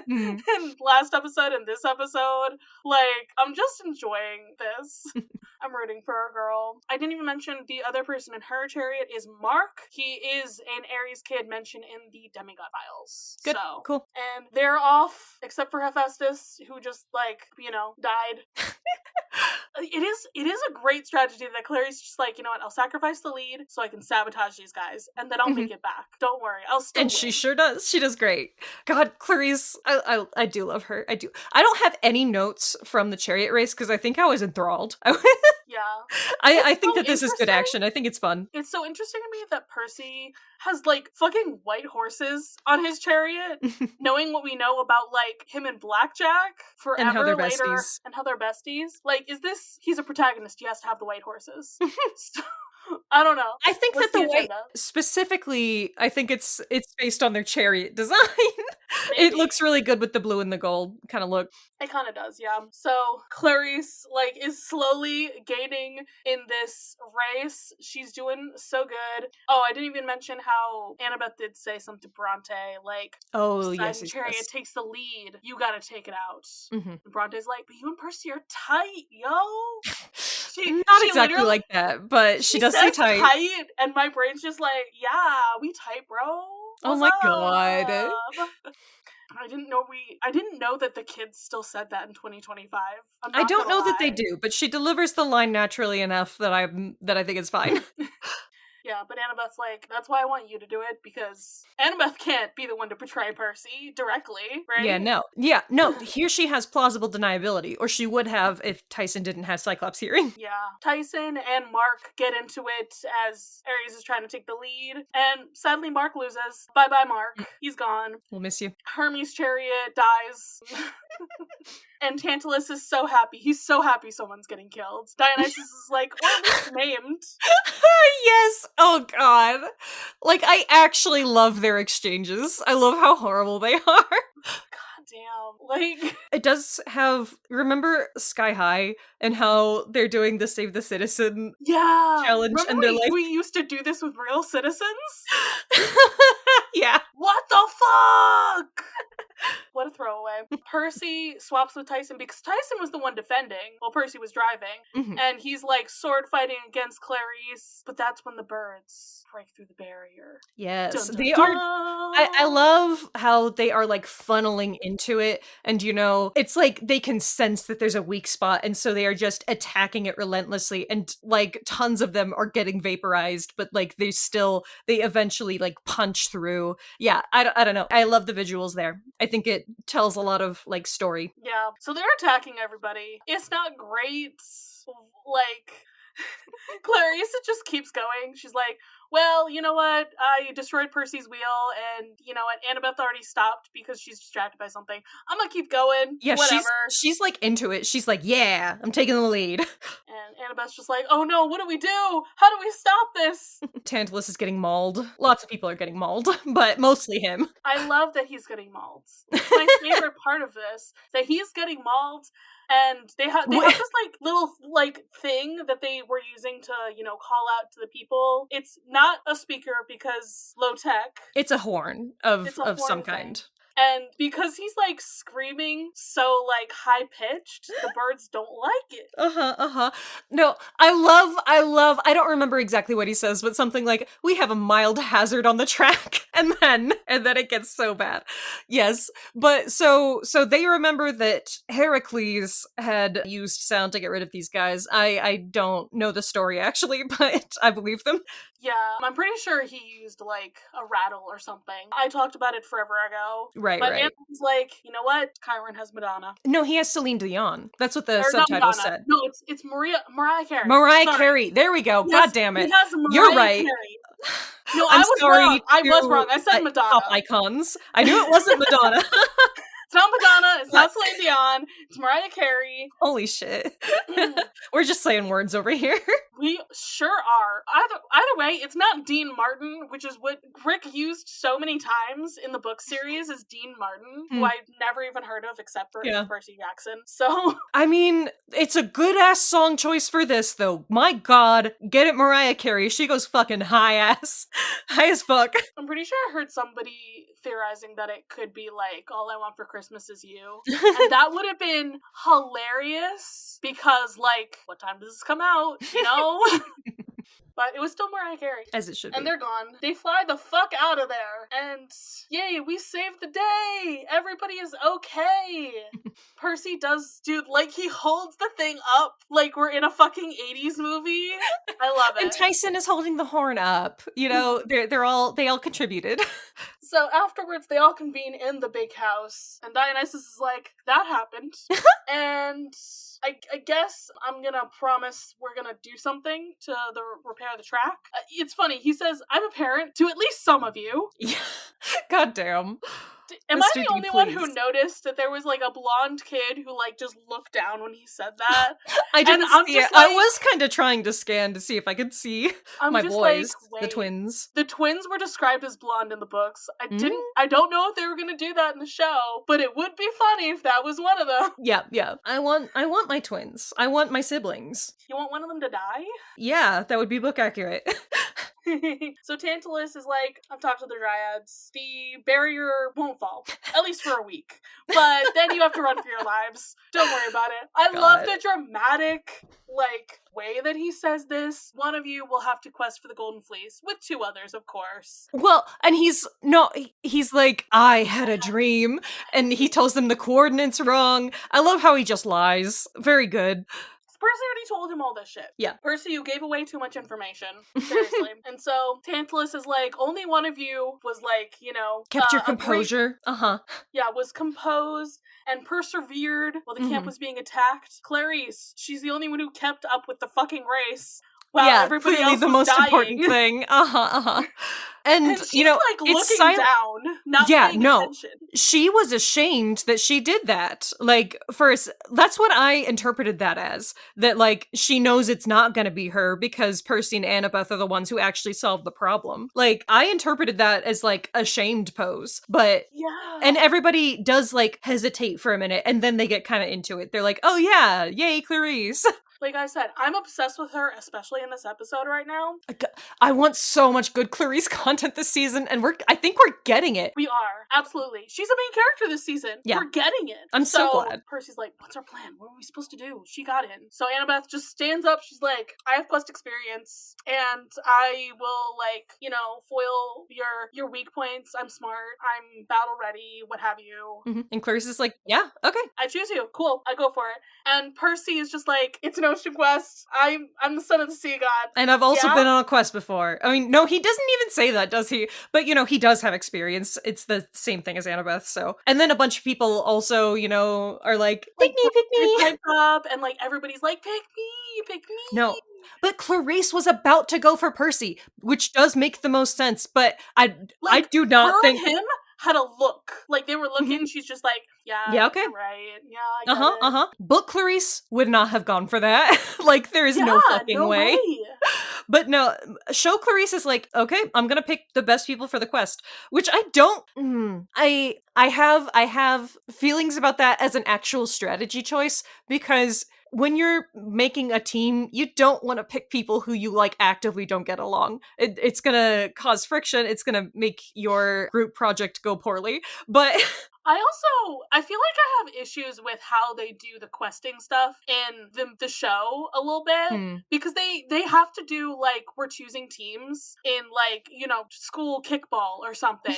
in last episode and this episode. Like, I'm just enjoying this. I'm rooting for our girl. I didn't even mention the other person in her chariot is Mark. He is an Ares kid mentioned in the Demigod Files. Good. So, cool. And they're off, except for Hephaestus, who just, like, you know, died. It is a great strategy that Clary's just like, you know what, I'll sacrifice the lead so I can sabotage these guys, and then I'll make it back. Don't worry, I'll still And win. she sure does. She does great. God, Clarice, I do love her. I do. I don't have any notes from the chariot race because I think I was enthralled. Yeah. I think so that this is good action. I think it's fun. It's so interesting to me that Percy has, like, fucking white horses on his chariot, knowing what we know about, like, him and Blackjack forever And how they're later, besties. and how they're besties. Like, is this, he's a protagonist, he has to have the white horses. So, I don't know. I think What's that the white, agenda? specifically, I think it's based on their chariot design. It Maybe. looks really good with the blue and the gold kind of look. It kind of does, yeah. So Clarice, like, is slowly gaining in this race. She's doing so good. Oh, I didn't even mention how Annabeth did say something to Bronte, like, Oh, Poseidon yes. chariot takes the lead. You gotta take it out. Mhm. And Bronte's like, but you and Percy are tight, yo. Not she exactly literally- like that, but she does say says tight. and my brain's just like, yeah, we tight, bro. Oh What's my God. up? I didn't know that the kids still said that in 2025. I don't know that they lie. do, but she delivers the line naturally enough that I think it's fine. Yeah, but Annabeth's like, that's why I want you to do it, because Annabeth can't be the one to betray Percy directly, right? Yeah, no, here she has plausible deniability, or she would have if Tyson didn't have Cyclops hearing. Yeah. Tyson and Mark get into it as Ares is trying to take the lead, and sadly Mark loses. Bye-bye, Mark. He's gone. We'll miss you. Hermes' chariot dies. And Tantalus is so happy. He's so happy someone's getting killed. Dionysus is like, or at least named. Yes! Oh god. Like, I actually love their exchanges. I love how horrible they are. God damn. Like, It does have, remember Sky High and how they're doing the Save the Citizen yeah. challenge, Remember and they're like, we used to do this with real citizens? yeah. What the fuck? What a throwaway. Percy swaps with Tyson because Tyson was the one defending while Percy was driving. Mhm. And he's like sword fighting against Clarice. But that's when the birds break through the barrier. Yes, Dun, dun, they dun. are. I love how they are like funneling into it, and you know, it's like they can sense that there's a weak spot, and so they are just attacking it relentlessly, and like tons of them are getting vaporized, but like they eventually like punch through. Yeah, I don't know. I love the visuals there. I think it tells a lot of like story. Yeah. So they're attacking everybody. It's not great. Like, Clarice just keeps going. She's like, well, you know what? I destroyed Percy's wheel, and you know what? Annabeth already stopped because she's distracted by something. I'm gonna keep going. Yeah, whatever. she's like into it. She's like, yeah, I'm taking the lead. And Annabeth's just like, oh no, what do we do? How do we stop this? Tantalus is getting mauled. Lots of people are getting mauled, but mostly him. I love that he's getting mauled. It's my favorite part of this, that he's getting mauled. And they have this like little like thing that they were using to, you know, call out to the people. It's not a speaker because low tech. It's a horn of horn some thing. kind. And because he's like screaming so like high pitched, the birds don't like it. No, I don't remember exactly what he says, but something like, we have a mild hazard on the track, and then it gets so bad. Yes. But so they remember that Heracles had used sound to get rid of these guys. I don't know the story actually, but I believe them. Yeah, I'm pretty sure he used like a rattle or something. I talked about it forever ago. Right. Anthony's like, you know what? Chiron has Madonna. No, he has Celine Dion. That's what the Or not subtitle Madonna. said. No, it's Mariah Carey. Mariah Sorry. Carey. There we go. Yes, God damn it. he has Mariah You're right. Carey. No, I'm I was sorry wrong. I was to, wrong. I said Madonna. Pop icons. I knew it wasn't Madonna. It's not Madonna. It's not Celine Dion. It's Mariah Carey. Holy shit. We're just saying words over here. We sure are. Either way, it's not Dean Martin, which is what Rick used so many times in the book series as Dean Martin, who I've never even heard of except for Percy Jackson. So I mean, it's a good-ass song choice for this, though. My god, get it Mariah Carey. She goes fucking high-ass. High as fuck. I'm pretty sure I heard somebody theorizing that it could be like All I Want for Christmas Is You. And that would have been hilarious because, like, what time does this come out? You know? But it was still Mariah Carey. As it should be. And they're gone. They fly the fuck out of there. And yay, we saved the day. Everybody is okay. Percy does, dude, like he holds the thing up like we're in a fucking 80s movie. I love it. And Tyson is holding the horn up. You know, they all contributed. So afterwards, they all convene in the big house, and Dionysus is like, that happened. And I guess I'm gonna promise we're gonna do something to repair the track. It's funny, he says, I'm a parent to at least some of you. Yeah. God damn. Am I the only one who noticed that there was like a blonde kid who like just looked down when he said that? I didn't see it. Like, I was kind of trying to scan to see if I could see my boys, like, the twins. The twins were described as blonde in the books. I don't know if they were gonna do that in the show, but it would be funny if that was one of them. Yeah. I want my twins. I want my siblings. You want one of them to die? Yeah, that would be book accurate. So Tantalus is like, I've talked to the Dryads. The barrier won't fall, at least for a week. But then you have to run for your lives. Don't worry about it. I love the dramatic, like, way that he says this. One of you will have to quest for the Golden Fleece, with two others, of course. Well, and he's like, I had a dream, and he tells them the coordinates wrong. I love how he just lies. Very good. Percy already told him all this shit. Yeah. Percy, you gave away too much information. Seriously. And so Tantalus is like, only one of you was like, you know... Kept your composure. Yeah, was composed and persevered while the camp was being attacked. Clarice, she's the only one who kept up with the fucking race. Wow, everybody clearly else the was most dying. important thing. And she's, you know, like, looking down, not paying attention. She was ashamed that she did that. Like, first, that's what I interpreted that as. That, like, she knows it's not gonna be her because Percy and Annabeth are the ones who actually solved the problem. Like, I interpreted that as, like, a shamed pose. But, and everybody does, like, hesitate for a minute, and then they get kind of into it. They're like, oh yeah, yay, Clarice. Like I said, I'm obsessed with her, especially in this episode right now. I want so much good Clarice content this season, and I think we're getting it. We are, absolutely. She's a main character this season. Yeah. We're getting it. I'm so glad. Percy's like, what's our plan? What are we supposed to do? She got in. So Annabeth just stands up. She's like, I have quest experience, and I will, like, you know, foil your weak points. I'm smart. I'm battle ready, what have you. Mm-hmm. And Clarice is like, yeah, okay. I choose you. Cool. I go for it. And Percy is just like, it's an ocean quest. I'm the son of the sea god. And I've also been on a quest before. I mean, no, he doesn't even say that, does he? But, you know, he does have experience. It's the same thing as Annabeth, so. And then a bunch of people also, you know, are like, pick me. Pipe up, and, like, everybody's like, pick me. No. But Clarice was about to go for Percy, which does make the most sense, but I do not think... Her and him had a look. Like, they were looking, she's just like, yeah, okay. Right. Yeah, I get it. But Clarice would not have gone for that. Like, there is no fucking way. But no, show Clarice is like, okay, I'm gonna pick the best people for the quest. Which I don't... I have feelings about that as an actual strategy choice, because... when you're making a team, you don't want to pick people who you, like, actively don't get along. It's gonna cause friction. It's gonna make your group project go poorly. But... I feel like I have issues with how they do the questing stuff in the show a little bit, because they have to do, like, we're choosing teams in, like, you know, school kickball or something,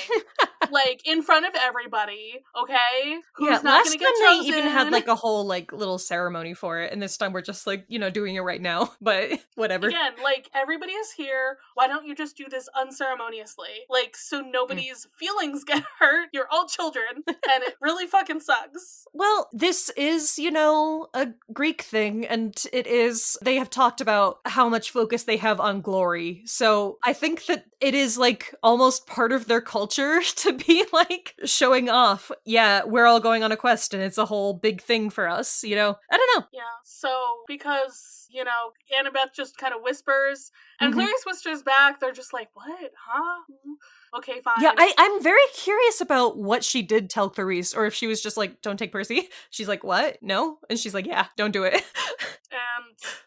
like, in front of everybody, okay? Who's not gonna get chosen? Last time they even had, like, a whole, like, little ceremony for it, and this time we're just, like, you know, doing it right now, but whatever. Again, like, everybody is here, why don't you just do this unceremoniously? Like, so nobody's feelings get hurt, you're all children. And it really fucking sucks. Well, this is, you know, a Greek thing, and they have talked about how much focus they have on glory. So I think that it is, like, almost part of their culture to be like showing off, yeah, we're all going on a quest and it's a whole big thing for us, you know? I don't know. Yeah, so because, you know, Annabeth just kind of whispers, and Clarice whispers back, they're just like, what? Huh? Okay, fine. Yeah, I'm very curious about what she did tell Clarice, or if she was just like, don't take Percy. She's like, what? No? And she's like, yeah, don't do it. And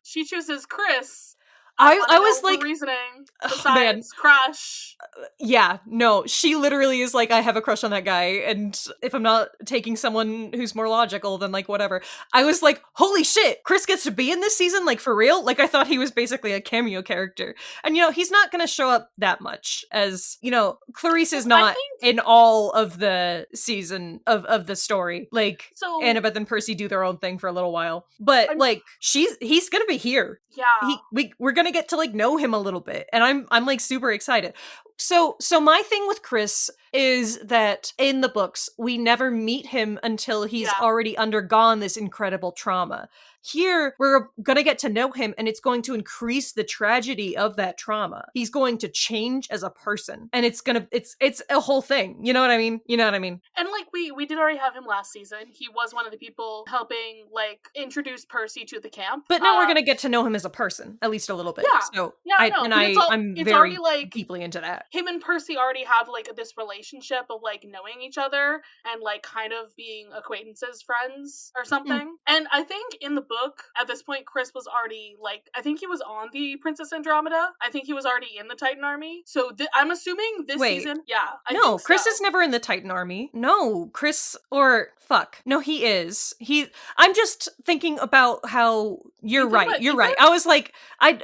she chooses Chris. I was like, reasoning man. besides crush. Yeah, no, she literally is like, I have a crush on that guy, and if I'm not taking someone who's more logical, then like whatever. I was like, holy shit, Chris gets to be in this season, like for real? Like I thought he was basically a cameo character. And you know, he's not gonna show up that much, as, you know, Clarice is not in all of the season of the story. Like, so Annabeth and Percy do their own thing for a little while. But like, he's gonna be here. Yeah. We're gonna get to like know him a little bit, and I'm like super excited. So my thing with Chris is that in the books we never meet him until he's already undergone this incredible trauma. Here, we're gonna get to know him, and it's going to increase the tragedy of that trauma. He's going to change as a person, and it's a whole thing. You know what I mean? You know what I mean? And like we did already have him last season. He was one of the people helping like introduce Percy to the camp. But now we're gonna get to know him as a person, at least a little bit. Yeah. So I'm very like, deeply into that. Him and Percy already have like this relationship of like knowing each other and like kind of being acquaintances, friends or something. And I think in the book at this point, Chris was already like, I think he was on the Princess Andromeda. I think he was already in the Titan Army. So I'm assuming this season. Yeah. No, Chris is never in the Titan Army. No, No, he is. I'm just thinking about how you're right. You're right. I was like, I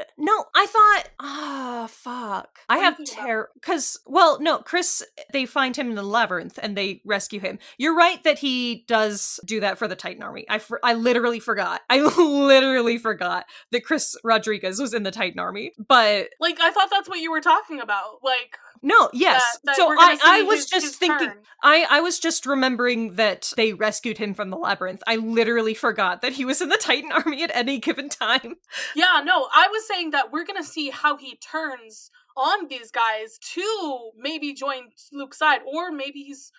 thought, fuck. I have terror. Because, well, no, Chris, they find him in the labyrinth and they rescue him. You're right that he does do that for the Titan Army. I literally forgot. I literally forgot that Chris Rodriguez was in the Titan Army. But like, I thought that's what you were talking about. Like, no, yes. That so I was his just thinking, turn. I was just remembering that they rescued him from the labyrinth. I literally forgot that he was in the Titan Army at any given time. Yeah, no, I was saying that we're gonna see how he turns on these guys to maybe join Luke's side, or maybe he's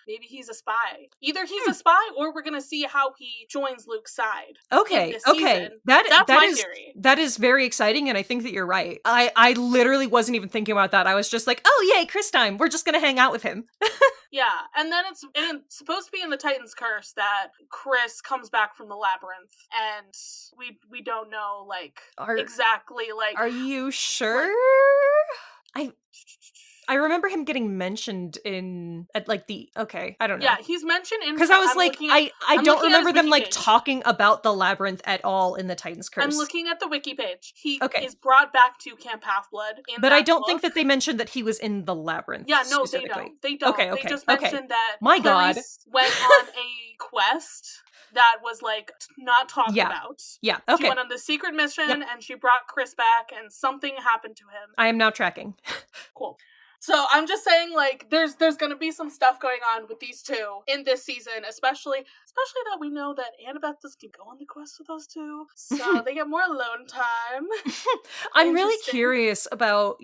a spy. Either he's a spy, or we're gonna see how he joins Luke's side. Okay. That's my theory. That is very exciting, and I think that you're right. I literally wasn't even thinking about that. I was just like, oh yay, Chris time. We're just gonna hang out with him. Yeah, and then it's supposed to be in the Titan's Curse that Chris comes back from the labyrinth, and we don't know exactly. Are you sure? I remember him getting mentioned I don't know. Yeah, he's mentioned in, because I was I don't remember them like talking about the labyrinth at all in the Titan's Curse. I'm looking at the wiki page. He is brought back to Camp Half-Blood but I don't think that they mentioned that he was in the labyrinth. Yeah, no, they don't. Okay. They just mentioned that My Clarice went on a quest that was like not talked about. Yeah, okay. She went on the secret mission and she brought Chris back and something happened to him. I am now tracking. Cool. So I'm just saying, like, there's gonna be some stuff going on with these two in this season, especially that we know that Annabeth doesn't go on the quest with those two, so they get more alone time. I'm really curious about,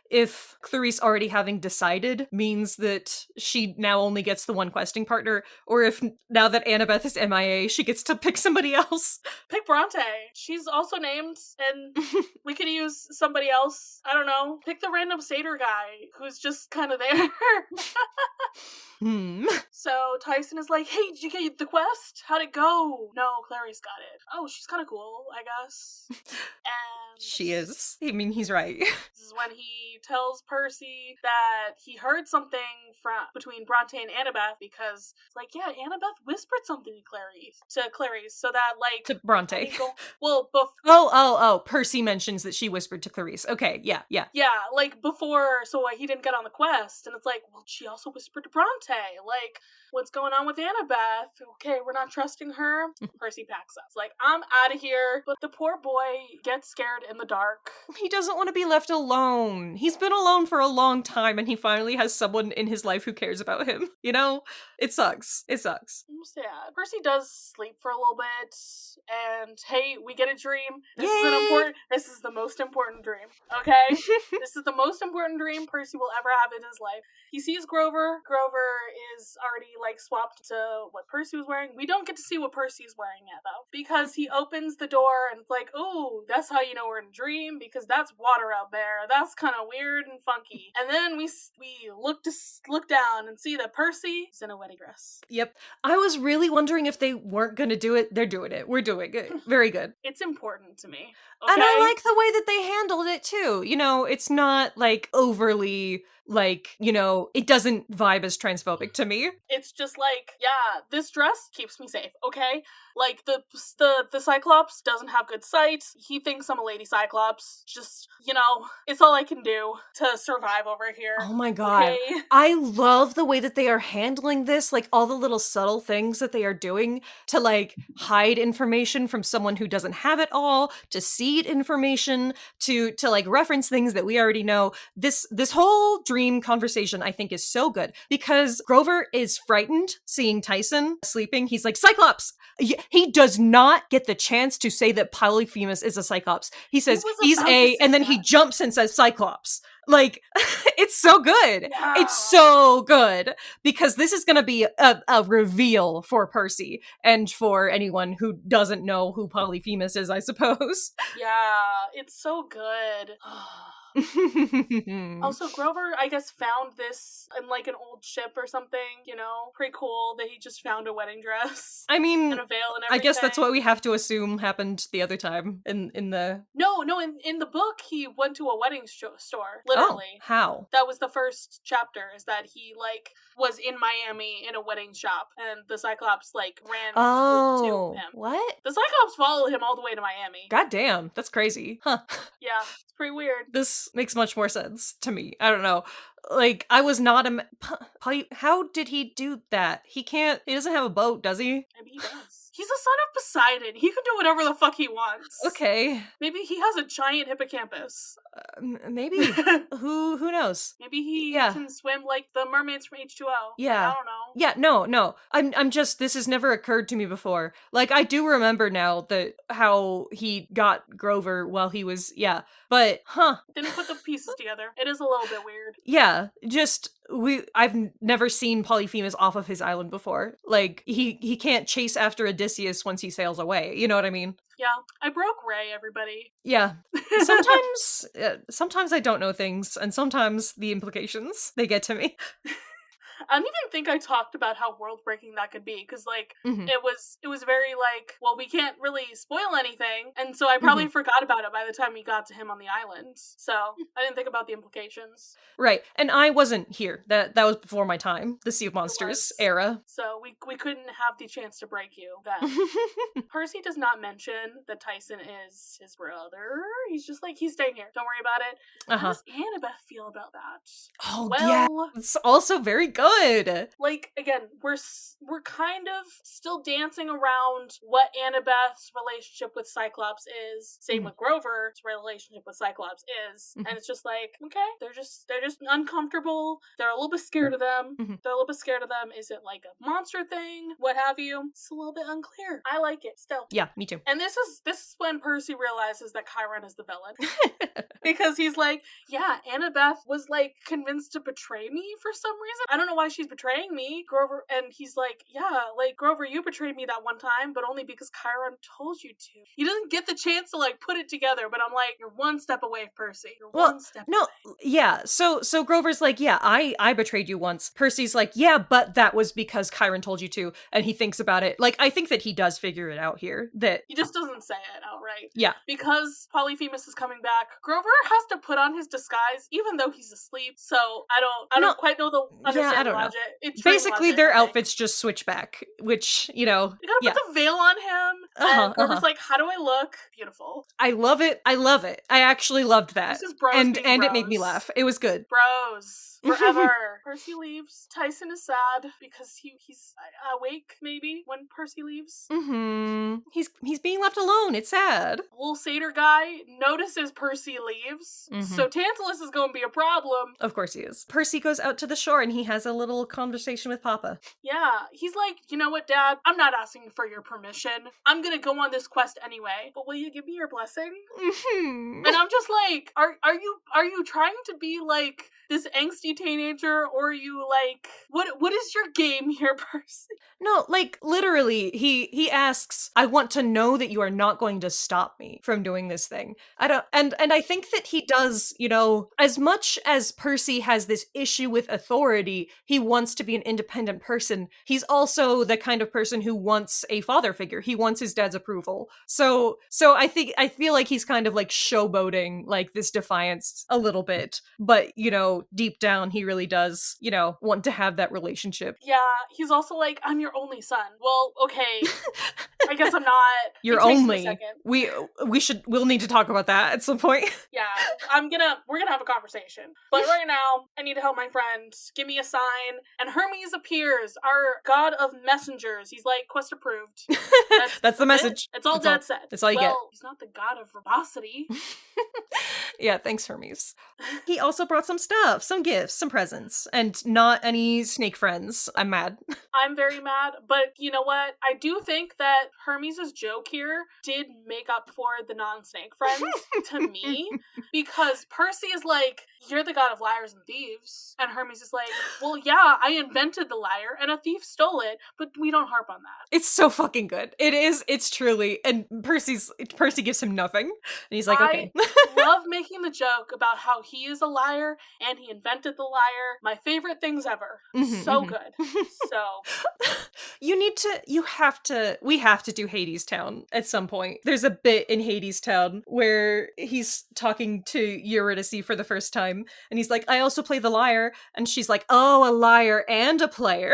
if Clarice already having decided means that she now only gets the one questing partner, or if now that Annabeth is MIA, she gets to pick somebody else. Pick Bronte. She's also named, and we could use somebody else. I don't know. Pick the random satyr guy who's just kind of there. So Tyson is like, hey, did you get the quest? How'd it go? No, Clarice got it. Oh, she's kind of cool, I guess. And she is. I mean, he's right. This is when he tells Percy that he heard something between Bronte and Annabeth, because it's like, yeah, Annabeth whispered something to Clarice, so that like to Bronte. Percy mentions that she whispered to Clarice. Okay, yeah. Yeah, like before, so he didn't get on the quest, and it's like, well, she also whispered to Bronte. Like, what's going on with Annabeth? Okay, we're not trusting her. Percy packs up. It's like, I'm out of here. But the poor boy gets scared in the dark. He doesn't want to be left alone. He's He's been alone for a long time and he finally has someone in his life who cares about him. You know? It sucks. It sucks. I'm sad. Percy does sleep for a little bit, and hey, we get a dream. This is the most important dream, okay? This is the most important dream Percy will ever have in his life. He sees Grover. Grover is already, like, swapped to what Percy was wearing. We don't get to see what Percy is wearing yet, though, because he opens the door and it's like, oh, that's how you know we're in a dream, because that's water out there. That's kind of weird and funky. And then we look down and see that Percy is in a wedding dress. Yep. I was really wondering if they weren't going to do it. They're doing it. We're doing it. Very good. It's important to me. Okay? And I like the way that they handled it too. You know, it's not like overly like, you know, it doesn't vibe as transphobic to me. It's just like, yeah, this dress keeps me safe, okay? Like, the Cyclops doesn't have good sight. He thinks I'm a lady Cyclops. Just, you know, it's all I can do to survive over here. Oh my god. Okay? I love the way that they are handling this, like all the little subtle things that they are doing to like hide information from someone who doesn't have it all, to seed information, to like reference things that we already know. This whole dream conversation I think is so good because Grover is frightened seeing Tyson sleeping. He's like, Cyclops! He does not get the chance to say that Polyphemus is a Cyclops. He says he's and then he jumps and says Cyclops. Like, it's so good. Yeah. It's so good because this is going to be a reveal for Percy and for anyone who doesn't know who Polyphemus is, I suppose. Yeah, it's so good. Also, Grover, I guess, found this in like an old ship or something, you know? Pretty cool that he just found a wedding dress. I mean, and a veil and everything. I guess that's what we have to assume happened the other time in the... No, in the book, he went to a wedding store, literally. Oh, how? That was the first chapter, is that he, like, was in Miami in a wedding shop, and the Cyclops, like, ran to him. What? The Cyclops followed him all the way to Miami. God damn, that's crazy. Huh. Yeah, it's pretty weird. This makes much more sense to me. I don't know. Like, I was not how did he do that? He doesn't have a boat, does he? Maybe he does. He's the son of Poseidon. He can do whatever the fuck he wants. Okay. Maybe he has a giant hippocampus. Maybe. Who knows? Maybe he can swim like the mermaids from H2O. Yeah. I don't know. Yeah, no. I'm just, this has never occurred to me before. Like, I do remember now how he got Grover while he was, but, Didn't put the pieces together. It is a little bit weird. Yeah, just, I've never seen Polyphemus off of his island before. Like, he can't chase after Odysseus once he sails away. You know what I mean? Yeah, I broke Raye, everybody. Yeah. Sometimes I don't know things, and sometimes the implications, they get to me. I don't even think I talked about how world-breaking that could be, because, like, it was very, like, well, we can't really spoil anything, and so I probably forgot about it by the time we got to him on the island, so I didn't think about the implications. Right, and I wasn't here. That was before my time, the Sea of Monsters era. So we couldn't have the chance to break you then. Percy does not mention that Tyson is his brother. He's just like, he's staying here. Don't worry about it. How does Annabeth feel about that? Oh, yeah. It's also very good. Like, again, we're kind of still dancing around what Annabeth's relationship with Cyclops is. Same with Grover's relationship with Cyclops is. And it's just like, okay, they're just uncomfortable. They're a little bit scared of them. They're a little bit scared of them. Is it like a monster thing? What have you? It's a little bit unclear. I like it still. Yeah, me too. And this is when Percy realizes that Chiron is the villain. Because he's like, yeah, Annabeth was like convinced to betray me for some reason. I don't know why she's betraying me, Grover. And he's like, yeah, like, Grover, you betrayed me that one time, but only because Chiron told you to. He doesn't get the chance to like put it together, but I'm like, you're one step away, Percy. You're one step away. Yeah, so Grover's like, yeah, I betrayed you once. Percy's like, yeah, but that was because Chiron told you to, and he thinks about it. Like, I think that he does figure it out here. That he just doesn't say it outright. Yeah. Because Polyphemus is coming back, Grover has to put on his disguise, even though he's asleep. So I don't quite know the understand logic. Basically, their outfits just switch back, which, you know, you gotta put the veil on him. And Grover's like, how do I look? Beautiful. I love it. I actually loved that. This is bros and being it made me bros. laugh. It was good. Bros. Forever. Percy leaves. Tyson is sad because he's awake, maybe, when Percy leaves. He's being left alone. It's sad. Little satyr guy notices Percy leaves, so Tantalus is going to be a problem. Of course he is. Percy goes out to the shore and he has a little conversation with Papa. Yeah, he's like, you know what, Dad? I'm not asking for your permission. I'm gonna go on this quest anyway, but will you give me your blessing? And I'm just like, are you trying to be like this angsty teenager, or are you like, what is your game here, Percy? No, like, literally, he asks, I want to know that you are not going to stop me from doing this thing. And I think that he does, you know, as much as Percy has this issue with authority, he wants to be an independent person. He's also the kind of person who wants a father figure. He wants his dad's approval. So I feel like he's kind of like showboating like this defiance a little bit, but you know, deep down he really does, you know, want to have that relationship. Yeah, he's also like, I'm your only son. Well, okay. I guess I'm not. You're only. We'll need to talk about that at some point. Yeah, we're gonna have a conversation. But right now, I need to help my friend. Give me a sign. And Hermes appears, our god of messengers. He's like, quest approved. That's the message. That's all Dad said. That's all you get. He's not the god of verbosity. Yeah, thanks, Hermes. He also brought some stuff, some gifts, some presents, and not any snake friends. I'm mad. I'm very mad, but you know what? I do think that Hermes' joke here did make up for the non-snake friends to me, because Percy is like, you're the god of liars and thieves, and Hermes is like, well, yeah, I invented the liar, and a thief stole it, but we don't harp on that. It's so fucking good. It's truly, and Percy gives him nothing, and he's like, okay. I love making the joke about how he is a liar, and he invented the liar. My favorite things ever. So good. So. We have to do Hades Town at some point. There's a bit in Hades Town where he's talking to Eurydice for the first time, and he's like, I also play the lyre, and she's like, oh, a liar and a player.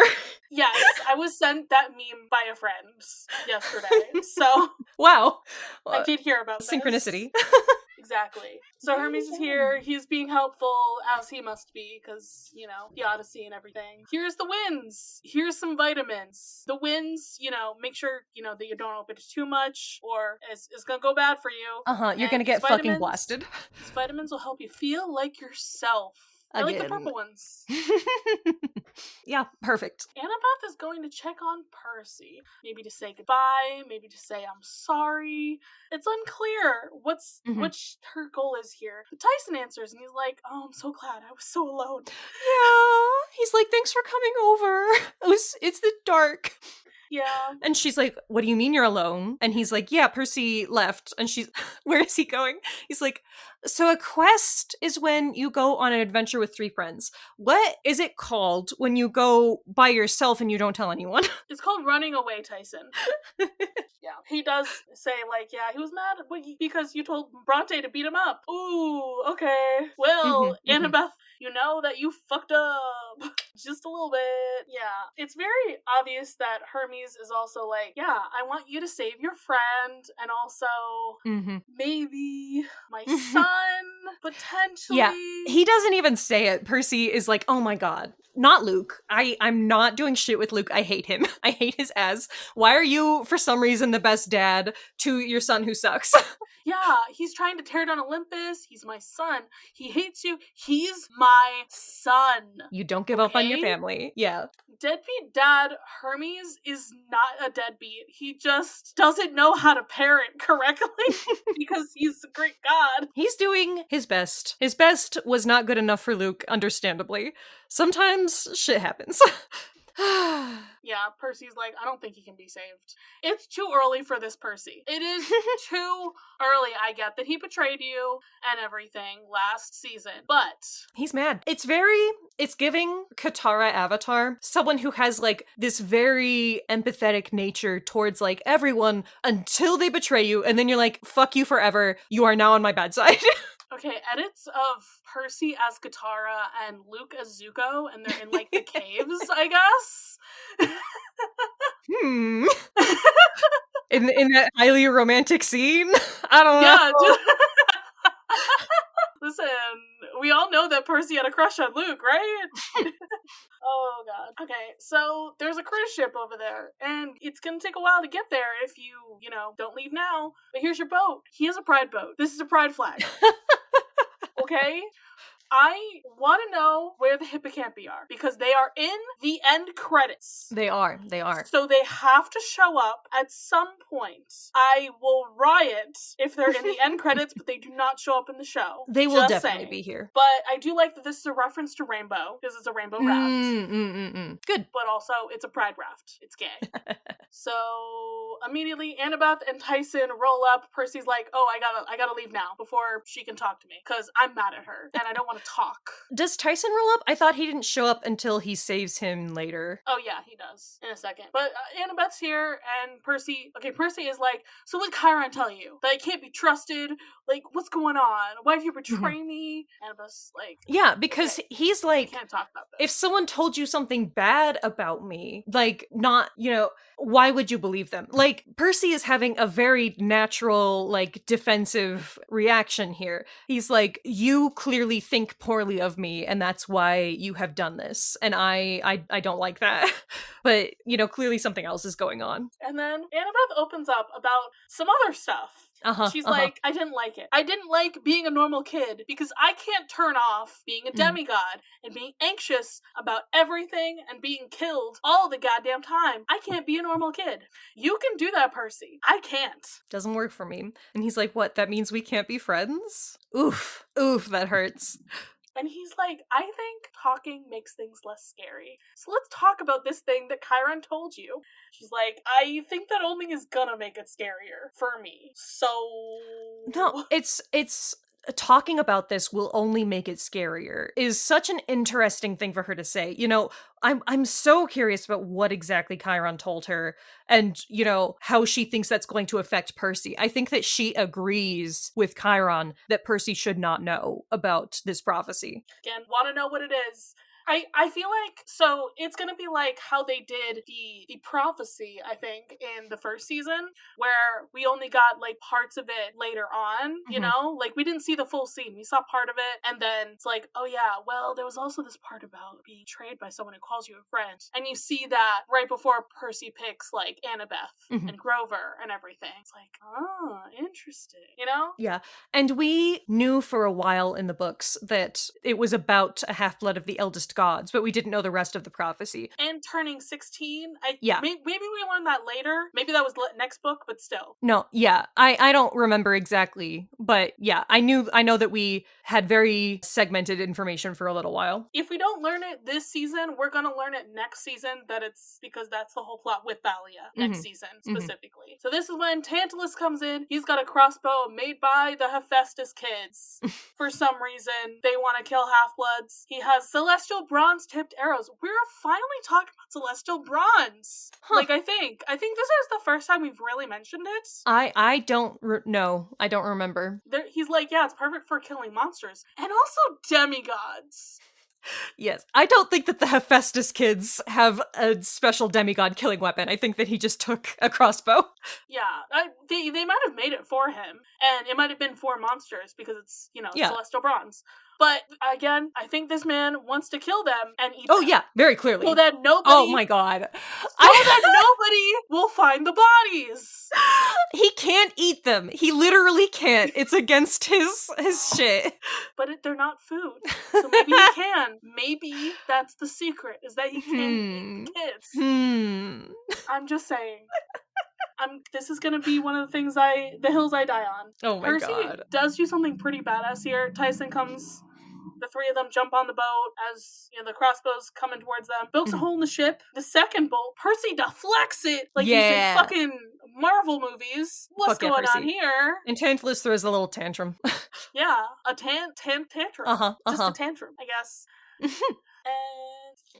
Yes, I was sent that meme by a friend yesterday, so. Wow. I did hear about synchronicity. Exactly. So Hermes is here. He's being helpful, as he must be, because, you know, the Odyssey and everything. Here's the winds. Here's some vitamins. The winds, you know, make sure, you know, that you don't open it too much, or it's gonna go bad for you. You're gonna get fucking blasted. These vitamins will help you feel like yourself. I like the purple ones. Yeah, perfect. Annabeth is going to check on Percy. Maybe to say goodbye, maybe to say I'm sorry. It's unclear what her goal is here. But Tyson answers and he's like, oh, I'm so glad. I was so alone. Yeah. He's like, thanks for coming over. It's the dark. Yeah. And she's like, what do you mean you're alone? And he's like, yeah, Percy left. And she's, where is he going? He's like, so a quest is when you go on an adventure with 3 friends. What is it called when you go by yourself and you don't tell anyone? It's called running away, Tyson. Yeah. He does say, like, yeah, he was mad because you told Bronte to beat him up. Ooh, okay. Well, Annabeth, you know that you fucked up. Just a little bit. Yeah. It's very obvious that Hermes is also like, yeah, I want you to save your friend, and also maybe my son, potentially. Yeah. He doesn't even say it. Percy is like, oh my god. Not Luke. I'm not doing shit with Luke. I hate him. I hate his ass. Why are you, for some reason, the best dad to your son who sucks? Yeah, he's trying to tear down Olympus. He's my son. He hates you. He's my son. You don't give up on your family. Yeah. Deadbeat dad Hermes is not a deadbeat. He just doesn't know how to parent correctly because he's a great god. He's doing his best. His best was not good enough for Luke, understandably. Sometimes shit happens. Yeah, Percy's like, I don't think he can be saved. It's too early for this Percy. It is too early. I get that he betrayed you and everything last season, but he's mad. It's giving Katara Avatar, someone who has like this very empathetic nature towards like everyone until they betray you, and then you're like, fuck you forever. You are now on my bad side. Okay, edits of Percy as Katara and Luke as Zuko, and they're in, like, the caves, I guess? in that highly romantic scene. I don't know. Yeah. Listen, we all know that Percy had a crush on Luke, right? Oh, God. Okay, so there's a cruise ship over there, and it's gonna take a while to get there if you don't leave now. But here's your boat. He has a pride boat. This is a pride flag. Okay? I want to know where the hippocampi are, because they are in the end credits. They are. So they have to show up at some point. I will riot if they're in the end credits, but they do not show up in the show. They will Just definitely saying. be here. But I do like that this is a reference to Rainbow, because it's a rainbow raft. Good. But also, it's a pride raft. It's gay. So immediately, Annabeth and Tyson roll up. Percy's like, "Oh, I gotta leave now before she can talk to me, because I'm mad at her and I don't want to talk." Does Tyson roll up? I thought he didn't show up until he saves him later. Oh yeah, he does in a second. But Annabeth's here, and Percy is like, "So what did Chiron tell you? That I can't be trusted? Like, what's going on? Why did you betray me?" Annabeth's like, yeah, because he's like, "We can't talk about this. If someone told you something bad about me, like, not, why would you believe them? Like, Percy is having a very natural, like, defensive reaction here. He's like, you clearly think poorly of me, and that's why you have done this. And I don't like that. But, clearly something else is going on. And then Annabeth opens up about some other stuff. She's like, "I didn't like it. I didn't like being a normal kid, because I can't turn off being a demigod and being anxious about everything and being killed all the goddamn time. I can't be a normal kid. You can do that, Percy. I can't." Doesn't work for me. And he's like, what, that means we can't be friends? Oof, that hurts. And he's like, "I think talking makes things less scary. So let's talk about this thing that Chiron told you." She's like, "I think that only is gonna make it scarier for me. So..." No, it's talking about this will only make it scarier is such an interesting thing for her to say. I'm so curious about what exactly Chiron told her and, how she thinks that's going to affect Percy. I think that she agrees with Chiron that Percy should not know about this prophecy. Again, want to know what it is. I feel like, so it's gonna be like how they did the prophecy, I think, in the first season, where we only got like parts of it later on, like we didn't see the full scene. We saw part of it, and then it's like, oh yeah, well, there was also this part about being betrayed by someone who calls you a friend. And you see that right before Percy picks like Annabeth and Grover and everything. It's like, oh, interesting, Yeah, and we knew for a while in the books that it was about a half-blood of the eldest gods, but we didn't know the rest of the prophecy. And turning 16, yeah. Maybe we learned that later. Maybe that was next book, but still. No, yeah, I don't remember exactly, but yeah, I know that we had very segmented information for a little while. If we don't learn it this season, we're gonna learn it next season, that it's because that's the whole plot with Thalia next season, specifically. So this is when Tantalus comes in. He's got a crossbow made by the Hephaestus kids. For some reason, they want to kill half-bloods. He has celestial bronze-tipped arrows. We're finally talking about celestial bronze. Like, I think this is the first time we've really mentioned it. I don't know. I don't remember. He's like, yeah, it's perfect for killing monsters. And also demigods. Yes. I don't think that the Hephaestus kids have a special demigod killing weapon. I think that he just took a crossbow. Yeah. They might have made it for him. And it might have been for monsters because it's, celestial bronze. But again, I think this man wants to kill them and eat them. Oh yeah, very clearly. So that nobody... Oh my god. That nobody will find the bodies. He can't eat them. He literally can't. It's against his shit. But they're not food. So maybe he can. Maybe that's the secret, is that he can eat kids. I'm just saying. This is gonna be one of the things the hills I die on. Oh my Percy god. does do something pretty badass here. Tyson comes, the three of them jump on the boat as the crossbows coming towards them. Builds a hole in the ship. The second bolt, Percy deflects it like he's in fucking Marvel movies. What's going on here? And Tantalus throws a little tantrum. Yeah, a tantrum. Just a tantrum, I guess. And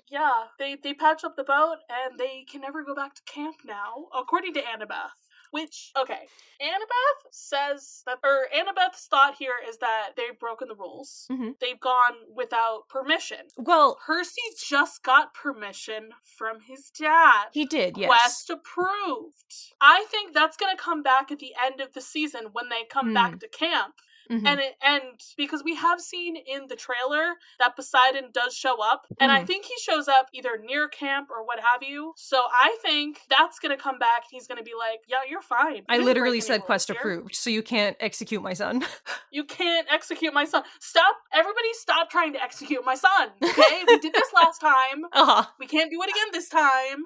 yeah, they patch up the boat and they can never go back to camp now, according to Annabeth. Which, okay, Annabeth says that, or Annabeth's thought here is that they've broken the rules. Mm-hmm. They've gone without permission. Well, Percy just got permission from his dad. He did, yes. Quest approved. I think that's going to come back at the end of the season when they come back to camp. Mm-hmm. And because we have seen in the trailer that Poseidon does show up, and I think he shows up either near camp or what have you. So I think that's gonna come back. He's gonna be like, "Yeah, you're fine." I literally said quest approved, so you can't execute my son. You can't execute my son. Stop! Everybody, stop trying to execute my son. Okay, we did this last time. We can't do it again this time.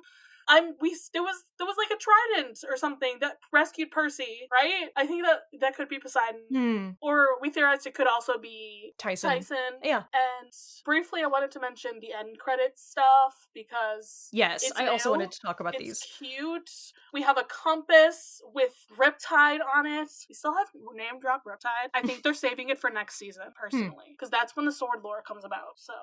There was like a trident or something that rescued Percy, right? I think that could be Poseidon. Or we theorized it could also be Tyson. Yeah. And briefly I wanted to mention the end credits stuff because yes, I also wanted to talk about these. It's cute. We have a compass with Riptide on it. We still have name drop Riptide. I think they're saving it for next season, personally, because that's when the sword lore comes about. So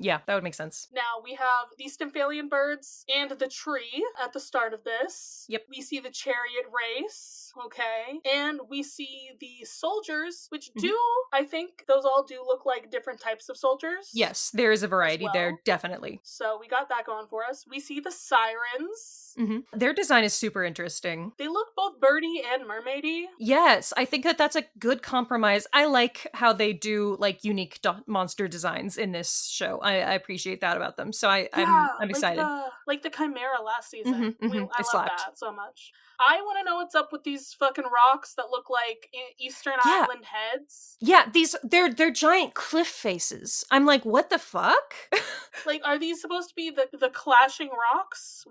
yeah, that would make sense. Now we have the Stymphalian birds and the tree at the start of this. Yep. We see the chariot race, okay? And we see the soldiers, which do, I think, those all do look like different types of soldiers. Yes, there is a variety there, definitely. So we got that going for us. We see the sirens. Their design is super interesting. They look both birdie and mermaidy. Yes, I think that's a good compromise. I like how they do like unique monster designs in this show. I appreciate that about them. So I'm excited. Like the Chimera last season. I love slapped. that so much. I want to know what's up with these fucking rocks that look like Eastern Island heads. Yeah, they're giant cliff faces. I'm like, what the fuck? Like, are these supposed to be the clashing rocks?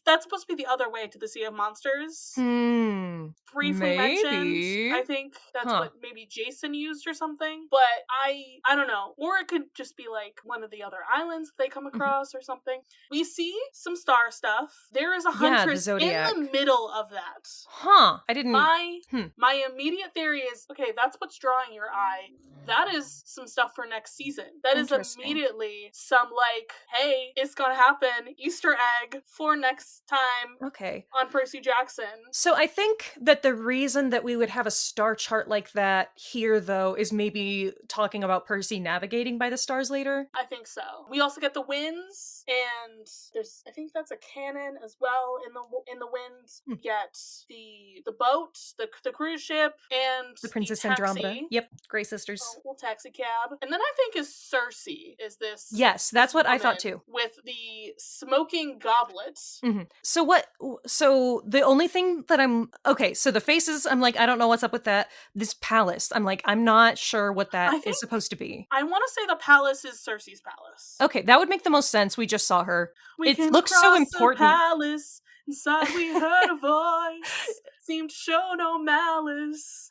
That's supposed to be the other way to the Sea of Monsters. Briefly mentioned. I think that's what maybe Jason used or something. But I don't know. Or it could just be like one of the other islands they come across or something. We see some star stuff. There is a huntress in the middle of that. I didn't... My immediate theory is, okay, that's what's drawing your eye. That is some stuff for next season. That is immediately some like, hey, it's gonna happen, Easter egg for next time on Percy Jackson. So I think that the reason that we would have a star chart like that here, though, is maybe talking about Percy navigating by the stars later. I think so. We also get the winds, and there's, I think that's a cannon as well in the winds. We get the boat, the cruise ship, and the Princess the taxi. Andromeda. Yep, Grey Sisters. Little taxi cab. And then I think is Circe is this. Yes, that's what I thought too. With the smoking goblet. So the only thing that so the faces, I'm like, I don't know what's up with that. This palace, I'm like, I'm not sure what that is supposed to be. I want to say the palace is Circe's palace. Okay, that would make the most sense. We just saw her. It looks so important. Palace. Inside we heard a voice. Seemed to show no malice.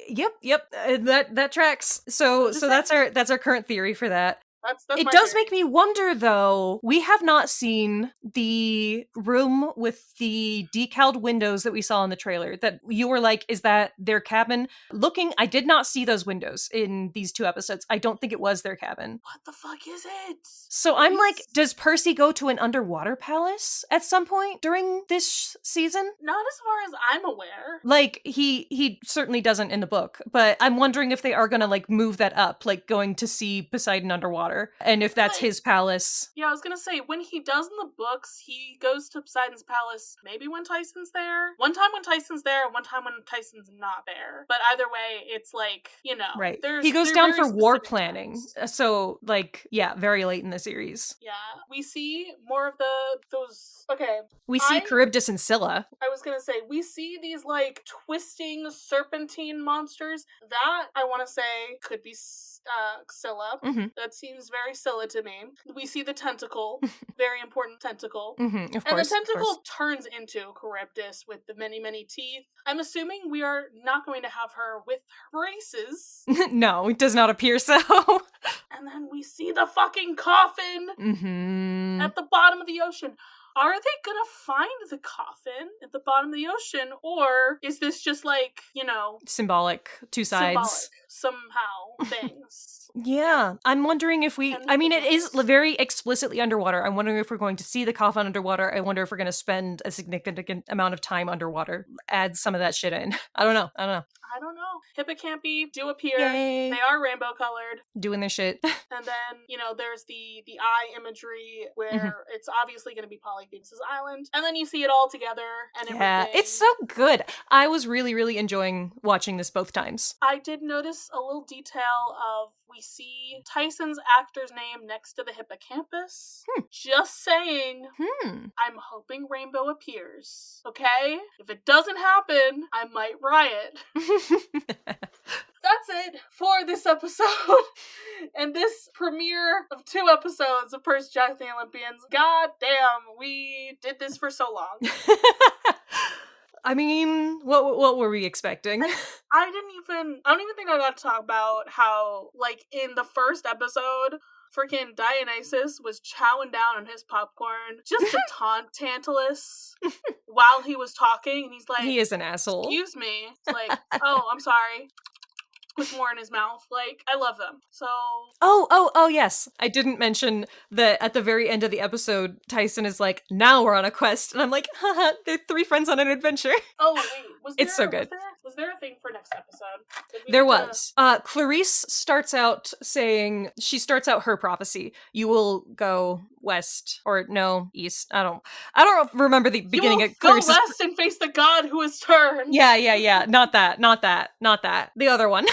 Yep. That tracks. So that's our current theory for that. That's it does make me wonder, though. We have not seen the room with the decaled windows that we saw in the trailer. That you were like, is that their cabin? I did not see those windows in these 2 episodes. I don't think it was their cabin. What the fuck is it? So I'm like, does Percy go to an underwater palace at some point during this season? Not as far as I'm aware. Like, he certainly doesn't in the book, but I'm wondering if they are gonna like move that up, like going to see Poseidon underwater. And if that's his palace. Yeah, I was gonna say, when he does in the books, he goes to Poseidon's palace maybe when Tyson's there. One time when Tyson's there, one time when Tyson's not there. But either way, it's like, Right. He goes down for war planning. So, like, yeah, very late in the series. Yeah. We see more of those... Okay. We see Charybdis and Scylla. I was gonna say, we see these, like, twisting serpentine monsters. That, I want to say, could be Scylla. That seems very Scylla to me. We see the tentacle, very important tentacle. Of and course, the tentacle turns into Charybdis with the many, many teeth. I'm assuming we are not going to have her with her braces. No, it does not appear so. And then we see the fucking coffin at the bottom of the ocean. Are they gonna find the coffin at the bottom of the ocean, or is this just like, symbolic, 2 sides? somehow things. Yeah, I'm wondering if we, I mean, it is very explicitly underwater. I'm wondering if we're going to see the coffin underwater. I wonder if we're going to spend a significant amount of time underwater. Add some of that shit in. I don't know. I don't know. Hippocampi do appear. Yay. They are rainbow colored. Doing their shit. And then, there's the eye imagery where it's obviously going to be Polyphemus' island. And then you see it all together and everything. Yeah, it's so good. I was really, really enjoying watching this both times. I did notice a little detail of we see Tyson's actor's name next to the hippocampus. Just saying. I'm hoping Rainbow appears. Okay? If it doesn't happen, I might riot. That's it for this episode. And this premiere of 2 episodes of Percy, Jackson and the Olympians. God damn, we did this for so long. I mean, what were we expecting? I don't even think I got to talk about how, like, in the first episode, freaking Dionysus was chowing down on his popcorn just to taunt Tantalus while he was talking, and he's like, he is an asshole. Excuse me. It's like, oh, I'm sorry. With more in his mouth. Like, I love them. So... Oh, yes. I didn't mention that at the very end of the episode, Tyson is like, now we're on a quest. And I'm like, haha, they're 3 friends on an adventure. Oh, wait. It's so good. Was there a thing for next episode? There was. Clarice starts out her prophecy. You will go west, or no, east. I don't remember the beginning of Clarice's... Go west and face the god who is turned. Yeah. Not that. The other one.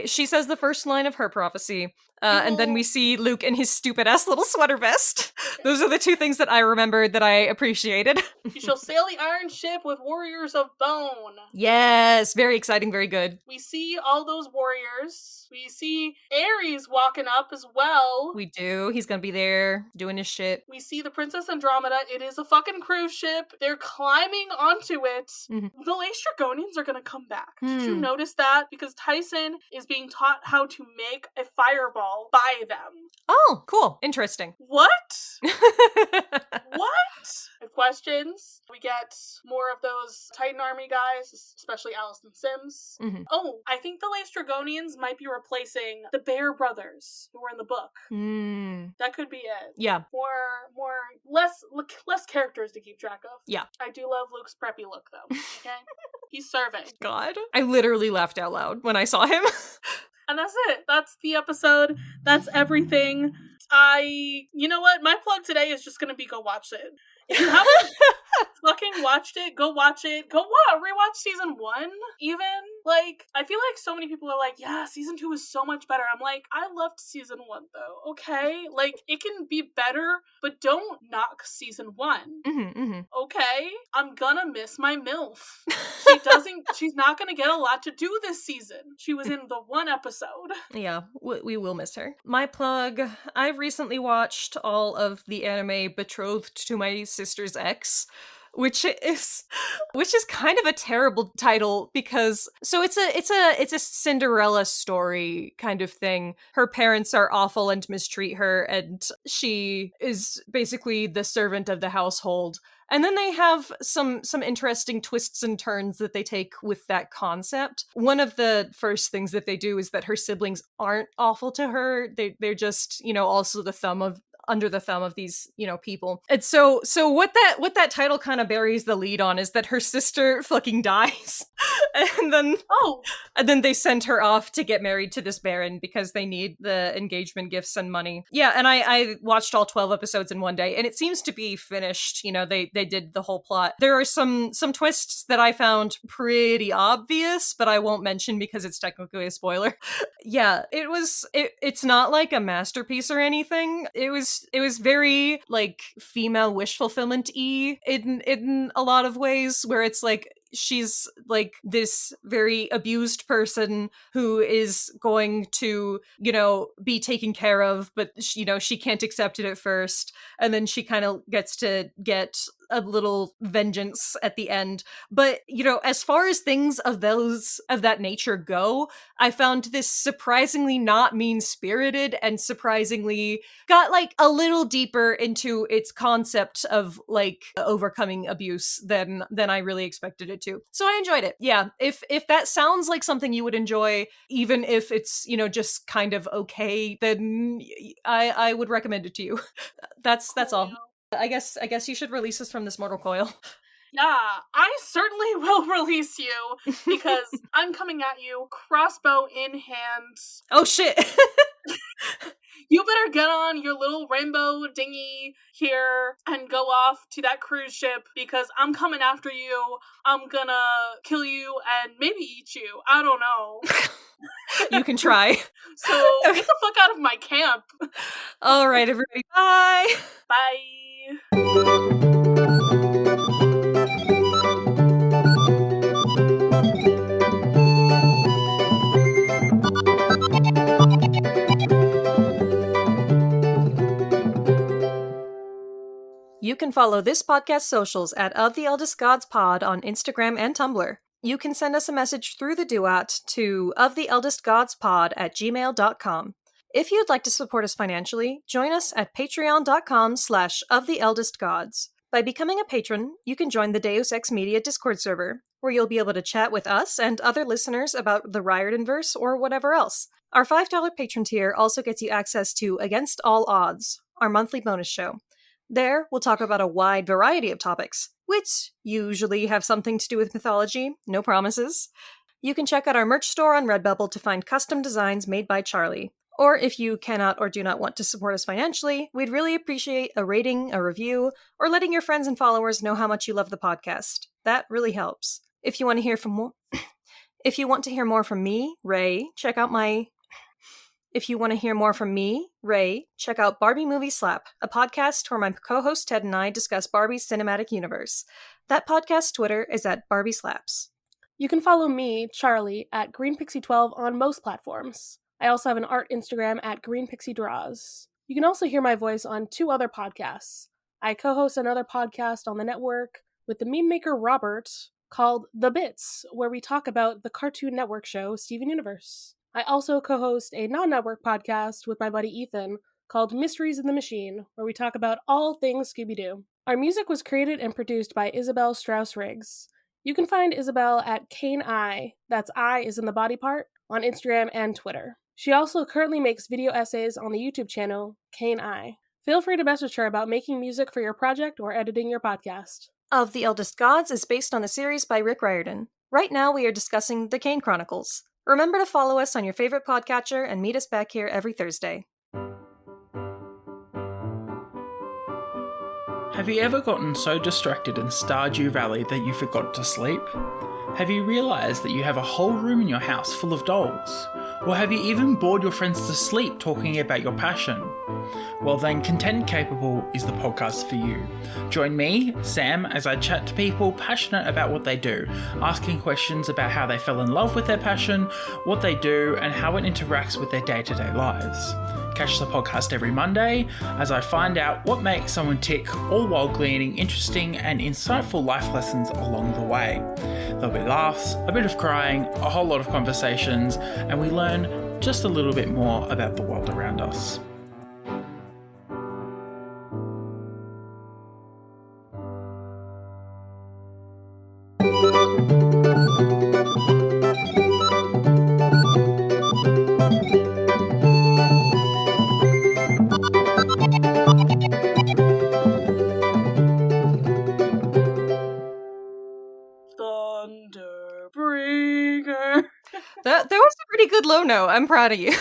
She says the first line of her prophecy, and then we see Luke in his stupid-ass little sweater vest. Those are the 2 things that I remembered that I appreciated. You shall sail the iron ship with warriors of bone. Yes, very exciting, very good. We see all those warriors. We see Ares walking up as well. We do. He's gonna be there, doing his shit. We see the Princess Andromeda. It is a fucking cruise ship. They're climbing onto it. The Laestrygonians are gonna come back. Did you notice that? Because Tyson is being taught how to make a fireball by them. Oh, cool. Interesting. What? What? I have questions. We get more of those Titan Army guys, especially Allison Sims. Oh, I think the Laestrygonians might be replacing the Bear Brothers who were in the book. That could be it. Yeah. Less characters to keep track of. Yeah. I do love Luke's preppy look, though. Okay? He's serving. God. I literally laughed out loud when I saw him. And that's it. That's the episode. That's everything. You know what? My plug today is just gonna be go watch it. If you haven't fucking watched it, go watch it. Go rewatch season 1, even. Like, I feel like so many people are like, yeah, season 2 is so much better. I'm like, I loved season 1, though, okay? Like, it can be better, but don't knock season 1. Okay? I'm gonna miss my MILF. She's not gonna get a lot to do this season. She was in the 1 episode. Yeah, we will miss her. My plug, I've recently watched all of the anime Betrothed to My Sister's Ex, which is kind of a terrible title because it's a Cinderella story kind of thing. Her parents are awful and mistreat her, and she is basically the servant of the household. And then they have some interesting twists and turns that they take with that concept. One of the first things that they do is that her siblings aren't awful to her. They're just, also under the thumb of these, people. And so what that title kind of buries the lead on is that her sister fucking dies. And then they send her off to get married to this baron because they need the engagement gifts and money. Yeah, and I watched all 12 episodes in one day, and it seems to be finished. They did the whole plot. There are some twists that I found pretty obvious, but I won't mention because it's technically a spoiler. Yeah, it's not like a masterpiece or anything. It was very, like, female wish fulfillment-y in a lot of ways, where it's like, she's like this very abused person who is going to, be taken care of, but she can't accept it at first. And then she kind of gets to get a little vengeance at the end. But, as far as things of that nature go, I found this surprisingly not mean-spirited and surprisingly got like a little deeper into its concept of like overcoming abuse than I really expected it to. So I enjoyed it. Yeah, if that sounds like something you would enjoy, even if it's, just kind of okay, then I would recommend it to you. That's all. I guess you should release us from this mortal coil. Yeah, I certainly will release you, because I'm coming at you, crossbow in hand. Oh shit. You better get on your little rainbow dinghy here and go off to that cruise ship, because I'm coming after you. I'm gonna kill you and maybe eat you. I don't know. You can try. So get the fuck out of my camp. All right, everybody. Bye. Bye. You can follow this podcast socials at Of the Eldest Gods Pod on Instagram and Tumblr. You can send us a message through the duat to oftheeldestgodspod@gmail.com. If you'd like to support us financially, join us at patreon.com/oftheeldestgods. By becoming a patron, you can join the Deus Ex Media Discord server, where you'll be able to chat with us and other listeners about the Riordanverse or whatever else. Our $5 patron tier also gets you access to Against All Odds, our monthly bonus show. There, we'll talk about a wide variety of topics, which usually have something to do with mythology, no promises. You can check out our merch store on Redbubble to find custom designs made by Charlie. Or if you cannot or do not want to support us financially, we'd really appreciate a rating, a review, or letting your friends and followers know how much you love the podcast. That really helps. If you want to hear more from me, Raye, check out Barbie Movie Slap, a podcast where my co-host Ted and I discuss Barbie's cinematic universe. That podcast's Twitter is at Barbie Slaps. You can follow me, Charlie, at GreenPixie12 on most platforms. I also have an art Instagram at GreenPixieDraws. You can also hear my voice on 2 other podcasts. I co-host another podcast on the network with the meme maker Robert called The Bits, where we talk about the Cartoon Network show Steven Universe. I also co-host a non-network podcast with my buddy Ethan called Mysteries in the Machine, where we talk about all things Scooby-Doo. Our music was created and produced by Isabel Strauss-Riggs. You can find Isabel at Kane I, that's I is in the body part, on Instagram and Twitter. She also currently makes video essays on the YouTube channel Kane I. Feel free to message her about making music for your project or editing your podcast. Of the Eldest Gods is based on the series by Rick Riordan. Right now we are discussing The Kane Chronicles. Remember to follow us on your favorite podcatcher and meet us back here every Thursday. Have you ever gotten so distracted in Stardew Valley that you forgot to sleep? Have you realised that you have a whole room in your house full of dolls? Or have you even bored your friends to sleep talking about your passion? Well then, Content Capable is the podcast for you. Join me, Sam, as I chat to people passionate about what they do, asking questions about how they fell in love with their passion, what they do, and how it interacts with their day-to-day lives. Catch the podcast every Monday as I find out what makes someone tick, all while gleaning interesting and insightful life lessons along the way. There'll be laughs, a bit of crying, a whole lot of conversations, and we learn just a little bit more about the world around us. That was a pretty good low note. I'm proud of you.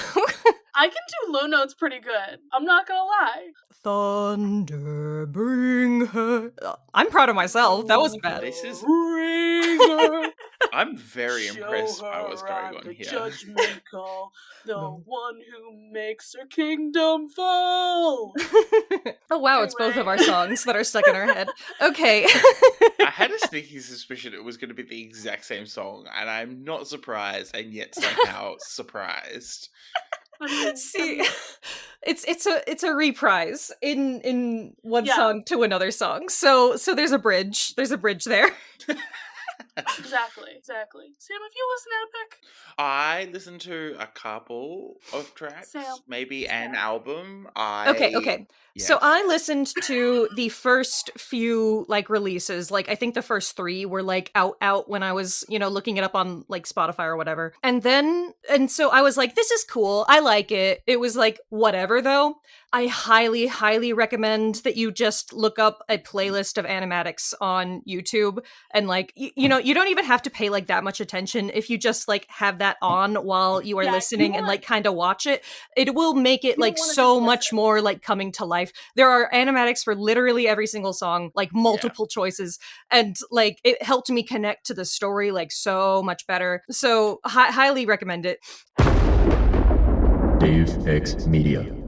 I can do low notes pretty good. I'm not gonna lie. Thunder, bring her. I'm proud of myself. That wasn't bad. This is. Bring her. I'm very impressed by what's going on the here. Judgment call, the one who makes her kingdom fall. Oh wow, it's both of our songs that are stuck in our head. Okay. I had a sneaky suspicion it was going to be the exact same song, and I'm not surprised, and yet somehow surprised. See, it's a reprise in one song to another song. So there's a bridge. There's a bridge there. Exactly. Sam, have you listened to Epic? I listened to a couple of tracks, Sam. maybe an album. Okay. Yes. So I listened to the first few like releases. Like I think the first 3 were like out when I was, looking it up on like Spotify or whatever. And so I was like, this is cool. I like it. It was like whatever though. I highly, highly recommend that you just look up a playlist of animatics on YouTube and like, you don't even have to pay like that much attention. If you just like have that on while you are listening and like kind of watch it, it will make it like so much more like coming to life. There are animatics for literally every single song, like multiple choices. And like it helped me connect to the story like so much better. So highly recommend it. Dave X Media.